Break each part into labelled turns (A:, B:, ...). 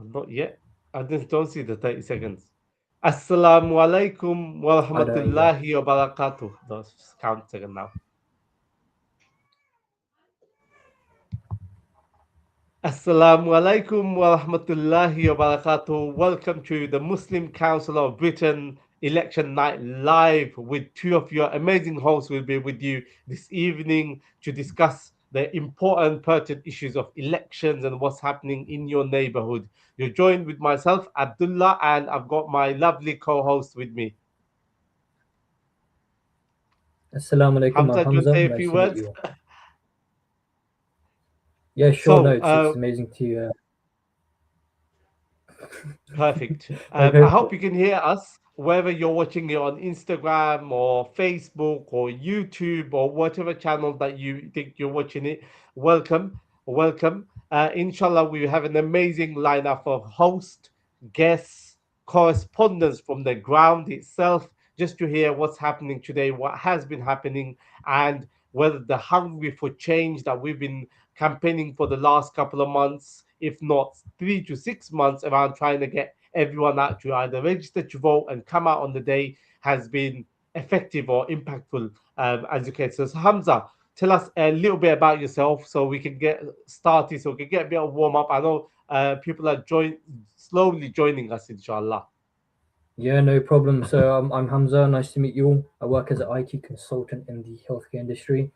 A: Not yet. I just don't see the 30 seconds. Assalamu alaikum wa
B: I don't either.
A: rahmatullahi wa barakatuh. Let's count second now. Assalamu alaikum wa rahmatullahi wa barakatuh. Welcome to the Muslim Council of Britain election night live with two of your amazing hosts will be with you this evening to discuss the important pertinent issues of elections and what's happening in your neighborhood. You're joined with myself, Abdullah, and I've got my lovely co-host with me.
B: Assalamu alaikum, I'm
A: Hamza, do you want to
B: Hamza.
A: say a
B: Nice
A: few
B: to meet
A: words?
B: you all. Yeah, sure. No,
A: So,
B: it's amazing to.
A: Perfect.
B: Like,
A: I
B: hope,
A: hope you can hear us whether you're watching it on Instagram or Facebook or YouTube or whatever channel that you think you're watching it. Welcome, welcome. Inshallah, we have an amazing lineup of hosts, guests, correspondents from the ground itself, just to hear what's happening today, what has been happening, and whether the hungry for change that we've been campaigning for the last couple of months, if not 3 to 6 months, around trying to get everyone out to either register to vote and come out on the day has been effective or impactful, as you can. So, Hamza, tell us a little bit about yourself so we can get started, so we can get a bit of warm up. I know people are slowly joining us, inshallah.
B: yeah, no problem. So I'm Hamza. Nice to meet you all. I work as an IT consultant in the healthcare industry,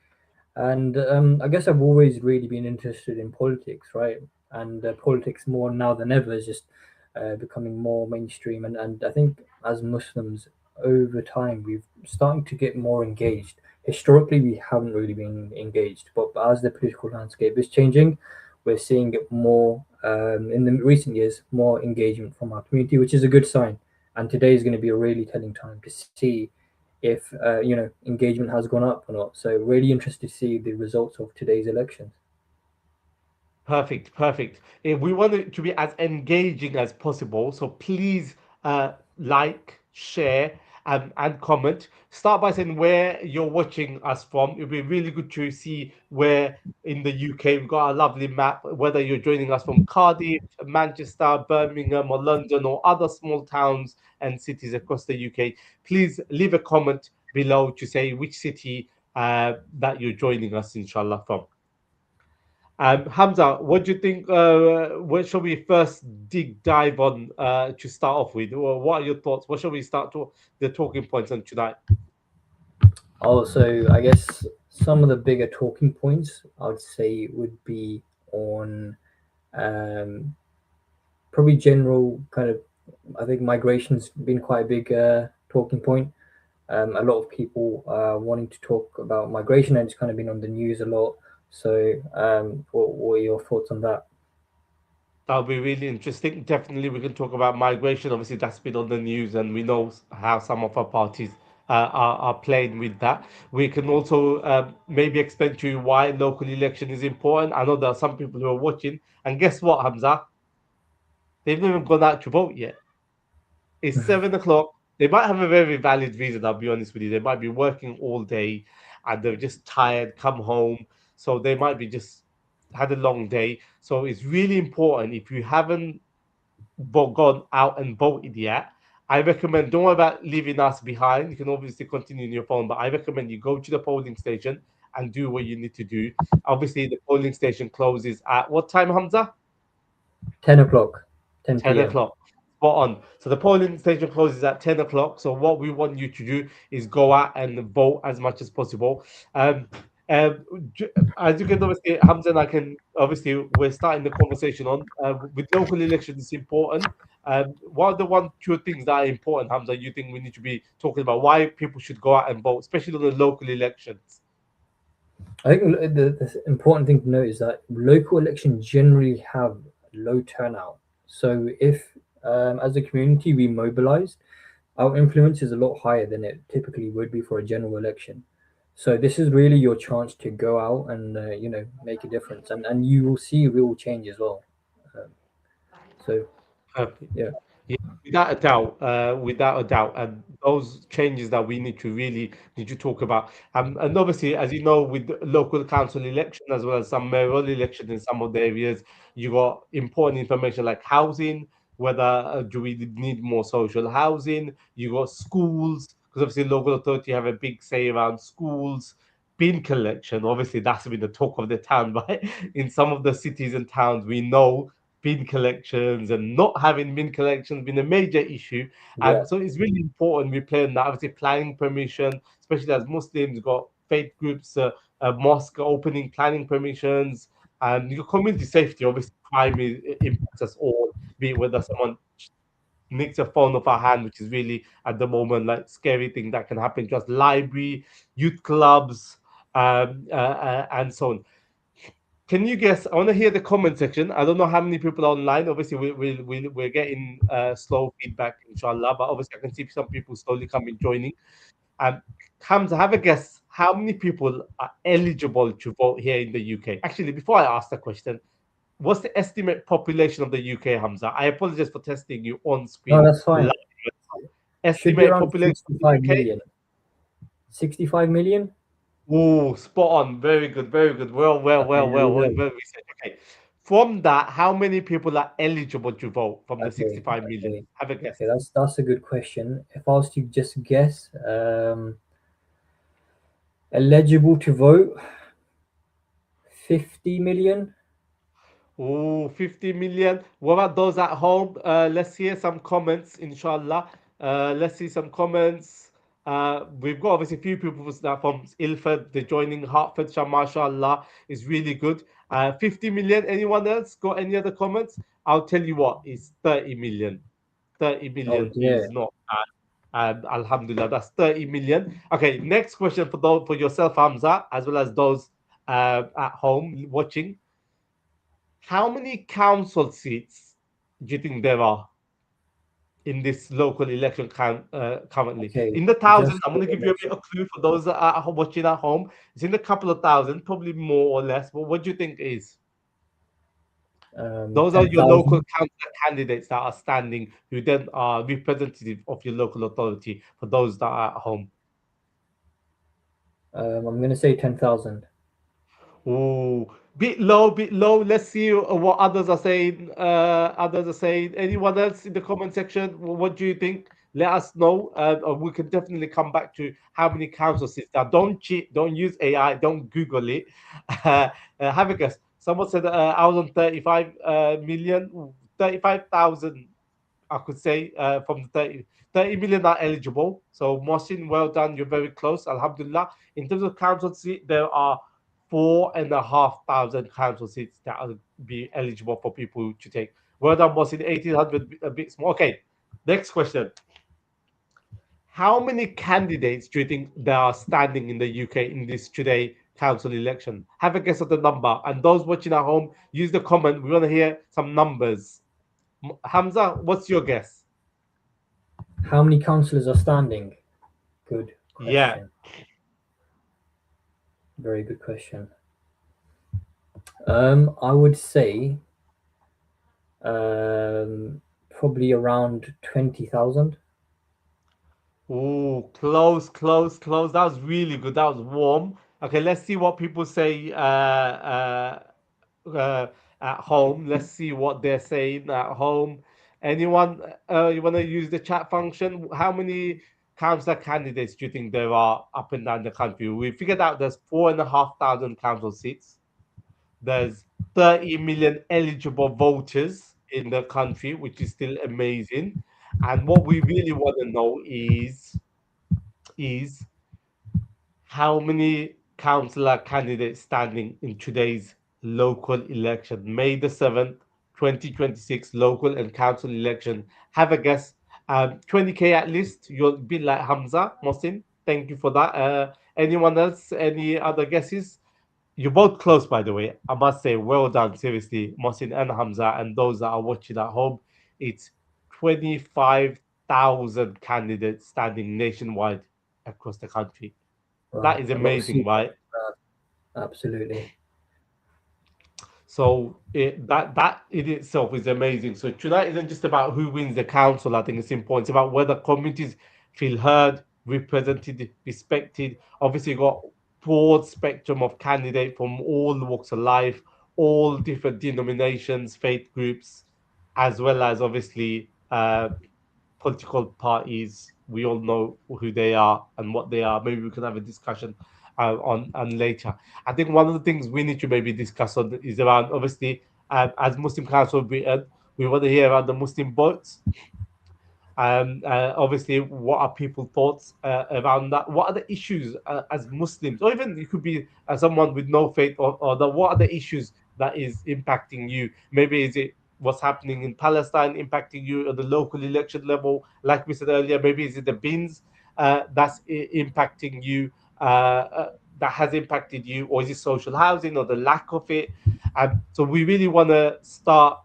B: and I guess I've always really been interested in politics, right? And politics more now than ever is just becoming more mainstream, and I think as Muslims over time we've starting to get more engaged. Historically, we haven't really been engaged, but as the political landscape is changing, we're seeing it more in the recent years, more engagement from our community, which is a good sign. And today is going to be a really telling time to see if engagement has gone up or not. So really interested to see the results of today's elections.
A: Perfect, perfect. If we want it to be as engaging as possible, so please like, share, and comment. Start by saying where you're watching us from. It'll be really good to see where in the UK we've got a lovely map, whether you're joining us from Cardiff, Manchester, Birmingham, or London, or other small towns and cities across the UK. Please leave a comment below to say which city that you're joining us, inshallah, from. Hamza, what do you think? What shall we first dive on to start off with? Or what are your thoughts? What shall we start to the talking points on tonight?
B: Also, I guess some of the bigger talking points I would say would be on um, probably general kind of. I think migration's been quite a big talking point. A lot of people wanting to talk about migration, and it's kind of been on the news a lot. So, what are your thoughts on that?
A: That'll be really interesting. Definitely, we can talk about migration. Obviously, that's been on the news, and we know how some of our parties are playing with that. We can also maybe explain to you why local election is important. I know there are some people who are watching, and guess what, Hamza? They've not even gone out to vote yet. It's 7 o'clock. They might have a very valid reason, I'll be honest with you. They might be working all day and they're just tired, come home. So they might be just had a long day. So it's really important if you haven't gone out and voted yet. I recommend don't worry about leaving us behind. You can obviously continue on your phone, but I recommend you go to the polling station and do what you need to do. Obviously, the polling station closes at what time, Hamza?
B: 10 o'clock,
A: 10
B: 10 p.m.
A: o'clock. Spot on. So the polling station closes at 10 o'clock. So what we want you to do is go out and vote as much as possible. Um, um, as you can obviously, Hamza and I can obviously, we're starting the conversation on with local elections. It's important. What are the one, two things that are important, Hamza? You think we need to be talking about why people should go out and vote, especially on the local elections?
B: I think the important thing to note is that local elections generally have low turnout. So if, as a community, we mobilize, our influence is a lot higher than it typically would be for a general election. So this is really your chance to go out and make a difference, and you will see real change as well. Um, so
A: Perfect.
B: yeah.
A: Yeah, without a doubt, without a doubt, and those changes that we need to talk about. And obviously, as you know, with the local council election as well as some mayoral election in some of the areas, you got important information like housing, whether do we need more social housing. You got schools, because obviously local authority have a big say around schools. Bin collection, obviously, that's been the talk of the town, right? In some of the cities and towns, we know bin collections and not having bin collections been a major issue.
B: Yeah,
A: So it's really important we play on that. Obviously, planning permission, especially as Muslims, got faith groups, mosque opening planning permissions, and your community safety. Obviously, crime impacts us all, be it whether someone nicks a phone off our hand, which is really at the moment like scary thing that can happen to us. Library, youth clubs, and so on. Can you guess? I want to hear the comment section. I don't know how many people are online. Obviously, we're getting slow feedback, inshallah. But obviously, I can see some people slowly coming joining. Um, Hamza, have a guess. How many people are eligible to vote here in the UK? Actually, before I ask the question, what's the estimate population of the UK, Hamza? I apologize for testing you on
B: no,
A: screen.
B: that's fine. Should be
A: Estimate
B: around
A: population of the
B: 65
A: UK?
B: million. 65 million?
A: Oh, spot on. Very good. Very good.
B: Okay, there we
A: Well
B: go.
A: researched. Okay. From that, how many people are eligible to vote from the
B: Okay,
A: 65 million?
B: okay,
A: Have a guess.
B: okay. That's a good question. If I was to just guess, eligible to vote, 50 million.
A: Oh, 50 million. What about those at home? Let's hear some comments, inshallah. Let's see some comments. We've got obviously a few people that from Ilford, they're joining Hertfordshire, mashallah, is really good. 50 million. Anyone else got any other comments? I'll tell you what, it's 30 million. 30
B: Oh
A: million is
B: dear.
A: not bad. And Alhamdulillah, that's 30 million. Okay, next question for those for yourself, Hamza, as well as those at home watching. How many council seats do you think there are in this local election currently?
B: Okay,
A: In the thousand,
B: just
A: I'm
B: for
A: going to
B: the
A: give you a bit
B: next,
A: of clue for those that are watching at home. It's in a couple of thousand, probably more or less. But what do you think is? Those are your local
B: 10,000.
A: council candidates that are standing, who then are representative of your local authority for those that are at home.
B: I'm gonna say 10,000.
A: Oh, bit low, bit low. Let's see what others are saying. Others are saying. Anyone else in the comment section? What do you think? Let us know. Or we can definitely come back to how many council seats. Now, don't cheat. Don't use AI. Don't Google it. Have a guess. Someone said I was on 35 million, 35,000. I could say from the 30 million are eligible. So Mohsin, well done. You're very close. Alhamdulillah. In terms of council seat, there are 4,500 council seats that will be eligible for people to take. Well done, Mohsin. 1,800, a bit small. Okay. Next question. How many candidates do you think there are standing in the UK in this today council election? Have a guess of the number. And those watching at home, use the comment. We want to hear some numbers. Hamza, what's your guess?
B: How many councillors are standing? Good
A: Yeah.
B: question. Very good question. I would say probably around 20,000.
A: Oh, close, close, close. That was really good. That was warm. Okay, let's see what people say uh, at home. Let's see what they're saying at home. Anyone, you want to use the chat function? How many councillor candidates do you think there are up and down the country? We figured out there's 4,500 council seats. There's 30 million eligible voters in the country, which is still amazing. And what we really want to know is how many councillor candidates standing in today's local election, May the 7th, 2026 local and council election. Have a guess. 20K at least. You'll be like Hamza, Mohsin. Thank you for that. Anyone else? Any other guesses? You're both close, by the way. I must say, well done, seriously, Mohsin and Hamza, and those that are watching at home. It's 25,000 candidates standing nationwide across the country. That
B: Wow,
A: is
B: a lot of
A: amazing,
B: seats.
A: right?
B: Absolutely.
A: So that in itself is amazing. So tonight isn't just about who wins the council. I think it's important. It's about whether communities feel heard, represented, respected. Obviously, you got broad spectrum of candidates from all walks of life, all different denominations, faith groups, as well as obviously political parties. We all know who they are and what they are. Maybe we can have a discussion on later. I think one of the things we need to maybe discuss on is around obviously as Muslim Council of Britain, we want to hear about the Muslim votes. Obviously, what are people's thoughts around that? What are the issues as Muslims, or even you could be someone with no faith, or what are the issues that is impacting you? Maybe is it what's happening in Palestine impacting you at the local election level? Like we said earlier, maybe is it the bins that's impacting you? That has impacted you, or is it social housing or the lack of it? So we really want to start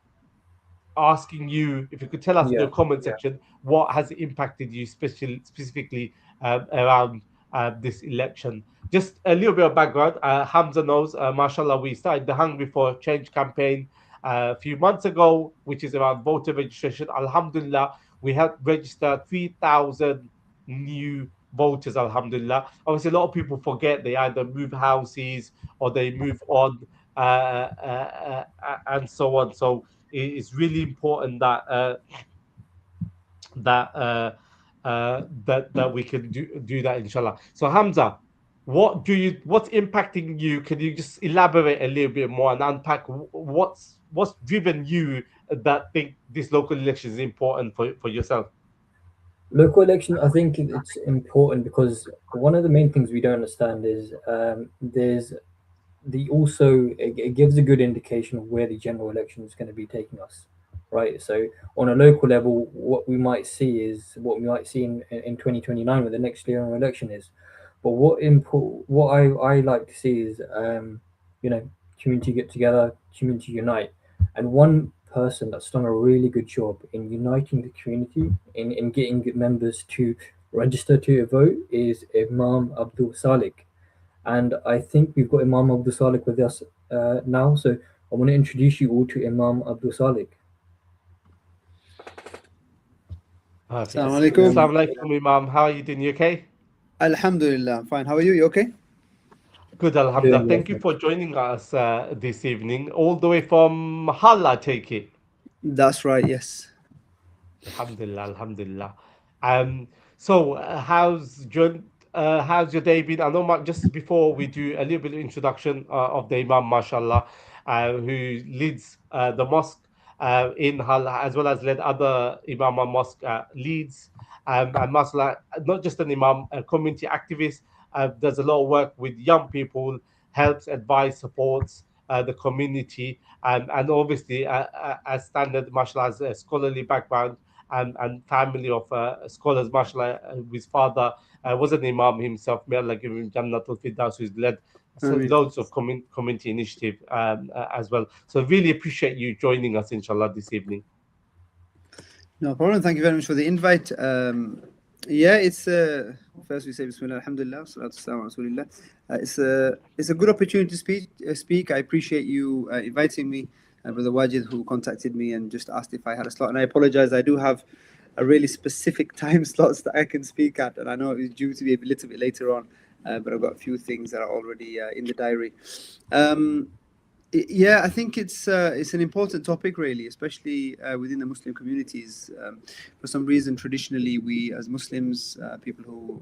A: asking you if you could tell us in
B: Yeah.
A: your comment section what has impacted you, specifically around this election. Just a little bit of background. Hamza knows, mashallah, we started the Hungry for Change campaign a few months ago, which is around voter registration. Alhamdulillah, we helped register 3,000 new voters. Alhamdulillah. Obviously, a lot of people forget they either move houses or they move on, and so on. So it's really important that that that we can do that, inshallah. So Hamza, what's impacting you? Can you just elaborate a little bit more and unpack what's driven you that think this local election is important for yourself?
B: Local election, I think it's important because one of the main things we don't understand is there's the also it gives a good indication of where the general election is going to be taking us, right? So on a local level, what we might see is what we might see in 2029 when the next general election is. But what I like to see is you know, community get together, community unite, and one person that's done a really good job in uniting the community in getting members to register to vote is Imam Abdul Salik. And I think we've got Imam Abdul Salik with us now. So I want to introduce you all to Imam Abdul Salik.
A: Perfect.
C: Assalamu alaikum.
A: Assalamu alaikum, Imam. How are you doing? You okay?
C: Alhamdulillah, I'm fine. How are you? You okay?
A: Good, Alhamdulillah.
B: Doing well,
A: Thank you for joining us this evening, all the way from Hull, I take it.
C: That's right, yes.
A: Alhamdulillah, Alhamdulillah. So how's your day been? I know, just before we do a little bit of introduction of the Imam, mashallah, who leads the mosque in Hull, as well as led other Imam and mosque leads, and mashallah, not just an Imam, a community activist, does a lot of work with young people, helps, advise, supports the community, and obviously, as standard, mashallah, has a scholarly background and family of scholars, mashallah. His father was an imam himself. May Allah give him Jannatul Firdaus, who's led
C: I
A: loads of community initiative as well. So really appreciate you joining us, inshallah, this evening.
C: no problem. Thank you very much for the invite. Yeah, it's first we say Bismillah, Alhamdulillah, salatu wassalamu ala Rasulillah. It's a good opportunity to speak. I appreciate you inviting me, Brother Wajid, who contacted me and just asked if I had a slot. And I apologize, I do have a really specific time slots that I can speak at, and I know it's due to be a little bit later on, but I've got a few things that are already in the diary. Yeah, I think it's an important topic, really, especially within the Muslim communities. For some reason, traditionally, we as Muslims, people who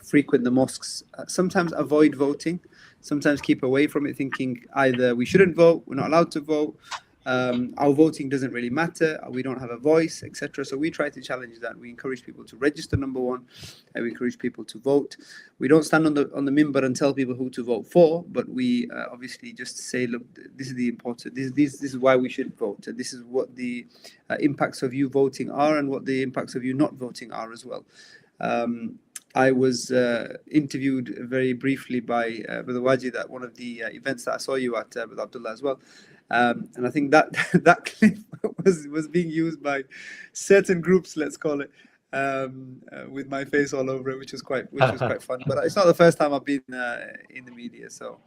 C: frequent the mosques, sometimes avoid voting, sometimes keep away from it, thinking either we shouldn't vote, we're not allowed to vote, our voting doesn't really matter, we don't have a voice, etc. So we try to challenge that. We encourage people to register, number one, and we encourage people to vote. We don't stand on the minbar and tell people who to vote for, but we obviously just say, look, this is the important, this is why we should vote, and this is what the impacts of you voting are, and what the impacts of you not voting are as well. I was interviewed very briefly by Brother Wajid at one of the events that I saw you at, with Abdullah as well. And I think that that clip was being used by certain groups, let's call it, with my face all over it, which was quite fun. But it's not the first time I've been in the media, so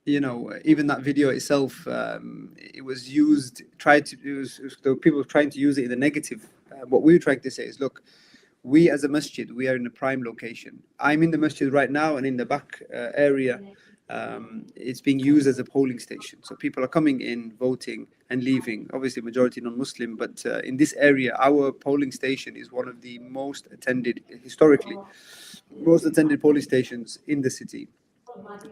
C: you know, even that video itself, it was used, there were people trying to use it in a negative. What we were trying to say is, look, we as a masjid, we are in a prime location. I'm in the masjid right now, and in the back area, it's being used as a polling station. So people are coming in, voting, and leaving. Obviously, majority non-Muslim, but in this area, our polling station is one of the most attended, historically, most attended polling stations in the city.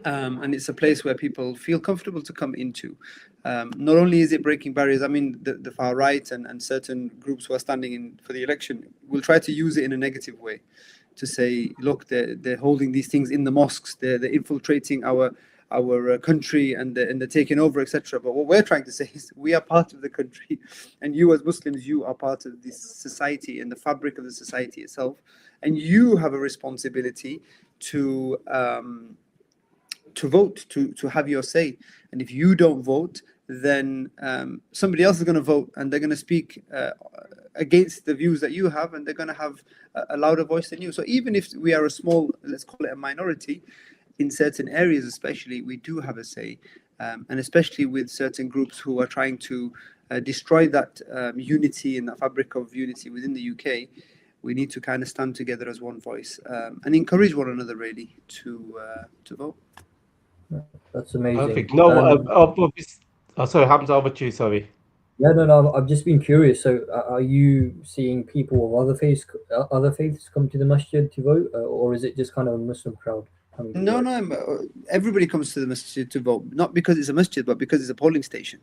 C: And it's a place where people feel comfortable to come into. Not only is it breaking barriers, I mean, the far right and certain groups who are standing in for the election will try to use it in a negative way, to say, look, they're holding these things in the mosques, they're infiltrating our country, and they're taking over, etc. But what we're trying to say is, we are part of the country, and you as Muslims, you are part of this society and the fabric of the society itself, and you have a responsibility to vote, to have your say. And if you don't vote, then somebody else is going to vote, and they're going to speak against the views that you have, and they're going to have a louder voice than you. So even if we are a small, let's call it a minority, in certain areas especially, we do have a say. And especially with certain groups who are trying to destroy that unity and that fabric of unity within the UK, we need to kind of stand together as one voice, and encourage one another really to vote.
B: That's amazing.
A: Perfect. No, sorry, Hamza, over to you. Sorry.
B: Yeah, no, I've just been curious. So, are you seeing people of other faiths come to the masjid to vote, or is it just kind of a Muslim crowd coming to
C: No,
B: vote?
C: no, everybody comes to the masjid to vote, not because it's a masjid, but because it's a polling station.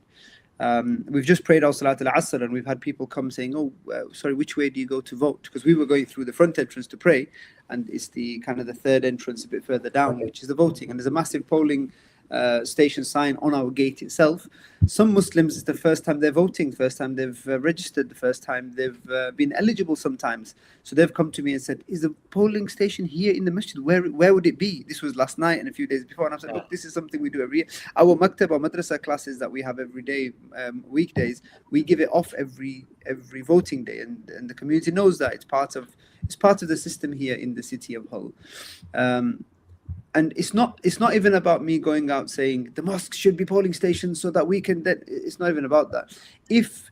C: We've just prayed our Salat al-Asr, and we've had people come saying, oh, sorry, which way do you go to vote? Because we were going through the front entrance to pray, and it's the kind of the third entrance a bit further down,
B: Okay.
C: which is the voting. And there's a massive polling station sign on our gate itself. Some Muslims, it's the first time they're voting, first time they've registered, the first time they've been eligible sometimes. So they've come to me and said, is the polling station here in the masjid? Where would it be? This was last night and a few days before. And I said, look, this is something we do every year. Our maktab, our madrasa classes that we have every day, weekdays, we give it off every voting day. And the community knows that it's part of the system here in the city of Hull. And it's not even about me going out saying the mosques should be polling stations so that we can. It's not even about that. If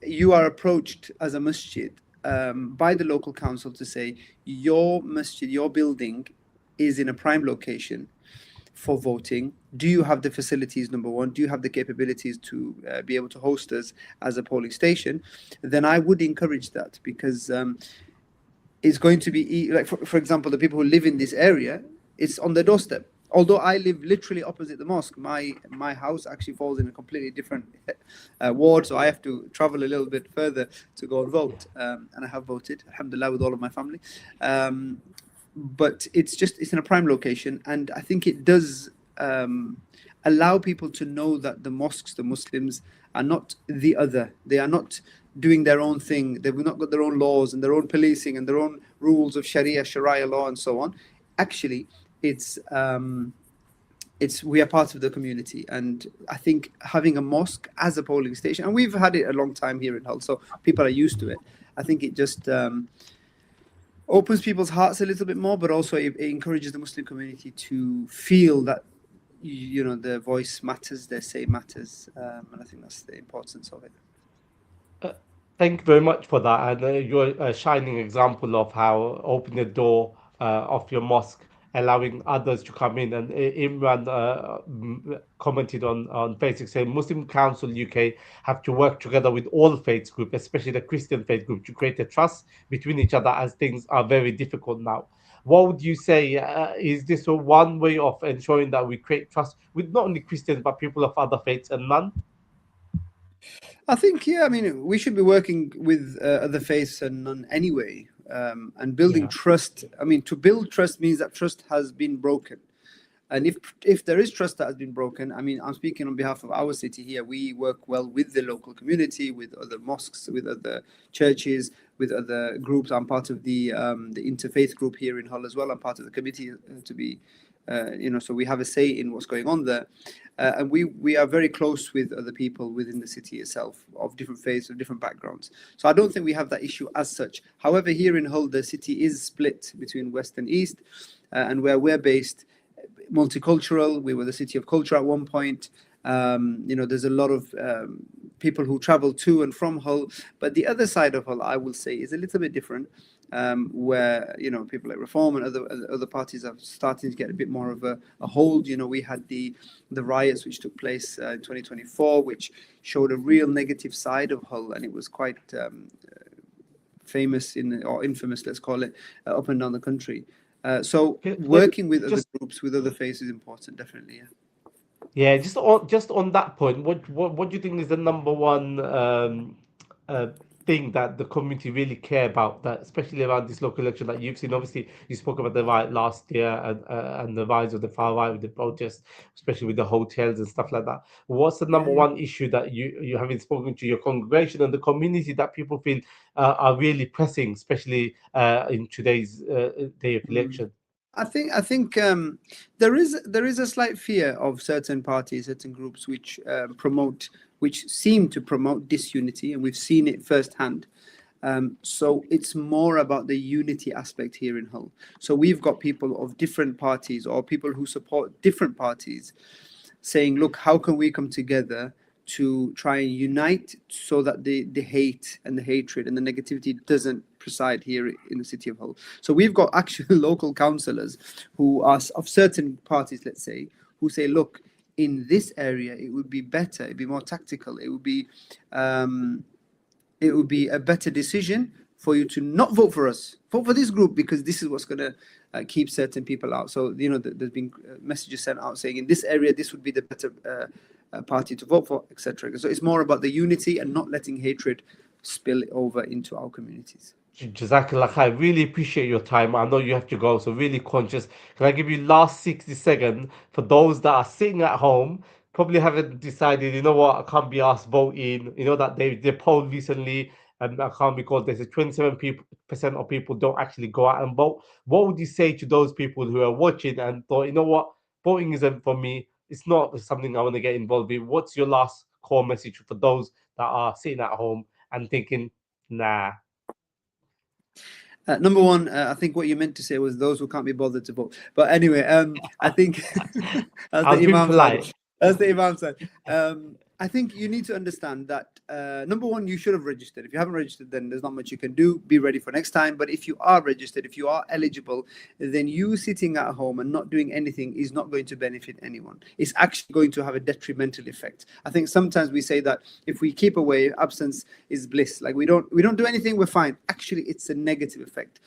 C: you are approached as a masjid by the local council to say your masjid, your building is in a prime location for voting, do you have the facilities, number one? Do you have the capabilities to be able to host us as a polling station? Then I would encourage that, because it's going to be like, for example, the people who live in this area, it's on their doorstep. Although I live literally opposite the mosque, my house actually falls in a completely different ward, so I have to travel a little bit further to go and vote. And I have voted, alhamdulillah, with all of my family. But it's in a prime location, and I think it does allow people to know that the mosques, the Muslims, are not the other. They are not doing their own thing. They've not got their own laws and their own policing and their own rules of Sharia law and so on. Actually, it's we are part of the community, and I think having a mosque as a polling station, and we've had it a long time here in Hull, so people are used to it. I think it just opens people's hearts a little bit more, but also it encourages the Muslim community to feel that their voice matters, their say matters, and I think that's the importance of it.
A: Thank you very much for that. And you're a shining example of how opening the door of your mosque, allowing others to come in. And Imran commented on Facebook saying Muslim Council UK have to work together with all faith groups, especially the Christian faith group, to create a trust between each other, as things are very difficult now. What would you say? Is this one way of ensuring that we create trust with not only Christians but people of other faiths and none?
C: I think, I mean, we should be working with other faiths and none anyway, and building trust. I mean, to build trust means that trust has been broken. And if there is trust that has been broken, I mean, I'm speaking on behalf of our city here. We work well with the local community, with other mosques, with other churches, with other groups. I'm part of the interfaith group here in Hull as well. I'm part of the committee to be, so we have a say in what's going on there. And we are very close with other people within the city itself, of different faiths, of different backgrounds. So I don't think we have that issue as such. However, here in Hull, the city is split between west and east, and where we're based, multicultural. We were the city of culture at one point. There's a lot of people who travel to and from Hull. But the other side of Hull, I will say, is a little bit different, where people like Reform and other parties are starting to get a bit more of a hold. We had the riots which took place in 2024, which showed a real negative side of Hull, and it was quite famous or infamous, let's call it, up and down the country. So working with other groups, with other faces, is important, definitely. Yeah.
A: Yeah, just on that point, what do you think is the number one thing that the community really care about, that especially around this local election that you've seen? Obviously, you spoke about the riot last year and the rise of the far right with the protests, especially with the hotels and stuff like that. What's the number one issue that you having spoken to your congregation and the community that people feel are really pressing, especially in today's day of election?
C: I think there is a slight fear of certain parties, certain groups which seem to promote disunity, and we've seen it firsthand. So it's more about the unity aspect here in Hull. So we've got people of different parties or people who support different parties saying, look, how can we come together to try and unite so that the hate and the hatred and the negativity doesn't preside here in the city of Hull. So we've got actual local councillors who are of certain parties, let's say, who say, look, in this area, it would be better, it'd be more tactical, it would be a better decision for you to not vote for us, vote for this group, because this is what's going to keep certain people out. So, there's been messages sent out saying in this area, this would be the better party to vote for, etc. So it's more about the unity and not letting hatred spill over into our communities.
A: Jazakallah, I really appreciate your time. I know you have to go, so really conscious. Can I give you last 60 seconds for those that are sitting at home, probably haven't decided, you know what, I can't be asked voting. You know that they polled recently, and I can't recall, they said 27% of people don't actually go out and vote. What would you say to those people who are watching and thought, you know what, voting isn't for me, it's not something I want to get involved in? What's your last core message for those that are sitting at home and thinking, nah?
C: Number one, I think what you meant to say was those who can't be bothered to vote. But anyway, I think that's the Imam side. That's the Imam side. I think you need to understand that, number one, you should have registered. If you haven't registered, then there's not much you can do. Be ready for next time. But if you are registered, if you are eligible, then you sitting at home and not doing anything is not going to benefit anyone. It's actually going to have a detrimental effect. I think sometimes we say that if we keep away, absence is bliss. Like we don't do anything, we're fine. Actually, it's a negative effect.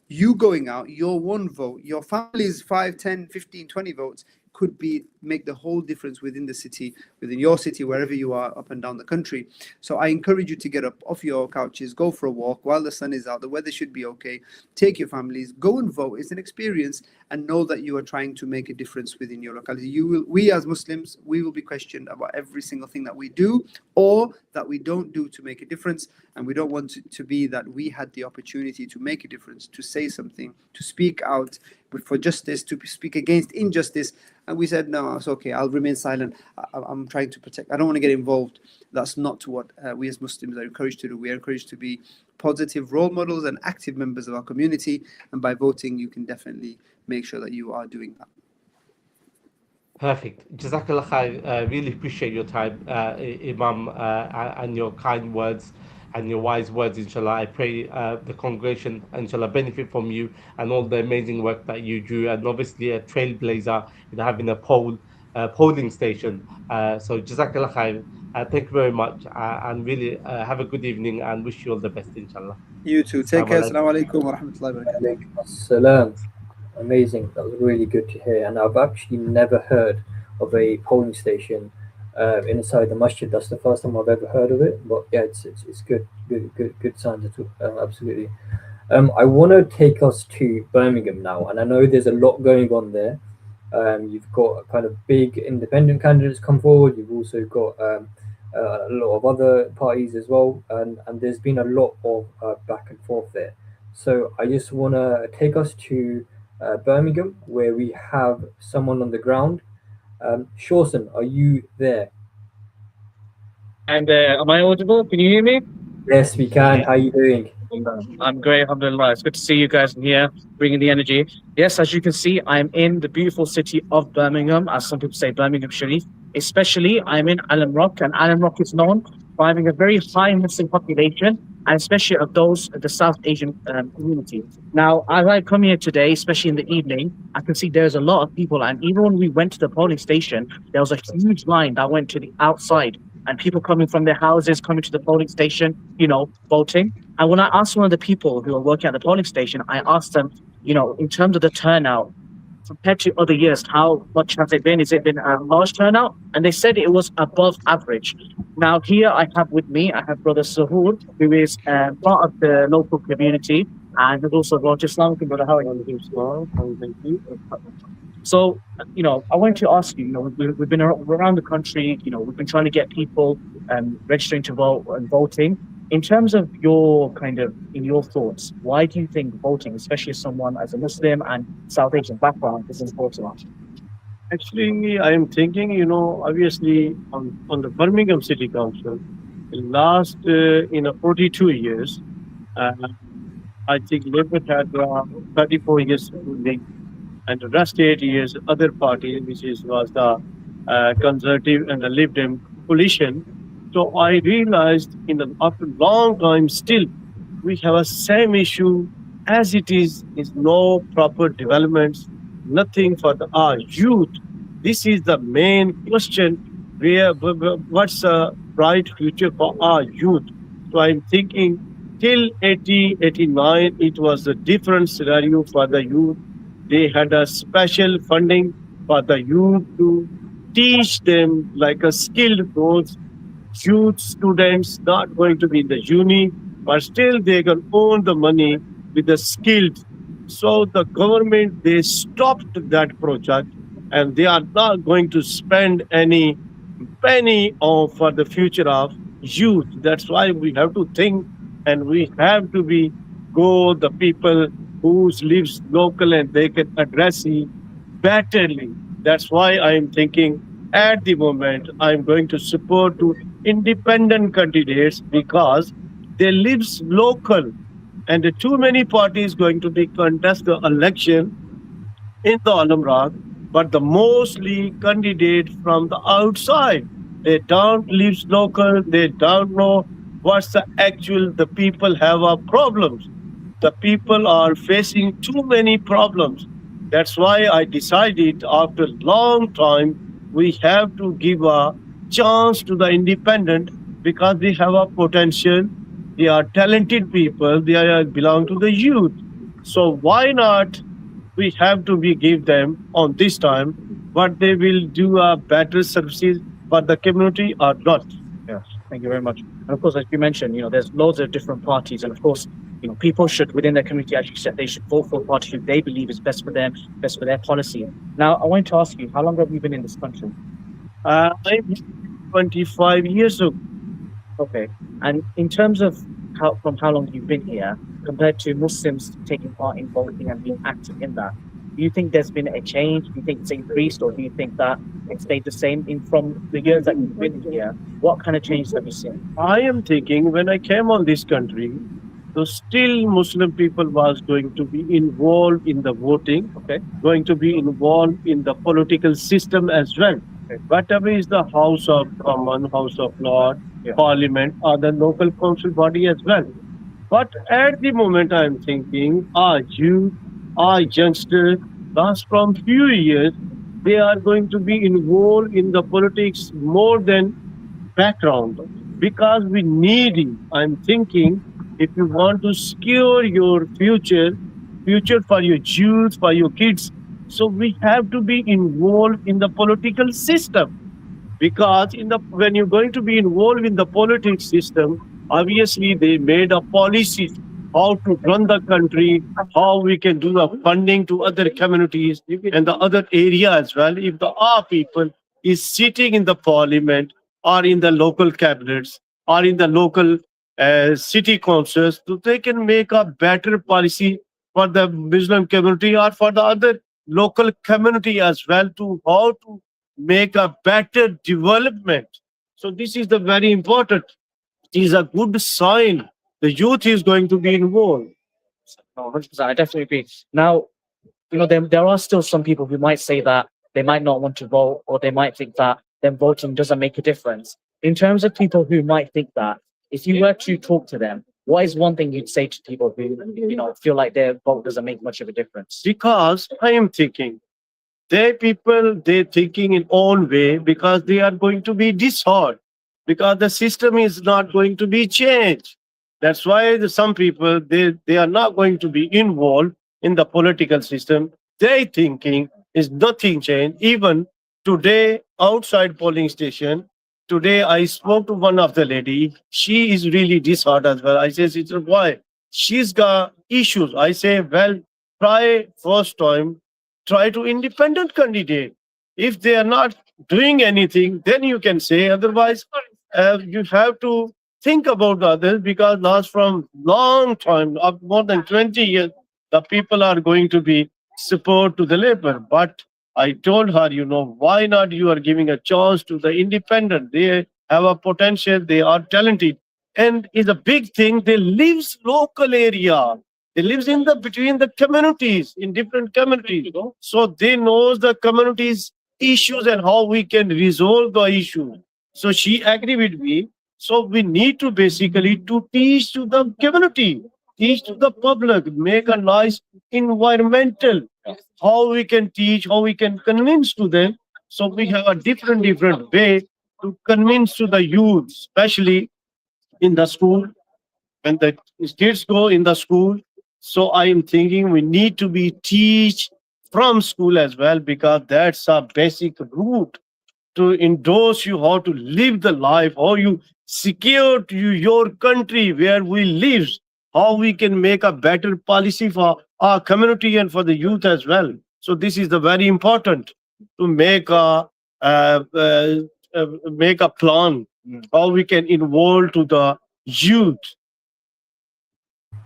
C: You going out, your one vote, your family's 5, 10, 15, 20 votes could make the whole difference within the city, within your city, wherever you are, up and down the country. So I encourage you to get up off your couches, go for a walk while the sun is out. The weather should be okay. Take your families, go and vote. It's an experience, and know that you are trying to make a difference within your locality. We as Muslims, we will be questioned about every single thing that we do or that we don't do to make a difference. And we don't want it to be that we had the opportunity to make a difference, to say something, to speak out for justice, to speak against injustice. And we said, no, it's okay, I'll remain silent. I'm trying to protect. I don't want to get involved. That's not what we as Muslims are encouraged to do. We are encouraged to be positive role models and active members of our community. And by voting, you can definitely make sure that you are doing that.
A: Perfect. Jazakallah khair. Really appreciate your time, Imam, and your kind words and your wise words, inshallah. I pray the congregation, inshallah, benefit from you and all the amazing work that you do. And obviously, a trailblazer in having a polling station. So, Jazakallah khair. Thank you very much. And really have a good evening and wish you all the best, inshallah.
C: You too. Take care. Assalamu alaikum wa rahmatullahi wa barakatuh.
B: Assalam. Amazing. That was really good to hear. And I've actually never heard of a polling station inside the masjid. That's the first time I've ever heard of it. But yeah, it's good signs. Absolutely. I want to take us to Birmingham now, and I know there's a lot going on there. You've got kind of big independent candidates come forward. You've also got a lot of other parties as well, and there's been a lot of back and forth there. So I just want to take us to Birmingham, where we have someone on the ground. Shawson, are you there?
D: And am I audible? Can you hear me?
B: Yes, we can. How are you doing?
D: I'm great, alhamdulillah. It's good to see you guys here, bringing the energy. Yes, as you can see, I'm in the beautiful city of Birmingham, as some people say, Birmingham Sharif. Especially, I'm in Alam Rock, and Alam Rock is known for having a very high Muslim population, and especially of those of the South Asian community. Now, as I come here today, especially in the evening, I can see there's a lot of people, and even when we went to the polling station, there was a huge line that went to the outside, and people coming from their houses, coming to the polling station, voting. And when I asked one of the people who are working at the polling station, I asked them, in terms of the turnout, compared to other years, how much has it been? Has it been a large turnout? And they said it was above average. Now, here I have with me, I have Brother Sahur, who is part of the local community and who's also brought Islam. Brother, how are you? Islam, thank you. So, I wanted to ask you, we've been around the country, we've been trying to get people registering to vote and voting. In terms of in your thoughts, why do you think voting, especially as someone as a Muslim and South Asian background, is important?
E: Actually, I am thinking, obviously on the Birmingham City Council, in last 42 years, uh, I think Labour had 34 years ruling, and the rest 8 years, other party, which was the Conservative and the Lib Dem coalition. So I realized after long time still we have a same issue as it is no proper developments, nothing for our youth. This is the main question. What's a bright future for our youth? So I'm thinking till 80, 89, it was a different scenario for the youth. They had a special funding for the youth to teach them like a skilled course. Youth students not going to be in the uni, but still they can earn the money with the skilled. So the government, they stopped that project and they are not going to spend any penny for the future of youth. That's why we have to think and we have to go the people who lives local and they can address it betterly. That's why I'm thinking at the moment I'm going to support to independent candidates because they lives local and too many parties going to be contest the election in the Alamrad, but the mostly candidate from the outside. They don't live local. They don't know what's the actual. The people have a problems. The people are facing too many problems. That's why I decided after long time we have to give a chance to the independent because they have a potential. They are talented people. They belong to the youth. So why not? We have to give them on this time, but they will do a better services for the community or not.
D: Yeah, thank you very much. And of course, as you mentioned, there's loads of different parties, and of course, people should within their community, as you said, they should vote for a party who they believe is best for them, best for their policy. Now, I want to ask you, how long have you been in this country?
E: I'm 25 years old.
D: Okay, and in terms of how long you've been here, compared to Muslims taking part in voting and being active in that, do you think there's been a change? Do you think it's increased, or do you think that it stayed the same from the years that you've been here? What kind of changes have you seen?
E: I am thinking when I came on this country, so still Muslim people was going to be involved in the voting,
D: Okay,
E: going to be involved in the political system as well.
D: Okay.
E: Whatever is the House of Common, House of Lord,
D: Yeah.
E: Parliament, or the local council body as well. But at the moment, I'm thinking, our youth, our youngsters, last from few years, they are going to be involved in the politics more than background because we need it. I'm thinking, if you want to secure your future for your youth, for your kids, so we have to be involved in the political system because when you're going to be involved in the politics system, obviously they made a policy how to run the country, how we can do the funding to other communities and the other area as well. If our people is sitting in the parliament or in the local cabinets or in the local city councils, so they can make a better policy for the Muslim community or for the other local community as well to how to make a better development. So this is the very important. It is a good sign the youth is going to be involved.
D: No, 100%. I definitely agree. Now, there are still some people who might say that they might not want to vote, or they might think that them voting doesn't make a difference. In terms of people who might think that, if you were to talk to them, what is one thing you'd say to people who, feel like their vote doesn't make much of a difference?
E: Because I am thinking, they people, they thinking in own way because they are going to be disheartened, because the system is not going to be changed. That's why some people, they are not going to be involved in the political system. They thinking is nothing changed. Even today, outside polling station, today I spoke to one of the lady. She is really disheartened as well. I say, "Sister, why?" She's got issues. I say, well, try first time, try to independent candidate. If they are not doing anything, then you can say. Otherwise, you have to think about the others, because last from long time, of more than 20 years, the people are going to be support to the labor. But I told her, why not you are giving a chance to the independent? They have a potential, they are talented. And is a big thing, they lives local area. They lives in the between the communities, in different communities. So they knows the communities issues and how we can resolve the issue. So she agree with me. So we need to basically to teach to the community, teach to the public, make a nice environmental, how we can teach, how we can convince to them. So we have a different way to convince to the youth, especially in the school, when the kids go in the school. So I am thinking we need to be teach from school as well, because that's a basic root to endorse you how to live the life, how you secure to your country where we live, how we can make a better policy for our community and for the youth as well. So this is the very important to uh, uh, make a plan how we can involve to the youth.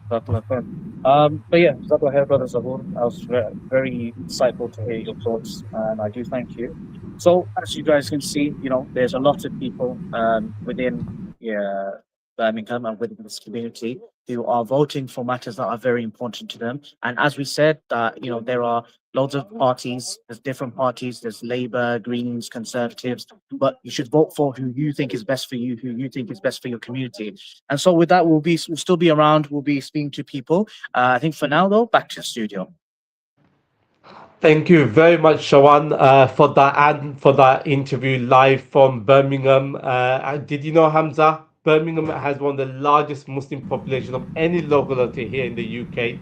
D: Jazakallah khair. But yeah, Jazakallah khair, brother Zabur. That was very insightful to hear your thoughts, and I do thank you. So, as you guys can see, there's a lot of people within yeah, Birmingham and within this community who are voting for matters that are very important to them. And as we said, that there are loads of parties. There's different parties. There's Labour, Greens, Conservatives. But you should vote for who you think is best for you, who you think is best for your community. And so with that, we'll still be around. We'll be speaking to people. I think for now, though, back to the studio.
A: Thank you very much, Shawan, for that and for that interview live from Birmingham. Did you know, Hamza? Birmingham has one of the largest Muslim population of any locality here in the UK.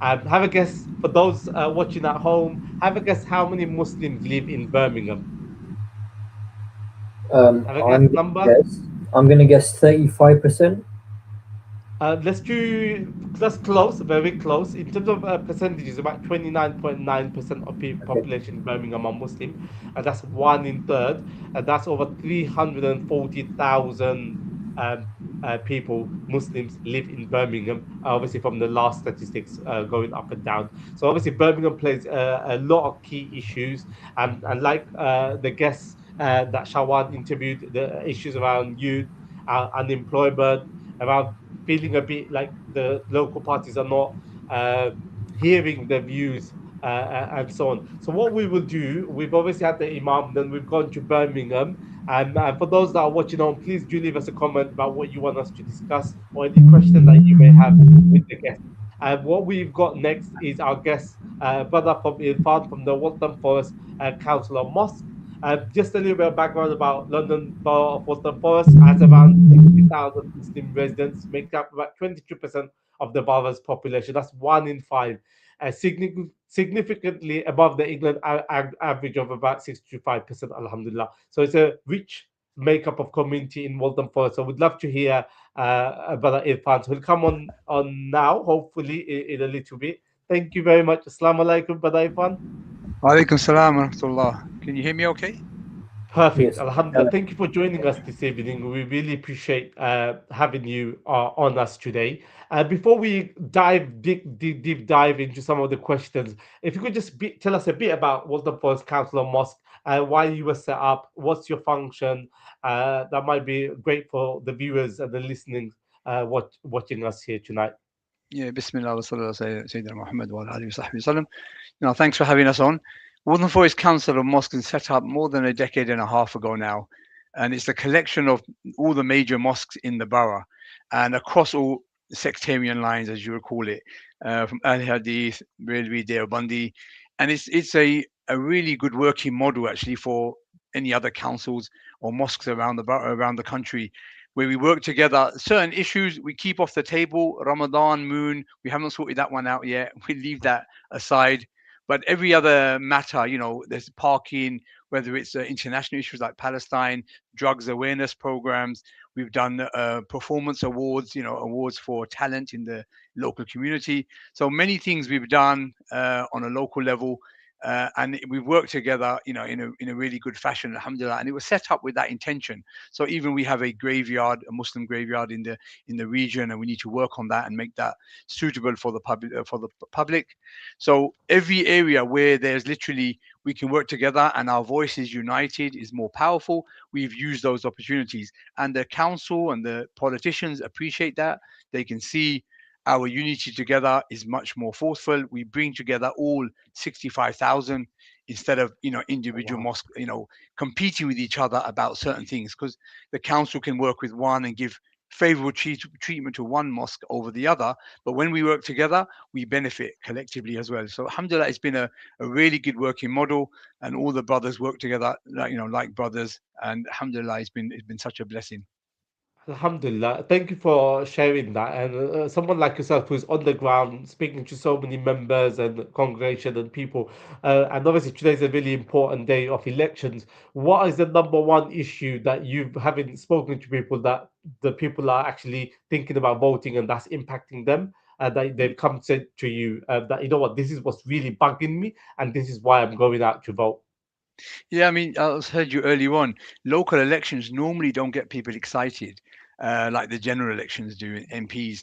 A: Have a guess for those watching at home. Have a guess how many Muslims live in Birmingham. Have a guess number.
B: I'm gonna guess 35%.
A: That's close, very close. In terms of percentages, about 29.9% of population in Birmingham are Muslim, and that's one in third, and that's over 340,000 people, Muslims, live in Birmingham. Obviously, from the last statistics going up and down. So obviously, Birmingham plays a lot of key issues, and like the guests that Shawan interviewed, the issues around youth, unemployment, around feeling a bit like the local parties are not hearing the views and so on. So what we will do, we've obviously had the Imam, then we've gone to Birmingham. And for those that are watching on, please do leave us a comment about what you want us to discuss or any question that you may have with the guest. And what we've got next is our guest, brother from Irfan from the Waltham Forest Council of Mosque. Just a little bit of background about London Borough of Waltham Forest has around 60,000 Muslim residents, make up about 22% of the borough's population. That's one in five, significantly above the England average of about 65%, alhamdulillah. So it's a rich makeup of community in Waltham Forest. So we'd love to hear Brother Irfan. So he'll come on now, hopefully in a little bit. Thank you very much. Assalamu alaikum, Brother Irfan.
F: Walaikum salam wa rahmatullah. Can you hear me okay?
A: Perfect.
B: Yes.
A: Alhamdulillah. Thank you for joining us this evening. We really appreciate having you on us today. Before we deep dive into some of the questions, if you could just tell us a bit about Waltham Forest Council of Mosque, why you were set up, what's your function, that might be great for the viewers and the listening watching us here tonight.
F: Yeah, Bismillah wa sallallahu ala Sayyidina Muhammad wa ala alihi wa sahbihi wasallam. Thanks for having us on. Waltham Forest Council of Mosques is set up more than a decade and a half ago now, and it's a collection of all the major mosques in the borough and across all sectarian lines, as you would call it, from Al Hadith, Railway, Deobandi, and it's a really good working model actually for any other councils or mosques around the around the country, where we work together. Certain issues we keep off the table. Ramadan, Moon, we haven't sorted that one out yet. We leave that aside. But every other matter, there's parking, whether it's international issues like Palestine, drugs awareness programs. We've done performance awards, awards for talent in the local community. So many things we've done on a local level. And we've worked together, in a really good fashion, alhamdulillah. And it was set up with that intention. So even we have a graveyard, a Muslim graveyard in the region, and we need to work on that and make that suitable for the public. So every area where there's literally we can work together and our voice is united is more powerful. We've used those opportunities, and the council and the politicians appreciate that. They can see our unity together is much more forceful. We bring together all 65,000 instead of individual
A: Wow.
F: mosques competing with each other about certain things, because the council can work with one and give favorable treatment to one mosque over the other, but when we work together we benefit collectively as well. So alhamdulillah, it's been a really good working model, and all the brothers work together like brothers, and alhamdulillah, it's been such a blessing.
A: Alhamdulillah. Thank you for sharing that. And someone like yourself who's on the ground, speaking to so many members and congregation and people, and obviously today's a really important day of elections. What is the number one issue that you've having spoken to people that the people are actually thinking about voting and that's impacting them? That they've come to you that, you know what, this is what's really bugging me, and this is why I'm going out to vote.
F: Yeah, I mean, I heard you earlier on. Local elections normally don't get people excited, like the general elections do in MPs.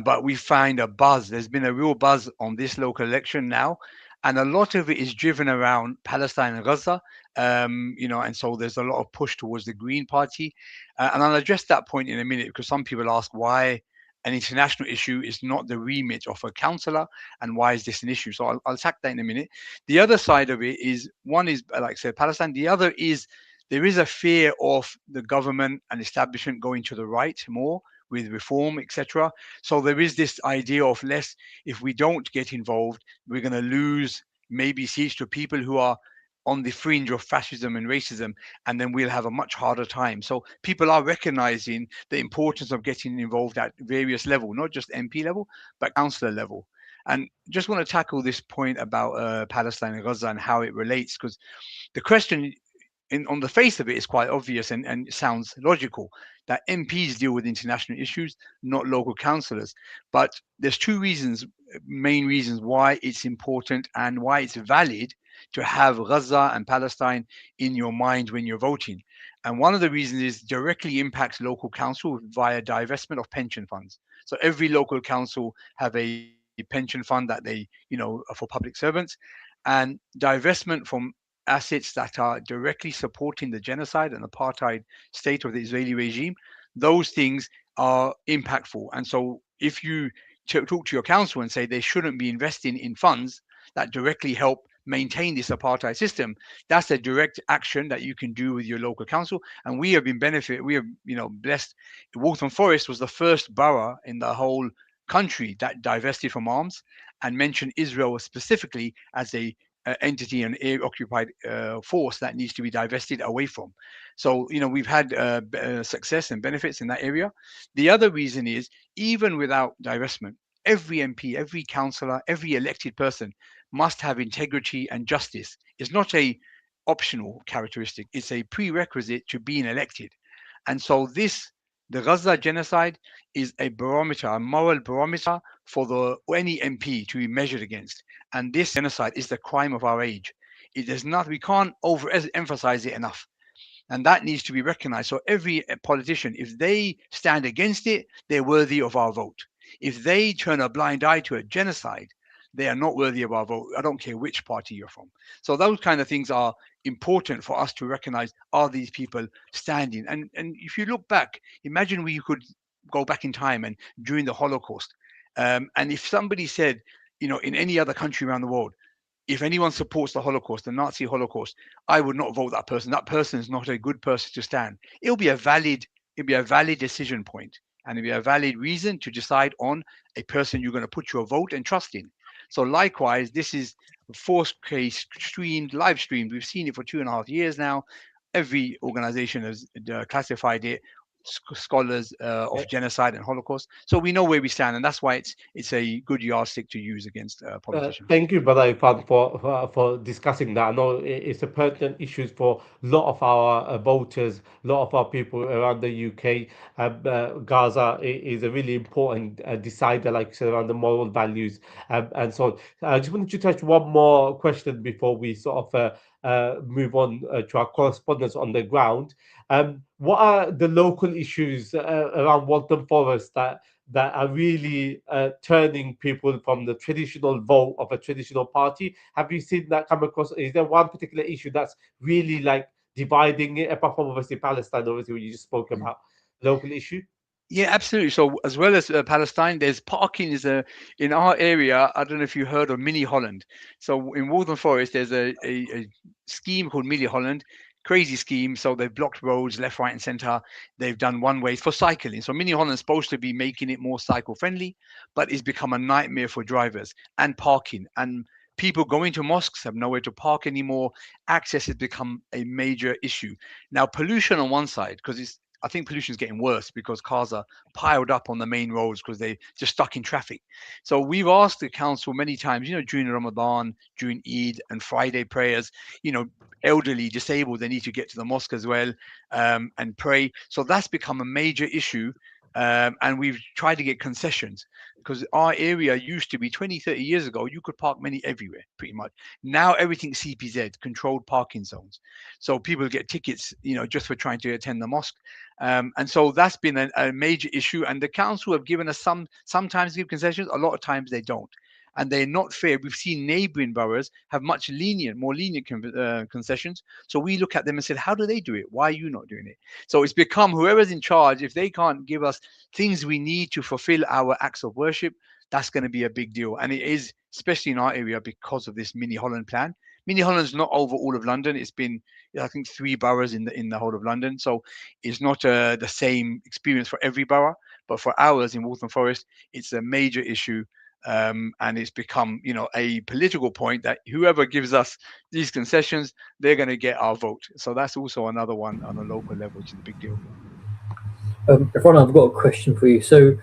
F: But we find a buzz. There's been a real buzz on this local election now, and a lot of it is driven around Palestine and Gaza. And so there's a lot of push towards the Green Party, and I'll address that point in a minute, because some people ask why an international issue is not the remit of a councillor, and why is this an issue. So I'll attack that in a minute. The other side of it is, one is, like I said, Palestine. The other is there is a fear of the government and establishment going to the right more with reform, etc. So there is this idea of less, if we don't get involved, we're going to lose maybe seats to people who are on the fringe of fascism and racism, and then we'll have a much harder time. So people are recognizing the importance of getting involved at various level, not just MP level, but councillor level. And just want to tackle this point about Palestine and Gaza and how it relates, because the question on the face of it is quite obvious, and sounds logical, that MPs deal with international issues, not local councillors. But there's two reasons, main reasons, why it's important and why it's valid to have Gaza and Palestine in your mind when you're voting. And one of the reasons is directly impacts local council via divestment of pension funds. So every local council have a pension fund that they, for public servants, and divestment from assets that are directly supporting the genocide and apartheid state of the Israeli regime, those things are impactful. And so if you talk to your council and say they shouldn't be investing in funds that directly help maintain this apartheid system, that's a direct action that you can do with your local council. And we have been blessed. Waltham Forest was the first borough in the whole country that divested from arms and mentioned Israel specifically as a entity and occupied force that needs to be divested away from. So we've had success and benefits in that area. The other reason is, even without divestment, every MP, every councillor, every elected person must have integrity and justice. It's not a optional characteristic, it's a prerequisite to being elected. And so the Gaza genocide is a barometer, a moral barometer for any MP to be measured against. And this genocide is the crime of our age. It is not, we can't overemphasize it enough. And that needs to be recognized. So every politician, if they stand against it, they're worthy of our vote. If they turn a blind eye to a genocide, they are not worthy of our vote. I don't care which party you're from. So those kind of things are important for us to recognize. Are these people standing? And if you look back, imagine we could go back in time and during the Holocaust. And if somebody said, in any other country around the world, if anyone supports the Holocaust, the Nazi Holocaust, I would not vote that person. That person is not a good person to stand. It'll be a valid decision point, and it'll be a valid reason to decide on a person you're going to put your vote and trust in. So likewise, this is forced case streamed, live streamed. We've seen it for 2.5 years now. Every organization has classified it, scholars of genocide and Holocaust. So we know where we stand, and that's why it's a good yardstick to use against politicians.
A: Thank you, Brother Ifan, for discussing that. I know it's a pertinent issue for a lot of our voters, a lot of our people around the UK. Gaza is a really important decider, like you said, around the moral values and so on. I just wanted to touch one more question before we sort of move on to our correspondence on the ground. What are the local issues around Waltham Forest that are really turning people from the traditional vote of a traditional party? Have you seen that come across? Is there one particular issue that's really like dividing it, apart from obviously Palestine, obviously, what you just spoke about, local issue?
F: Yeah, absolutely. So as well as Palestine, there's parking is a in our area. I don't know if you heard of Mini Holland. So in Waltham Forest, there's a scheme called Mini Holland. Crazy scheme. So they've blocked roads left, right, and centre. They've done one ways for cycling. So Mini Holland's supposed to be making it more cycle friendly, but it's become a nightmare for drivers and parking. And people going to mosques have nowhere to park anymore. Access has become a major issue. Now, pollution on one side, because I think pollution is getting worse because cars are piled up on the main roads because they're just stuck in traffic. So we've asked the council many times, during Ramadan, during Eid and Friday prayers, elderly, disabled, they need to get to the mosque as well and pray. So that's become a major issue. And we've tried to get concessions because our area used to be 20, 30 years ago, you could park many everywhere, pretty much. Now everything's CPZ, controlled parking zones. So people get tickets, just for trying to attend the mosque. And so that's been a major issue. And the council have given us sometimes give concessions, a lot of times they don't. And they're not fair. We've seen neighboring boroughs have more lenient concessions. So we look at them and said, how do they do it? Why are you not doing it? So it's become whoever's in charge, if they can't give us things we need to fulfill our acts of worship, that's going to be a big deal. And it is, especially in our area, because of this Mini Holland plan. Mini Holland's not over all of London. It's been, I think, 3 boroughs in the whole of London. So it's not the same experience for every borough. But for ours in Waltham Forest, it's a major issue. And it's become, a political point that whoever gives us these concessions, they're going to get our vote. So that's also another one on a local level, which is a big deal.
B: Ron, I've got a question for you. So,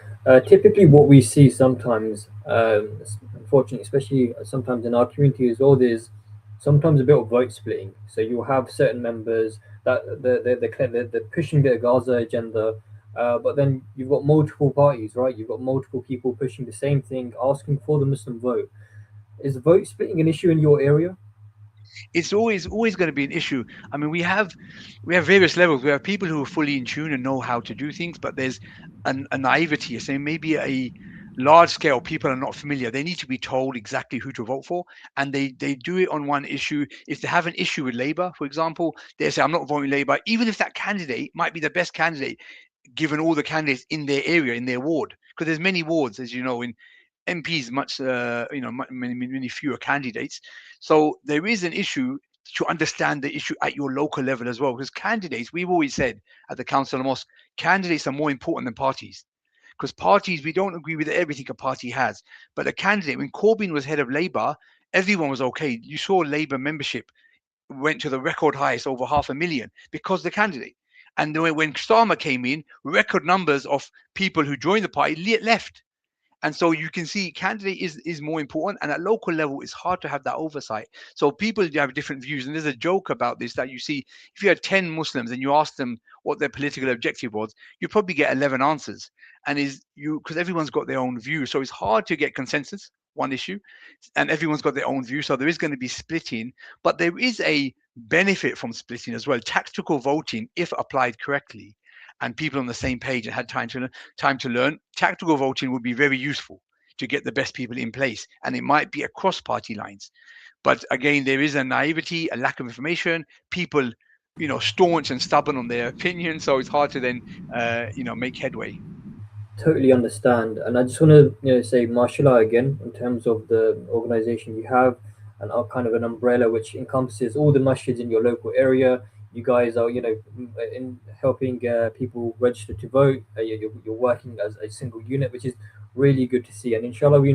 B: typically, what we see sometimes, unfortunately, especially sometimes in our community as well, there's sometimes a bit of vote splitting. So you'll have certain members that they're pushing the Gaza agenda, but then you've got multiple parties, right? You've got multiple people pushing the same thing, asking for the Muslim vote. Is vote splitting an issue in your area?
F: It's always going to be an issue. I mean, we have various levels. We have people who are fully in tune and know how to do things, but there's a naivety. So maybe a large scale people are not familiar. They need to be told exactly who to vote for, and they do it on one issue. If they have an issue with Labour, for example, they say, I'm not voting Labour, even if that candidate might be the best candidate given all the candidates in their area, in their ward, because there's many wards, as you know, in MPs, many fewer candidates. So there is an issue to understand the issue at your local level as well, because candidates, we've always said at the Council of Mosque, candidates are more important than parties. Because parties, we don't agree with everything a party has. But a candidate, when Corbyn was head of Labour, everyone was okay. You saw Labour membership went to the record highest, over 500,000, because the candidate. And then when Starmer came in, record numbers of people who joined the party left. And so you can see candidate is more important. And at local level, it's hard to have that oversight. So people have different views. And there's a joke about this that you see, if you had 10 Muslims and you ask them what their political objective was, you probably get 11 answers. And because everyone's got their own view. So it's hard to get consensus, one issue, and everyone's got their own view. So there is going to be splitting, but there is a benefit from splitting as well. Tactical voting, if applied correctly, and people on the same page and had time to learn, tactical voting would be very useful to get the best people in place. And it might be across party lines. But again, there is a naivety, a lack of information, people, staunch and stubborn on their opinion. So it's hard to then, make headway.
B: totally understand, and I just want to say mashallah again in terms of the organization you have, and are kind of an umbrella which encompasses all the masjids in your local area. You guys are in helping people register to vote. You're working as a single unit, which is really good to see, and inshallah we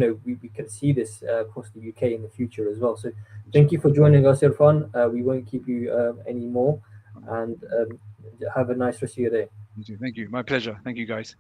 B: can see this across the UK in the future as well. So thank you for joining us, Irfan. We won't keep you anymore, and have a nice rest of your day.
F: You too. Thank you. My pleasure. Thank you, guys.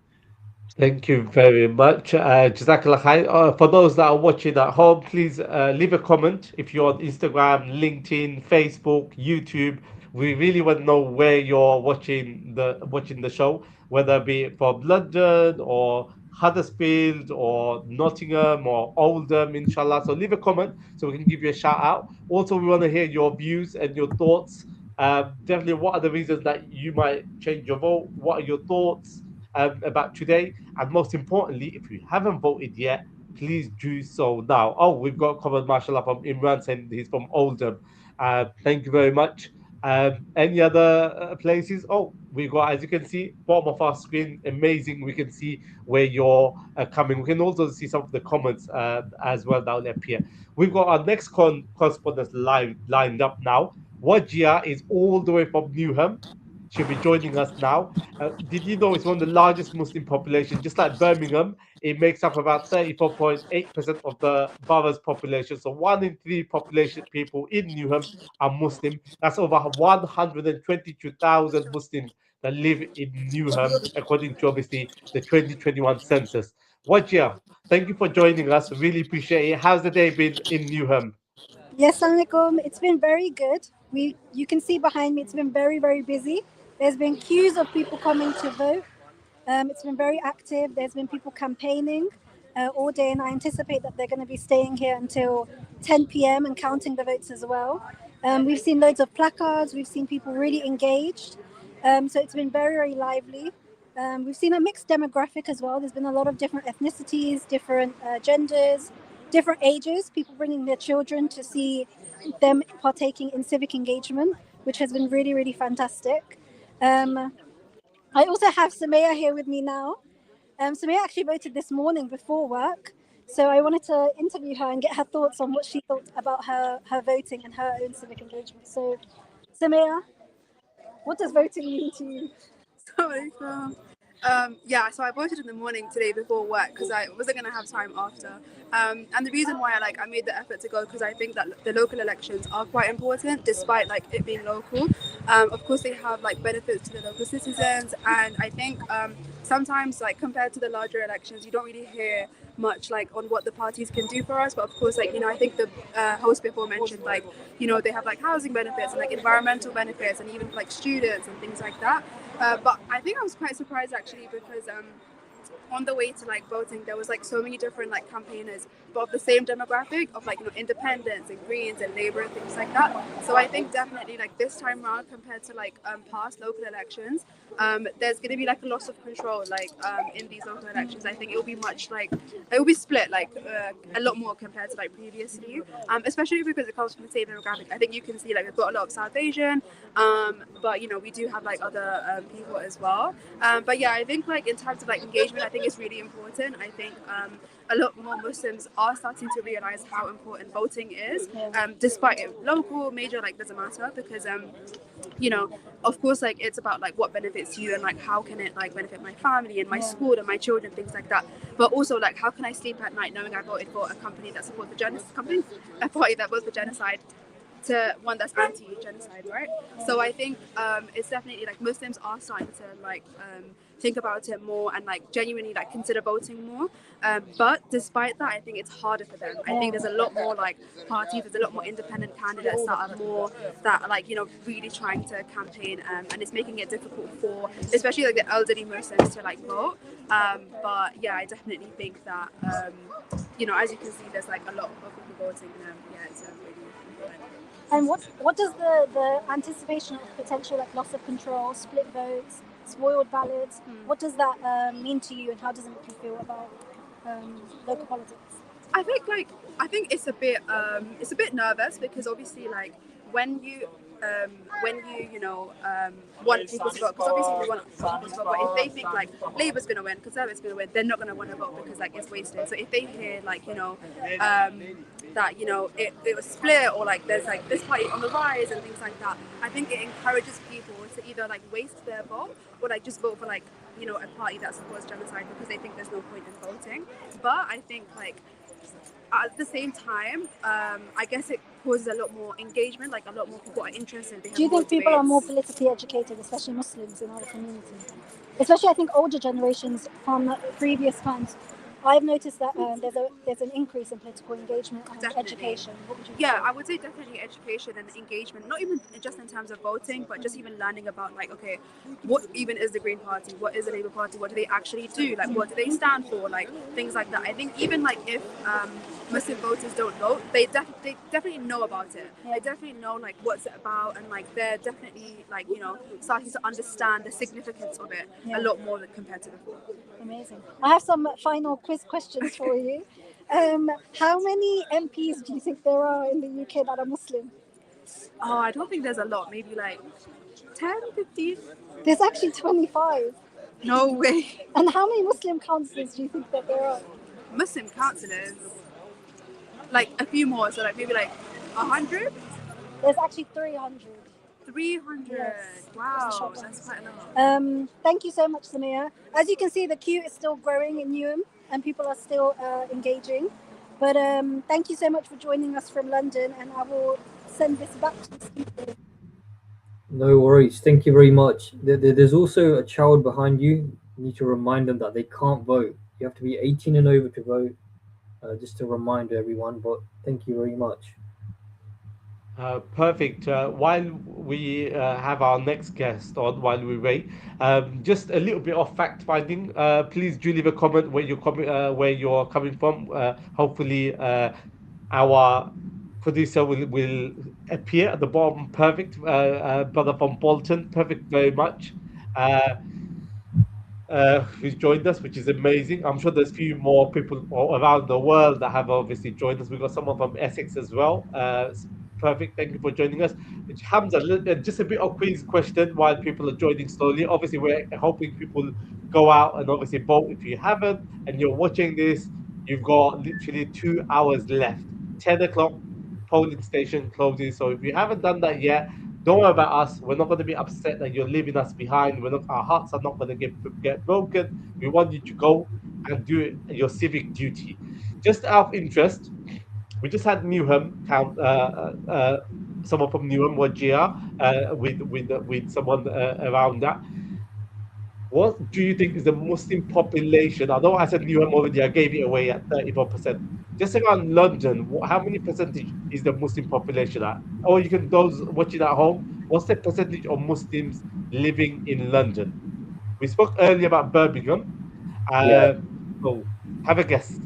A: Thank you very much. Jazakallah khair. For those that are watching at home, please leave a comment if you're on Instagram, LinkedIn, Facebook, YouTube. We really want to know where you're watching the show, whether it be from London or Huddersfield or Nottingham or Oldham, inshallah. So leave a comment so we can give you a shout out. Also, we want to hear your views and your thoughts. Definitely, what are the reasons that you might change your vote? What are your thoughts about today? And most importantly, if you haven't voted yet, please do so now. Oh, we've got a comment, mashallah, from Imran saying he's from Oldham. Thank you very much. Any other places? Oh, we got, as you can see, bottom of our screen, amazing. We can see where you're coming. We can also see some of the comments as well that will appear. We've got our next correspondent lined up now. Wajia is all the way from Newham. She'll be joining us now. Did you know it's one of the largest Muslim population? Just like Birmingham, it makes up about 34.8% of the borough's population. So 1 in 3 population people in Newham are Muslim. That's over 122,000 Muslims that live in Newham, according to obviously the 2021 census. Wajia, thank you for joining us. Really appreciate it. How's the day been in Newham?
G: Yes, Assalamualaikum. It's been very good. You can see behind me, it's been very, very busy. There's been queues of people coming to vote. It's been very active. There's been people campaigning all day, and I anticipate that they're going to be staying here until 10 p.m. and counting the votes as well. We've seen loads of placards. We've seen people really engaged. So it's been very, very lively. We've seen a mixed demographic as well. There's been a lot of different ethnicities, different genders, different ages, people bringing their children to see them partaking in civic engagement, which has been really, really fantastic. I also have Samaya here with me now. Samaya actually voted this morning before work. So I wanted to interview her and get her thoughts on what she thought about her voting and her own civic engagement. So, Samaya, what does voting mean to you?
H: Sorry. Yeah, so I voted in the morning today before work because I wasn't going to have time after. And the reason why I made the effort to go because I think that the local elections are quite important, despite it being local. Of course, they have benefits to the local citizens, and I think sometimes compared to the larger elections, you don't really hear much on what the parties can do for us. But of course, I think the host before mentioned they have housing benefits and environmental benefits and even students and things like that. But I think I was quite surprised actually because on the way to voting there was so many different campaigners but of the same demographic of independents and Greens and Labour and things like that. So I think definitely this time around compared to past local elections, there's going to be a loss of control in these local elections. I think it will be much it will be split a lot more compared to previously, especially because it comes from the same demographic. I think you can see we've got a lot of South Asian, but we do have other people as well. But yeah, I think in terms of engagement, I think it's really important. I think a lot more Muslims are starting to realize how important voting is, despite it local, major, doesn't matter, because of course it's about what benefits you and how can it benefit my family and my school and my children, things like that. But also how can I sleep at night knowing I voted for a company that supports the a party that votes for genocide to one that's anti-genocide, right? So I think it's definitely Muslims are starting to think about it more and genuinely genuinely consider voting more. But despite that, I think it's harder for them. I think there's a lot more parties, there's a lot more independent candidates that are more that really trying to campaign, and it's making it difficult for especially the elderly Muslims to vote. But yeah, I definitely think that as you can see, there's a lot of people voting. Yeah, it's really important.
G: And what does the anticipation of potential loss of control, split votes, spoiled ballots, what does that mean to you, and how does it make you feel about local politics?
H: I think it's a bit nervous because obviously when you when want people to vote, because obviously we want people to vote, but if they think like Labour's going to win, Conservatives going to win, they're not going to want to vote because like it's wasted. So if they hear like that it was split, or like there's like this party on the rise and things like that, I think it encourages people to either like waste their vote or like just vote for like a party that supports genocide because they think there's no point in voting. But I think like at the same time, I guess it causes a lot more engagement, like a lot more people are interested.
G: Do you think people are more politically educated, especially Muslims in our community? Especially, I think older generations from previous times. I've noticed that there's an increase in political engagement and education. What would you say?
H: I would say definitely education and engagement, not even just in terms of voting, but just even learning about like, okay, what even is the Green Party? What is the Labour Party? What do they actually do? Like, what do they stand for? Like, things like that. I think even like if Muslim voters don't vote, they definitely know about it. They definitely know like what's it about, and like they're definitely like starting to understand the significance of it a lot more than compared to before.
G: Amazing. I have some final quiz questions for you. How many MPs do you think there are in the UK that are Muslim?
H: Oh, I don't think there's a lot. Maybe like 10, 15.
G: There's actually 25.
H: No way.
G: And how many Muslim councillors do you think that there are?
H: Muslim councillors? Like a few more, so like maybe like 100?
G: There's actually 300.
H: 300.
G: Yes.
H: Wow, that's quite a lot.
G: Thank you so much, Samir. As you can see, the queue is still growing in Newham and people are still engaging. But thank you so much for joining us from London, and I will send this back to the speaker.
B: No worries. Thank you very much. There's also a child behind you. You need to remind them that they can't vote. You have to be 18 and over to vote. Just to remind everyone, but thank you very much.
A: Perfect. While we have our next guest on, while we wait, just a little bit of fact finding. Please do leave a comment where you're coming from. Hopefully, our producer will appear at the bottom. Perfect, brother from Bolton. Perfect, very much. Who's joined us, which is amazing. I'm sure there's a few more people around the world that have obviously joined us. We've got someone from Essex as well. Perfect. Thank you for joining us. Hamza, just a bit of quiz question while people are joining slowly. Obviously, we're hoping people go out and obviously vote. If you haven't and you're watching this, you've got literally 2 hours left. 10 o'clock, polling station closes. So if you haven't done that yet, don't worry about us. We're not going to be upset that you're leaving us behind. Our hearts are not going to get broken. We want you to go and do your civic duty. Just out of interest, we just had Newham someone from Newham, Wajir, with someone around that. What do you think is the Muslim population? I know I said Newham already. I gave it away at 34%. Just around London, how many percentage is the Muslim population at? Or you can, those watching at home, what's the percentage of Muslims living in London? We spoke earlier about Birmingham. So have a guess.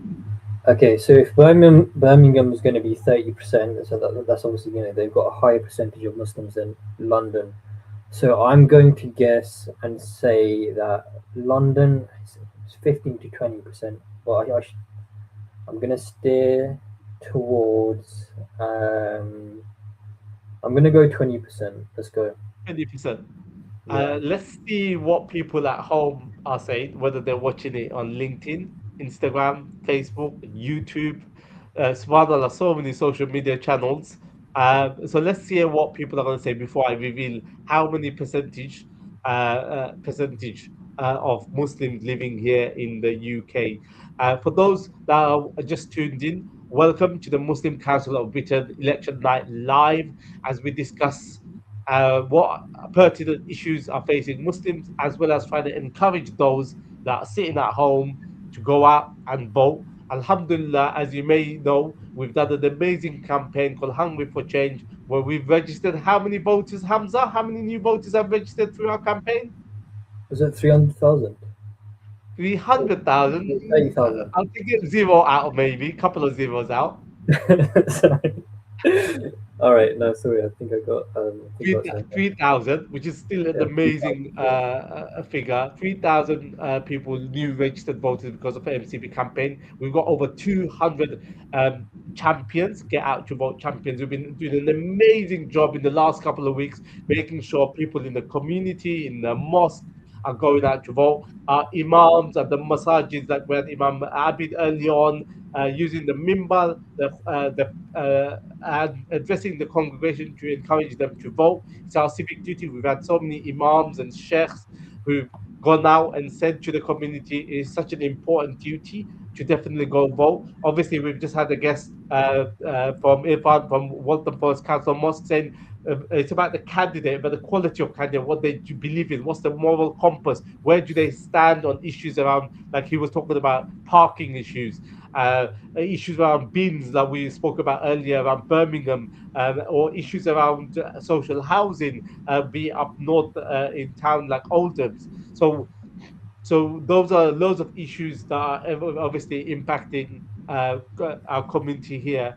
B: Okay, so if Birmingham is going to be 30%, so that's obviously they've got a higher percentage of Muslims than London. So I'm going to guess and say that London is 15 to 20%. Well, I'm going to steer towards. I'm going to go 20%. Let's go.
A: 20%.
B: Yeah.
A: Let's see what people at home are saying, whether they're watching it on LinkedIn, Instagram, Facebook, YouTube. Subhanallah, so many social media channels. So let's see what people are going to say before I reveal how many percentage of Muslims living here in the UK. For those that are just tuned in, welcome to the Muslim Council of Britain Election Night Live, as we discuss what pertinent issues are facing Muslims, as well as trying to encourage those that are sitting at home to go out and vote. Alhamdulillah, as you may know, we've done an amazing campaign called Hungry for Change, where we've registered how many voters, Hamza? How many new voters have registered through our campaign?
B: Was it 300,000?
A: 300,000?
B: 30,000.
A: I'll take it zero out, maybe, a couple of zeros out.
B: Sorry. All right, no, sorry, I think I got something.
A: 3,000, which is still an
B: Yeah, 3,000.
A: amazing
B: Yeah.
A: figure. 3,000 people, new registered voters because of the MCB campaign. We've got over 200 champions, get out to vote champions. We've been doing an amazing job in the last couple of weeks, making sure people in the community, in the mosque, are going out to vote. Our imams at the masajid, like we had Imam Abid early on, using the mimbar, and addressing the congregation to encourage them to vote. It's our civic duty. We've had so many imams and sheikhs who've gone out and said to the community it's such an important duty to definitely go vote. Obviously, we've just had a guest from Irfan from Waltham Forest Council Mosque saying it's about the candidate, but the quality of candidate, what they do believe in, what's the moral compass, where do they stand on issues around, like he was talking about, parking issues, issues around bins that we spoke about earlier around Birmingham, or issues around social housing, be it up north in town like Oldham's. So those are loads of issues that are obviously impacting our community here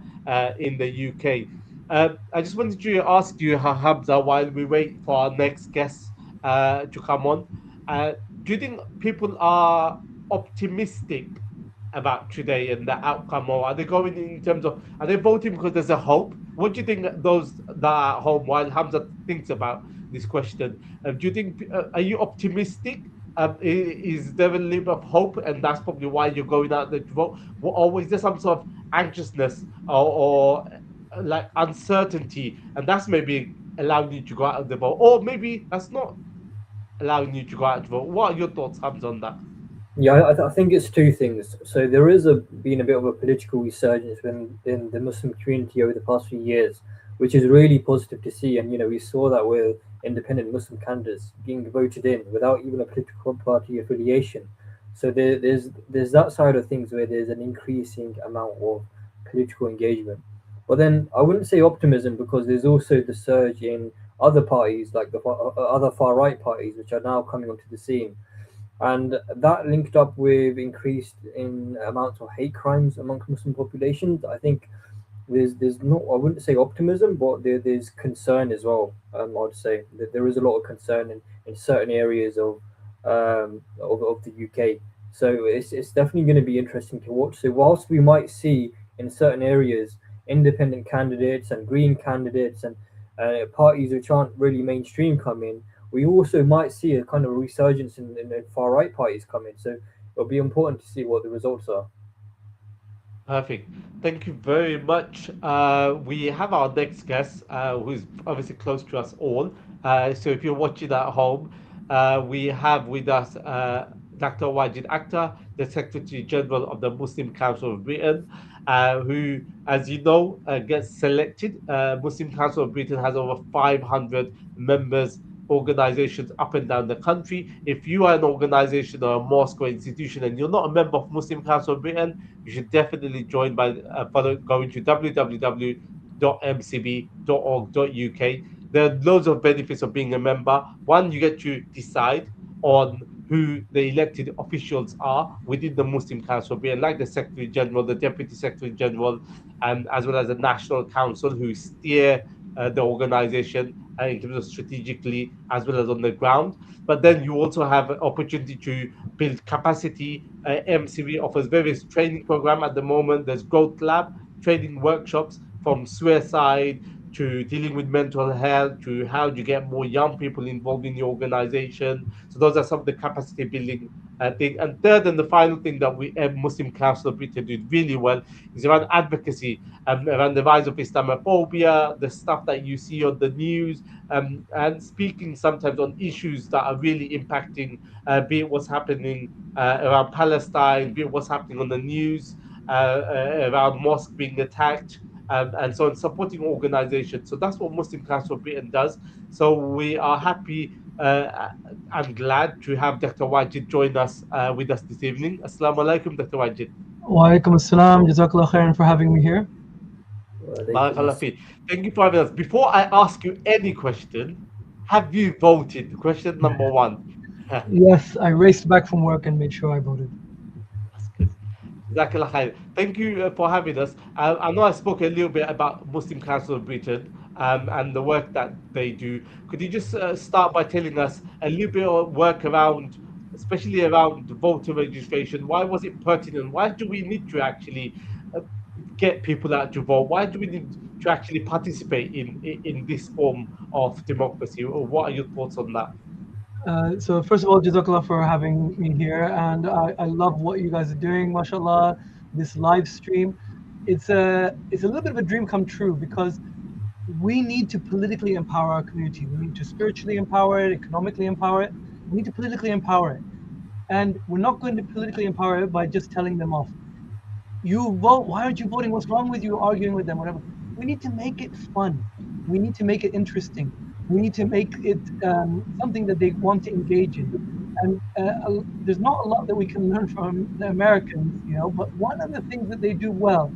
A: in the UK. I just wanted to ask you, Hamza, while we wait for our next guest to come on, uh, do you think people are optimistic about today and the outcome, or are they going in terms of, are they voting because there's a hope? What do you think those that are at home, while Hamza thinks about this question, do you think, are you optimistic? Is there a little bit of hope, and that's probably why you're going out there to vote? Or is there some sort of anxiousness, or like uncertainty, and that's maybe allowing you to go out of the vote, or maybe that's not allowing you to go out to vote? What are your thoughts, Hamza, on that?
B: Yeah, I think it's two things. So there is been a bit of a political resurgence in the Muslim community over the past few years, which is really positive to see. And we saw that with independent Muslim candidates being voted in without even a political party affiliation. So there's that side of things where there's an increasing amount of political engagement. But then I wouldn't say optimism, because there's also the surge in other parties, like other far right parties, which are now coming onto the scene, and that linked up with increased in amounts of hate crimes amongst Muslim populations. I think there's not, I wouldn't say optimism, but there's concern as well. I'd say that there is a lot of concern in certain areas of the UK. So it's definitely going to be interesting to watch. So whilst we might see in certain areas independent candidates and green candidates and parties which aren't really mainstream come in, we also might see a kind of resurgence in far right parties coming. So it'll be important to see what the results are.
A: Perfect. Thank you very much. We have our next guest, who's obviously close to us all. So if you're watching at home, we have with us Dr. Wajid Akhtar, the Secretary General of the Muslim Council of Britain, who, as you know, gets selected. Muslim Council of Britain has over 500 members, organizations up and down the country. If you are an organization or a mosque or institution and you're not a member of Muslim Council of Britain, you should definitely join by going to www.mcb.org.uk. There are loads of benefits of being a member. One, you get to decide on who the elected officials are within the Muslim Council, being like the Secretary General, the Deputy Secretary General, and as well as the National Council, who steer the organization in terms of strategically as well as on the ground. But then you also have an opportunity to build capacity. MCV offers various training program at the moment. There's Growth Lab training workshops, from suicide to dealing with mental health to how do you get more young people involved in the organization. So those are some of the capacity building thing. And third and the final thing that we Muslim Council of Britain did really well is around advocacy, around the rise of Islamophobia, the stuff that you see on the news, and speaking sometimes on issues that are really impacting, be it what's happening around Palestine, be it what's happening on the news, around mosque being attacked, and so on, supporting organizations. So that's what Muslim Council of Britain does. So we are happy and glad to have Dr. Wajid join us with us this evening. Assalamu alaikum, Dr. Wajid.
I: Walaikum assalam. Jazakallah khairan for having me here.
A: Barakallah fi. Thank you for having us. Before I ask you any question, have you voted? Question number one.
I: Yes, I raced back from work and made sure I voted.
A: That's good. Jazakallah khair. Thank you for having us. I know I spoke a little bit about Muslim Council of Britain and the work that they do. Could you just start by telling us a little bit of work around, especially around voter registration? Why was it pertinent? Why do we need to actually uh, get people out to vote? Why do we need to actually participate in this form of democracy? Or what are your thoughts on that?
I: So first of all, Jazakallah for having me here, and I love what you guys are doing, mashallah. This live stream, it's a little bit of a dream come true because we need to politically empower our community. We need to spiritually empower it, economically empower it. We need to politically empower it, and we're not going to politically empower it by just telling them off. You vote. Why aren't you voting? What's wrong with you? Arguing with them, whatever. We need to make it fun. We need to make it interesting. We need to make it something that they want to engage in. And there's not a lot that we can learn from the Americans, you know. But one of the things that they do well,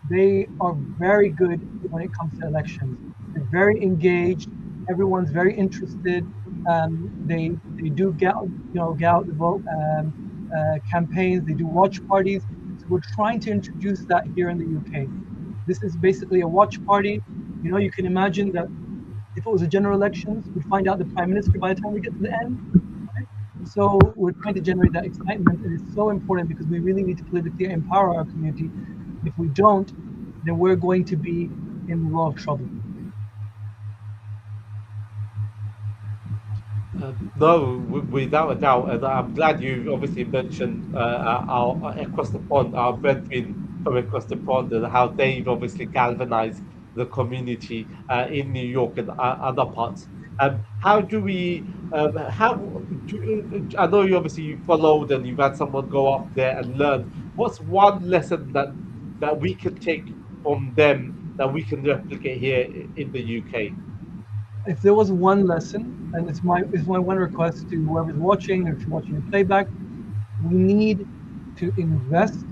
I: they are very good when it comes to elections. They're very engaged. Everyone's very interested. They do get out the vote campaigns. They do watch parties. So we're trying to introduce that here in the UK. This is basically a watch party. You know, you can imagine that if it was a general elections, we'd find out the prime minister by the time we get to the end. Right? So we're trying to generate that excitement, and it's so important because we really need to politically empower our community. If we don't, then we're going to be in a lot of trouble.
A: No, without a doubt, and I'm glad you obviously mentioned our across the pond, our brethren from across the pond, and how they've obviously galvanized the community in New York and other parts. How do we? How do, I know you obviously you followed and you've had someone go up there and learn. What's one lesson that we can take from them that we can replicate here in the UK?
I: If there was one lesson, and it's my one request to whoever's watching, or if you're watching the playback, we need to invest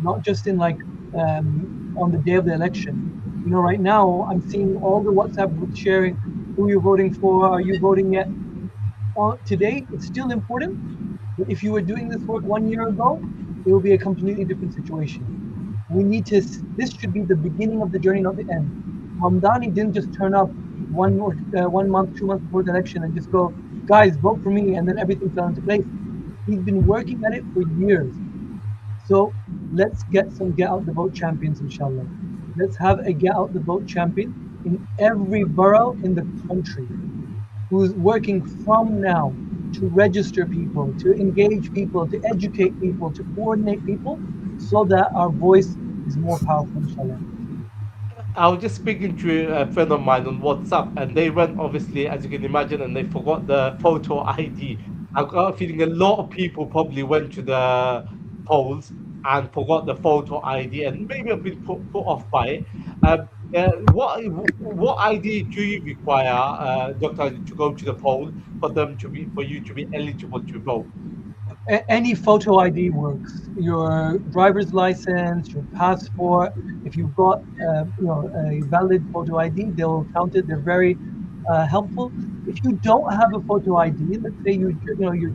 I: not just in like on the day of the election. You know, right now I'm seeing all the WhatsApp groups sharing who you're voting for, are you voting yet? Today, it's still important, but if you were doing this work 1 year ago, it will be a completely different situation. We need to. This should be the beginning of the journey, not the end. Mamdani didn't just turn up 1 month, 2 months before the election and just go, guys, vote for me, and then everything fell into place. He's been working at it for years. So let's get some get out the vote champions, inshallah. Let's have a get out the vote champion in every borough in the country who's working from now to register people, to engage people, to educate people, to coordinate people so that our voice is more powerful, inshallah.
A: I was just speaking to a friend of mine on WhatsApp, and they went obviously, as you can imagine, and they forgot the photo ID. I've got a feeling a lot of people probably went to the polls and forgot the photo ID, and maybe have been put off by it. What ID do you require, Doctor, to go to the poll for you to be eligible to vote?
I: Any photo ID works. Your driver's license, your passport. If you've got a valid photo ID, they'll count it. They're very helpful. If you don't have a photo ID, let's say you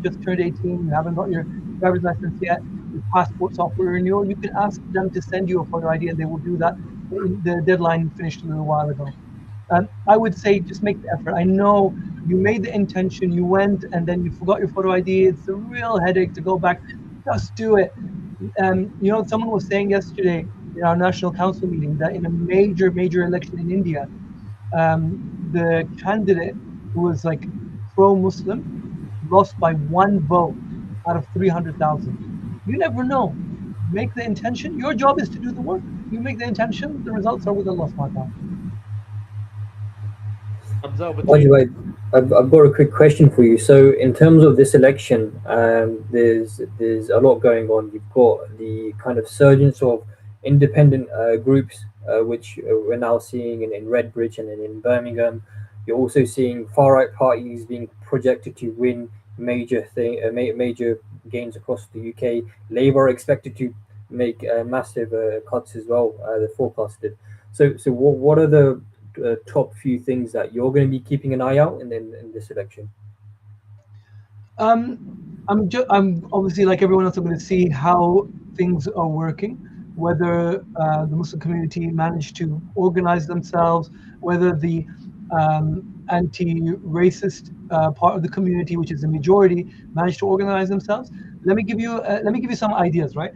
I: just turned 18, you haven't got your driver's license yet, your passport's up for renewal, you can ask them to send you a photo ID, and they will do that. The deadline finished a little while ago. I would say just make the effort. I know you made the intention, you went, and then you forgot your photo ID. It's a real headache to go back. Just do it. Someone was saying yesterday in our national council meeting that in a major election in India, the candidate who was like pro-Muslim lost by one vote out of 300,000. You never know. Make the intention. Your job is to do the work. You make the intention. The results are with Allah subhanahu wa ta'ala.
A: Hamza, over to
B: By the
A: you.
B: way, I've got a quick question for you. So, in terms of this election, there's a lot going on. You've got the kind of surgence of independent groups, which we're now seeing in Redbridge and in Birmingham. You're also seeing far right parties being projected to win major gains across the UK. Labour are expected to make massive cuts as well. They're forecasted. So what are the top few things that you're going to be keeping an eye out in this election?
I: I'm obviously, like everyone else, I'm going to see how things are working, whether the Muslim community managed to organize themselves, whether the anti-racist part of the community, which is the majority, managed to organize themselves. Let me give you some ideas, right?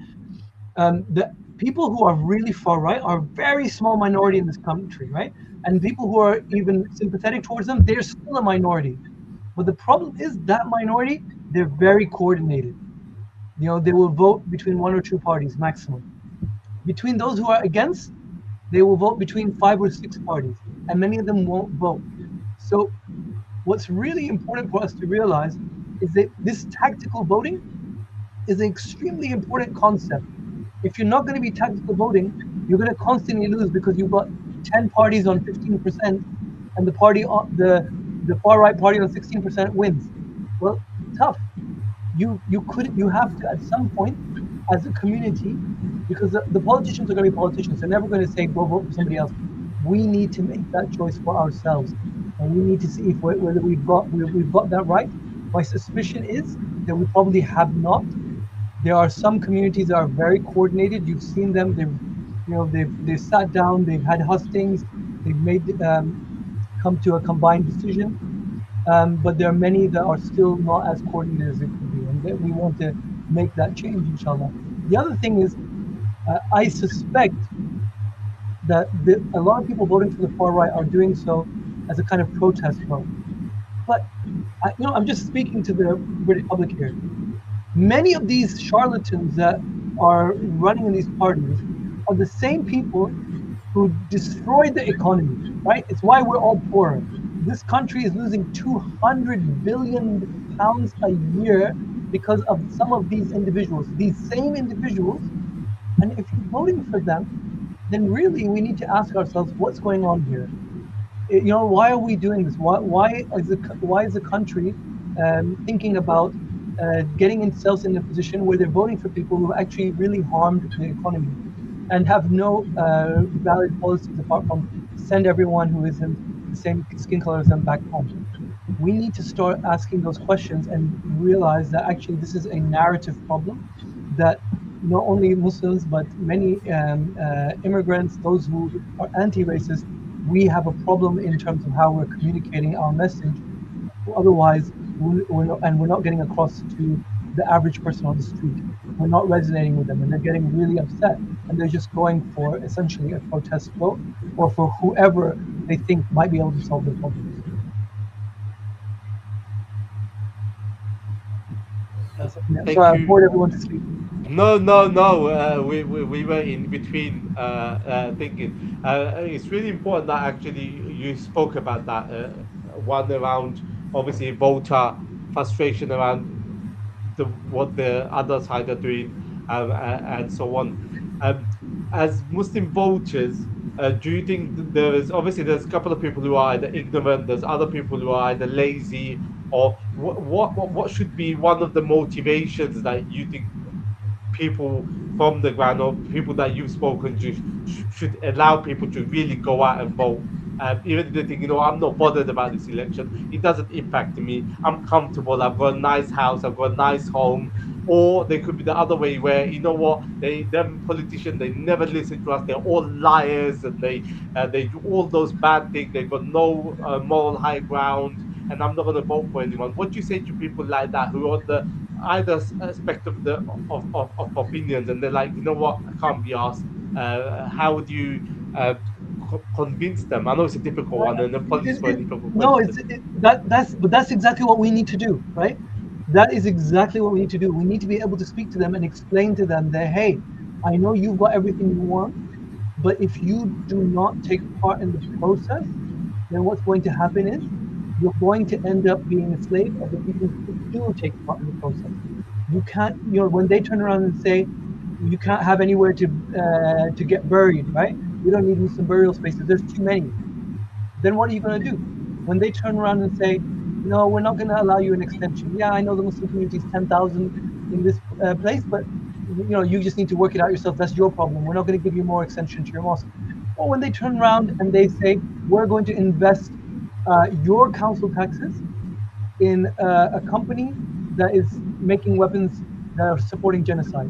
I: The people who are really far right are a very small minority in this country, right? And people who are even sympathetic towards them, they're still a minority. But the problem is that minority, they're very coordinated. You know, they will vote between one or two parties maximum. Between those who are against, they will vote between 5 or 6 parties, and many of them won't vote. So, what's really important for us to realize is that this tactical voting is an extremely important concept. If you're not going to be tactical voting, you're going to constantly lose because you've got 10 parties on 15%, and the far right party on 16% wins. Well, tough. You have to, at some point, as a community, because the politicians are going to be politicians. They're never going to say go vote for somebody else. We need to make that choice for ourselves, and we need to see if whether we've got that right. My suspicion is that we probably have not. There are some communities that are very coordinated. You've seen them. They've sat down. They've had hustings. They've made come to a combined decision. But there are many that are still not as coordinated as it could be, and that we want to make that change, inshallah. The other thing is, I suspect that a lot of people voting for the far right are doing so as a kind of protest vote. But I'm just speaking to the British public here. Many of these charlatans that are running in these parties are the same people who destroyed the economy, right? It's why we're all poorer. This country is losing 200 billion pounds a year because of some of these individuals, these same individuals. And if you're voting for them, then really we need to ask ourselves what's going on here. Why are we doing this? Why is the country thinking about getting themselves in a position where they're voting for people who actually really harmed the economy and have no valid policies apart from send everyone who isn't the same skin color as them back home? We need to start asking those questions and realize that actually this is a narrative problem that not only Muslims but many immigrants, those who are anti-racist, we have a problem in terms of how we're communicating our message. Otherwise, we're not getting across to the average person on the street. We're not resonating with them, and they're getting really upset, and they're just going for essentially a protest vote or for whoever they think might be able to solve their problems.
A: Thank
I: Sorry, I
A: you.
I: bored everyone to sleep.
A: No, no, no. We were in between thinking. It's really important that actually you spoke about that one around obviously voter frustration around what the other side are doing and so on. Um, as Muslim voters, do you think there's a couple of people who are either ignorant, there's other people who are either lazy, or what should be one of the motivations that you think people from the ground or people that you've spoken to should allow people to really go out and vote. Even if they think, I'm not bothered about this election, it doesn't impact me. I'm comfortable. I've got a nice house. I've got a nice home. Or they could be the other way, where what them politicians, they never listen to us. They're all liars, and they do all those bad things. They've got no moral high ground, and I'm not going to vote for anyone. What do you say to people like that who are on the either spectrum of opinions, and they're like, what, I can't be asked. How would you convince them? I know it's a difficult one, and apologies for a difficult
I: No,
A: question.
I: that's exactly what we need to do, right? That is exactly what we need to do. We need to be able to speak to them and explain to them that, hey, I know you've got everything you want, but if you do not take part in the process, then what's going to happen is you're going to end up being a slave of the people who do take part in the process. You can't, when they turn around and say you can't have anywhere to get buried, right? We don't need Muslim burial spaces. There's too many. Then what are you going to do when they turn around and say, no, we're not going to allow you an extension? Yeah, I know the Muslim community is 10,000 in this place, but you just need to work it out yourself. That's your problem. We're not going to give you more extension to your mosque. Or when they turn around and they say, we're going to invest your council taxes in a company that is making weapons that are supporting genocide.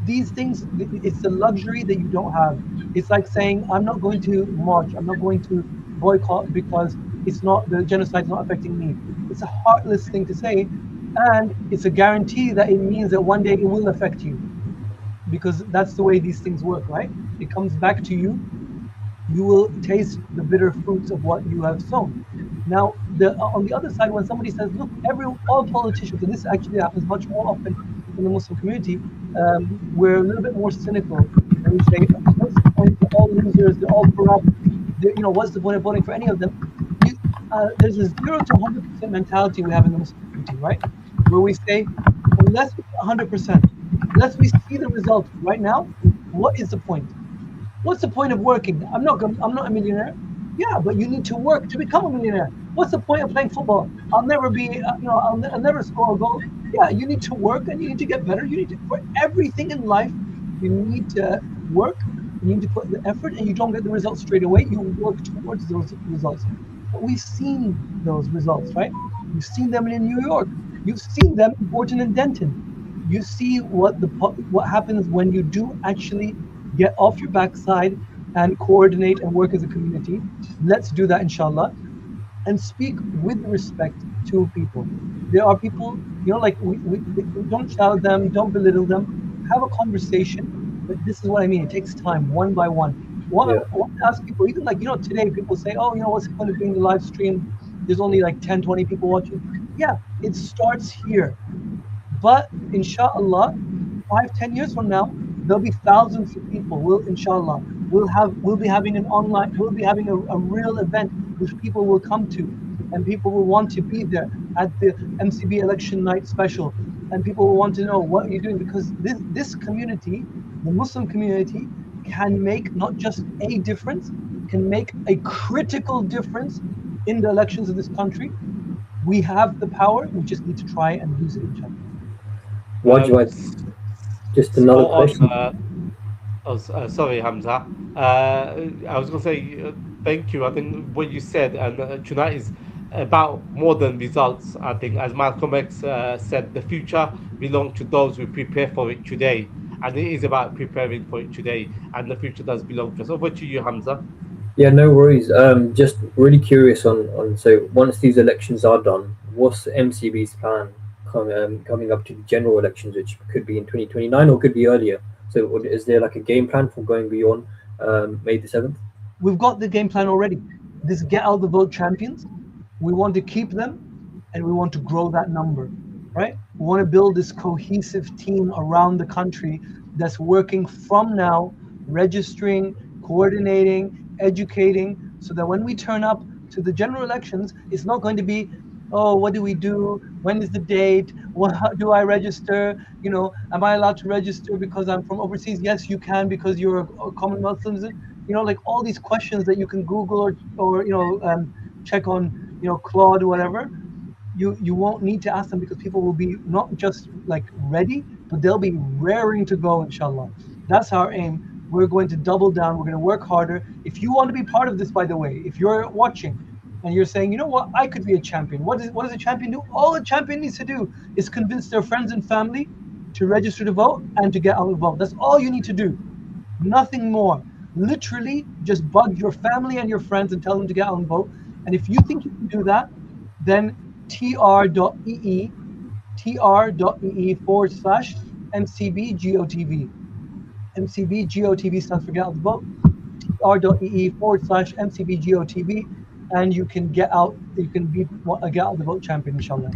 I: These things, it's a luxury that you don't have. It's like saying, I'm not going to march, I'm not going to boycott because it's not, the genocide is not affecting me. It's a heartless thing to say, and it's a guarantee that it means that one day it will affect you, because that's the way these things work, right? It comes back to you. You will taste the bitter fruits of what you have sown. Now, on the other side, when somebody says, "Look, all politicians," and this actually happens much more often in the Muslim community, we're a little bit more cynical, and we say, "What's the point? They're all losers. They're all corrupt. What's the point of voting for any of them?" There's a 0 to 100% mentality we have in the Muslim community, right? Where we say, unless we get 100%, unless we see the result right now, what is the point? What's the point of working? I'm not a millionaire. Yeah, but you need to work to become a millionaire. What's the point of playing football? I'll never be, I'll never score a goal. Yeah, you need to work and you need to get better. You need to, for everything in life, you need to work. You need to put the effort, and you don't get the results straight away. You work towards those results. But we've seen those results, right? You've seen them in New York. You've seen them in Borton and Denton. You see what happens when you do actually get off your backside and coordinate and work as a community. Let's do that, inshallah, and speak with respect to people. There are people, like we don't shout at them, don't belittle them, have a conversation. But this is what I mean. It takes time, one by one. I want to ask people, even today, people say, "Oh, what's the point of doing the live stream? There's only like 10, 20 people watching." Yeah, it starts here. But inshallah, 5, 10 years from now, there'll be thousands of people. Inshallah, we'll be having a real event which people will come to, and people will want to be there at the MCB election night special, and people will want to know what you're doing, because this community, the Muslim community, can make not just a difference, can make a critical difference in the elections of this country. We have the power. We just need to try and use it, inshallah.
B: Just another question.
A: Sorry, Hamza. I was going to say thank you. I think what you said and tonight is about more than results. I think, as Malcolm X said, the future belongs to those who prepare for it today, and it is about preparing for it today. And the future does belong to us. Over to you, Hamza.
B: Yeah, no worries. Just really curious on so once these elections are done, what's MCB's plan coming up to the general elections, which could be in 2029 or could be earlier? So is there like a game plan for going beyond May the 7th?
I: We've got the game plan already. This get out the vote champions, we want to keep them, and we want to grow that number, right? We want to build this cohesive team around the country that's working from now, registering, coordinating, educating, so that when we turn up to the general elections, it's not going to be, "Oh, what do we do? When is the date? How do I register? Am I allowed to register because I'm from overseas?" Yes, you can, because you're a Commonwealth citizen. Like all these questions that you can Google or check on Claude or whatever. You won't need to ask them, because people will be not just like ready, but they'll be raring to go, inshallah. That's our aim. We're going to double down. We're going to work harder. If you want to be part of this, by the way, if you're watching and you're saying, "You know what, I could be a champion," what does a champion do? All a champion needs to do is convince their friends and family to register to vote and to get out of vote. That's all you need to do. Nothing more. Literally, just bug your family and your friends and tell them to get out and vote. And if you think you can do that, then tr.ee tr.ee/MCBGOTV. MCBGOTV stands for get out the vote. tr.ee/MCBGOTV, and you can get out. You can be a get out the vote champion, inshallah.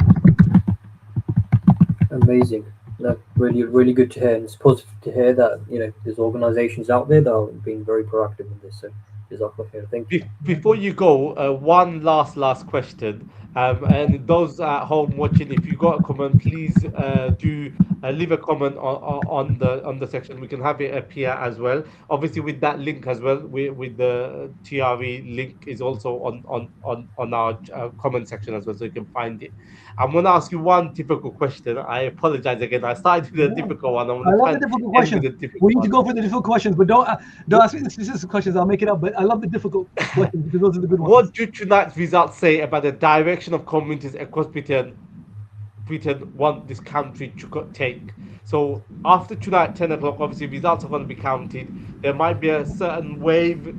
B: Amazing. No, really, really good to hear, and it's positive to hear that there's organisations out there that are being very proactive in this. So, thank you.
A: Before you go, one last question. And those at home watching, if you got a comment, please do leave a comment on the section. We can have it appear as well. Obviously, with that link as well, with the TRE link is also on our comment section as well, so you can find it. I'm going to ask you one difficult question. I apologize again. I started with a difficult one.
I: I love the difficult questions. We need to go for the difficult questions, but don't ask me the specific questions. I'll make it up. But I love the difficult questions, because those are the good ones.
A: What do tonight's results say about the direction of communities across Britain Britain want this country to take. So after tonight, 10 o'clock, obviously results are going to be counted. There might be a certain wave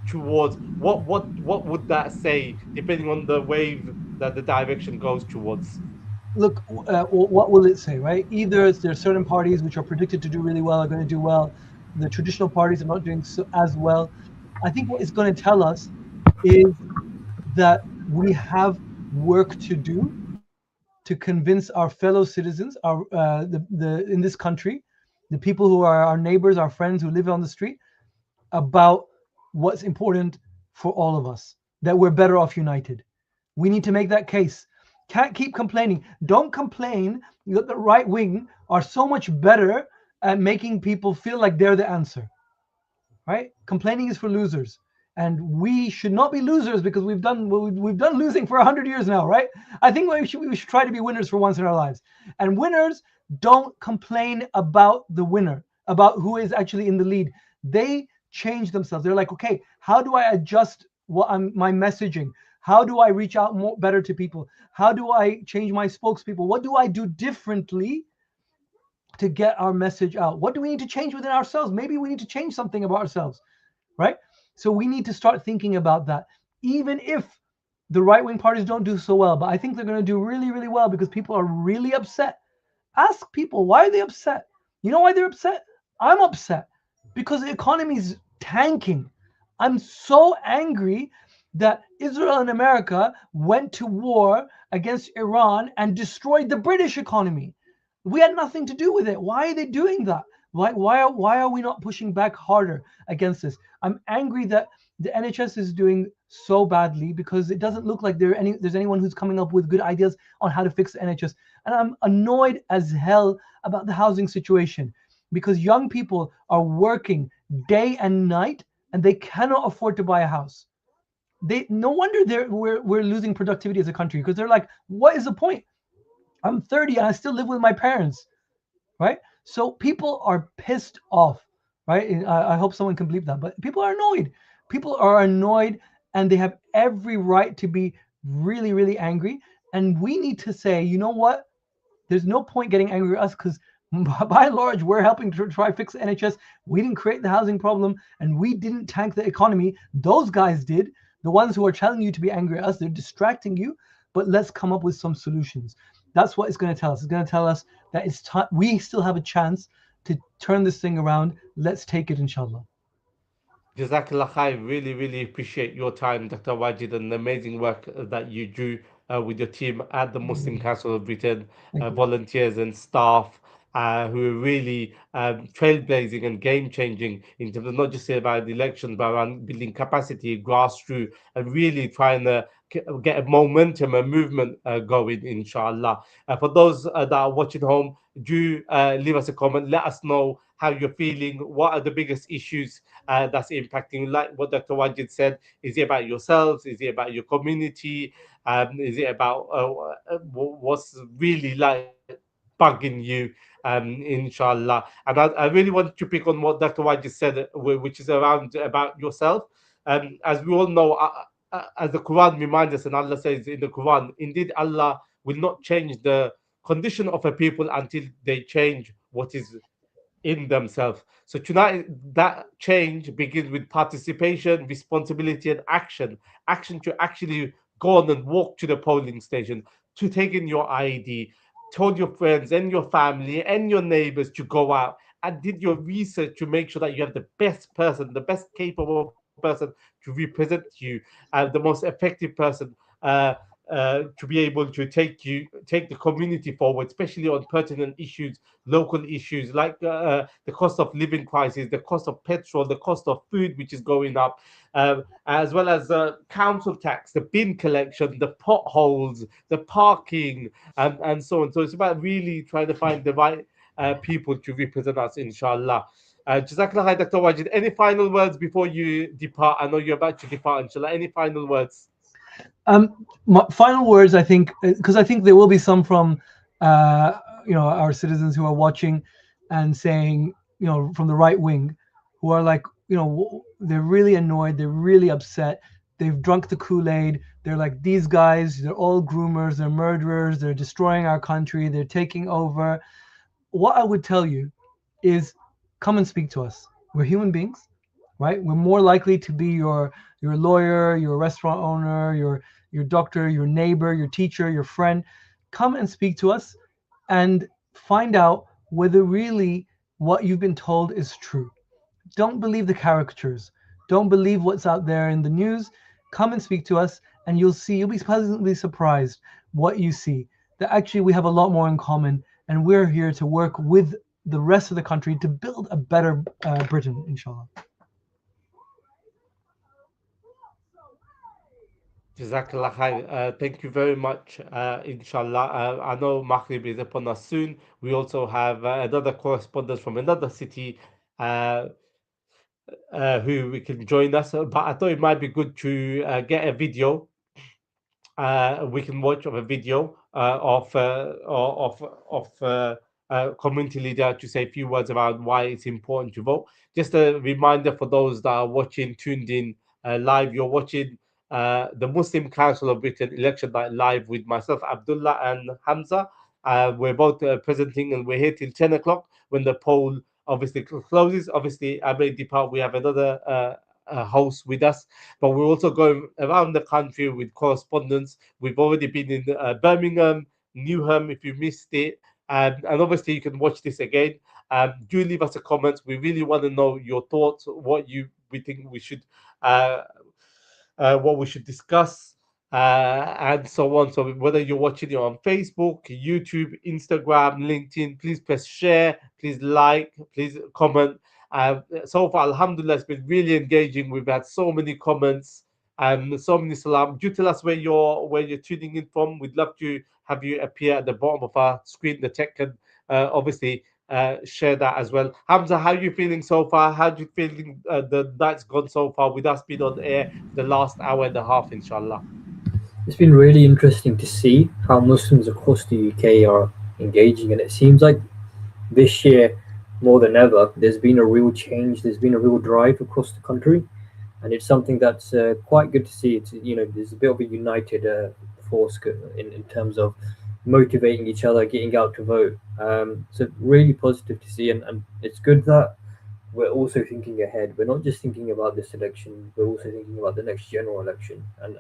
A: towards what would that say, depending on the wave that the direction goes towards.
I: Look, what will it say, right? Either there are certain parties which are predicted to do really well are going to do well. The traditional parties are not doing so as well. I think what it's going to tell us is that we have work to do to convince our fellow citizens, our the in this country, the people who are our neighbors, our friends who live on the street, about what's important for all of us. That we're better off united. We need to make that case. Can't keep complaining. Don't complain that the right wing are so much better at making people feel like they're the answer. Right? Complaining is for losers, and we should not be losers because we've done losing for 100 years now, right? I think we should try to be winners for once in our lives. And winners don't complain about the winner, about who is actually in the lead. They change themselves. They're like, okay, how do I adjust my messaging? How do I reach out more better to people? How do I change my spokespeople? What do I do differently to get our message out? What do we need to change within ourselves? Maybe we need to change something about ourselves, right? So we need to start thinking about that, even if the right wing parties don't do so well. But I think they're going to do really, really well because people are really upset. Ask people, why are they upset? You know why they're upset? I'm upset because the economy is tanking. I'm so angry that Israel and America went to war against Iran and destroyed the British economy. We had nothing to do with it. Why are they doing that? Why are we not pushing back harder against this? I'm angry that the NHS is doing so badly because it doesn't look like there's anyone who's coming up with good ideas on how to fix the NHS. And I'm annoyed as hell about the housing situation because young people are working day and night and they cannot afford to buy a house. No wonder we're losing productivity as a country because they're like, what is the point? I'm 30 and I still live with my parents, right? So people are pissed off, right? And I hope someone can believe that, but people are annoyed. People are annoyed and they have every right to be really, really angry. And we need to say, you know what? There's no point getting angry at us because by and large, we're helping to try fix the NHS. We didn't create the housing problem and we didn't tank the economy. Those guys did. The ones who are telling you to be angry at us, they're distracting you. But let's come up with some solutions. That's what it's going to tell us. It's going to tell us that it's time. We still have a chance to turn this thing around. Let's take it, inshallah.
A: Jazakallah khair. Really, really appreciate your time, Dr. Wajid, and the amazing work that you do with your team at the Muslim Council of Britain,
I: Thank you.
A: volunteers and staff who are really trailblazing and game changing in terms of not just about the elections, but around building capacity, grassroots, and really trying to get a momentum, a movement going, inshallah. For those that are watching home, do leave us a comment. Let us know how you're feeling. What are the biggest issues that's impacting? Like what Dr. Wajid said, is it about yourselves? Is it about your community? Is it about what's really like bugging you? Inshallah. And I really want to pick on what Dr. Wajid said, which is around about yourself. As we all know, as the Quran reminds us, and Allah says in the Quran, indeed Allah will not change the condition of a people until they change what is in themselves. So tonight, that change begins with participation, responsibility, and action. Action to actually go on and walk to the polling station, to take in your ID, told your friends and your family and your neighbors to go out and did your research to make sure that you have the best person, the best capable person to represent you, the most effective person. To be able to take the community forward, especially on pertinent issues, local issues like the cost of living crisis, the cost of petrol, the cost of food, which is going up, as well as council tax, the bin collection, the potholes, the parking, and so on. So it's about really trying to find the right people to represent us, inshallah. Jazakallah khair, Dr. Wajid. Any final words before you depart? I know you're about to depart, inshallah. Any final words?
I: My final words, I think, because I think there will be some from, our citizens who are watching and saying, from the right wing, who are like, they're really annoyed, they're really upset, they've drunk the Kool-Aid, They're like, these guys, they're all groomers, they're murderers, they're destroying our country, they're taking over. What I would tell you is come and speak to us. We're human beings, right? We're more likely to be your lawyer, your restaurant owner, your doctor, your neighbor, your teacher, your friend. Come and speak to us and find out whether really what you've been told is true. Don't believe the caricatures. Don't believe what's out there in the news. Come and speak to us, and you'll be pleasantly surprised what you see. That actually we have a lot more in common, and we're here to work with the rest of the country to build a better Britain, inshallah.
A: Jazakallah khair. Thank you very much, inshallah. I know Maghrib is upon us soon. We also have another correspondent from another city uh, who we can join us. But I thought it might be good to get a video we can watch of a video of community leader to say a few words about why it's important to vote. Just a reminder for those that are watching, tuned in live. You're watching the Muslim Council of Britain election night live with myself, Abdullah, and Hamza. We're both presenting, and we're here till 10 o'clock when the poll obviously closes. Obviously, I may depart. We have another host with us, but we're also going around the country with correspondence. We've already been in Birmingham, Newham, if you missed it. And obviously, you can watch this again. Do leave us a comment. We really want to know your thoughts, we think we should, what we should discuss, and so on. So whether you're watching it on Facebook, YouTube, Instagram, LinkedIn, please press share, please like, please comment. So far, Alhamdulillah, it's been really engaging. We've had so many comments and so many salam. Do tell us where you're tuning in from. We'd love to have you appear at the bottom of our screen. The tech can obviously share that as well. Hamza, how are you feeling so far? How do you feeling the night's gone so far with us being on air the last hour and a half, inshallah?
B: It's been really interesting to see how Muslims across the UK are engaging, and it seems like this year, more than ever, there's been a real change. There's been a real drive across the country, and it's something that's quite good to see. It's there's a bit of a united force in terms of motivating each other, getting out to vote. So really positive to see, and it's good that we're also thinking ahead. We're not just thinking about this election, we're also thinking about the next general election. And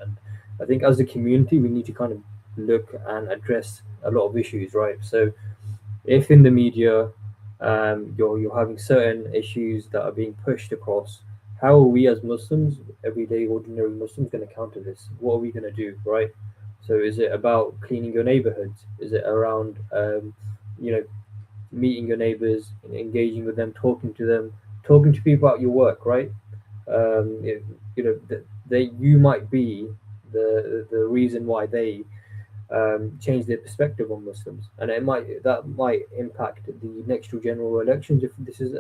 B: I think as a community, we need to kind of look and address a lot of issues, right? So if in the media you're having certain issues that are being pushed across, how are we as Muslims, everyday ordinary Muslims, going to counter this? What are we going to do, right? So is it about cleaning your neighborhoods? Is it around meeting your neighbors, engaging with them, talking to people about your work, right? You might be the reason why they change their perspective on Muslims, and that might impact the next general elections if this is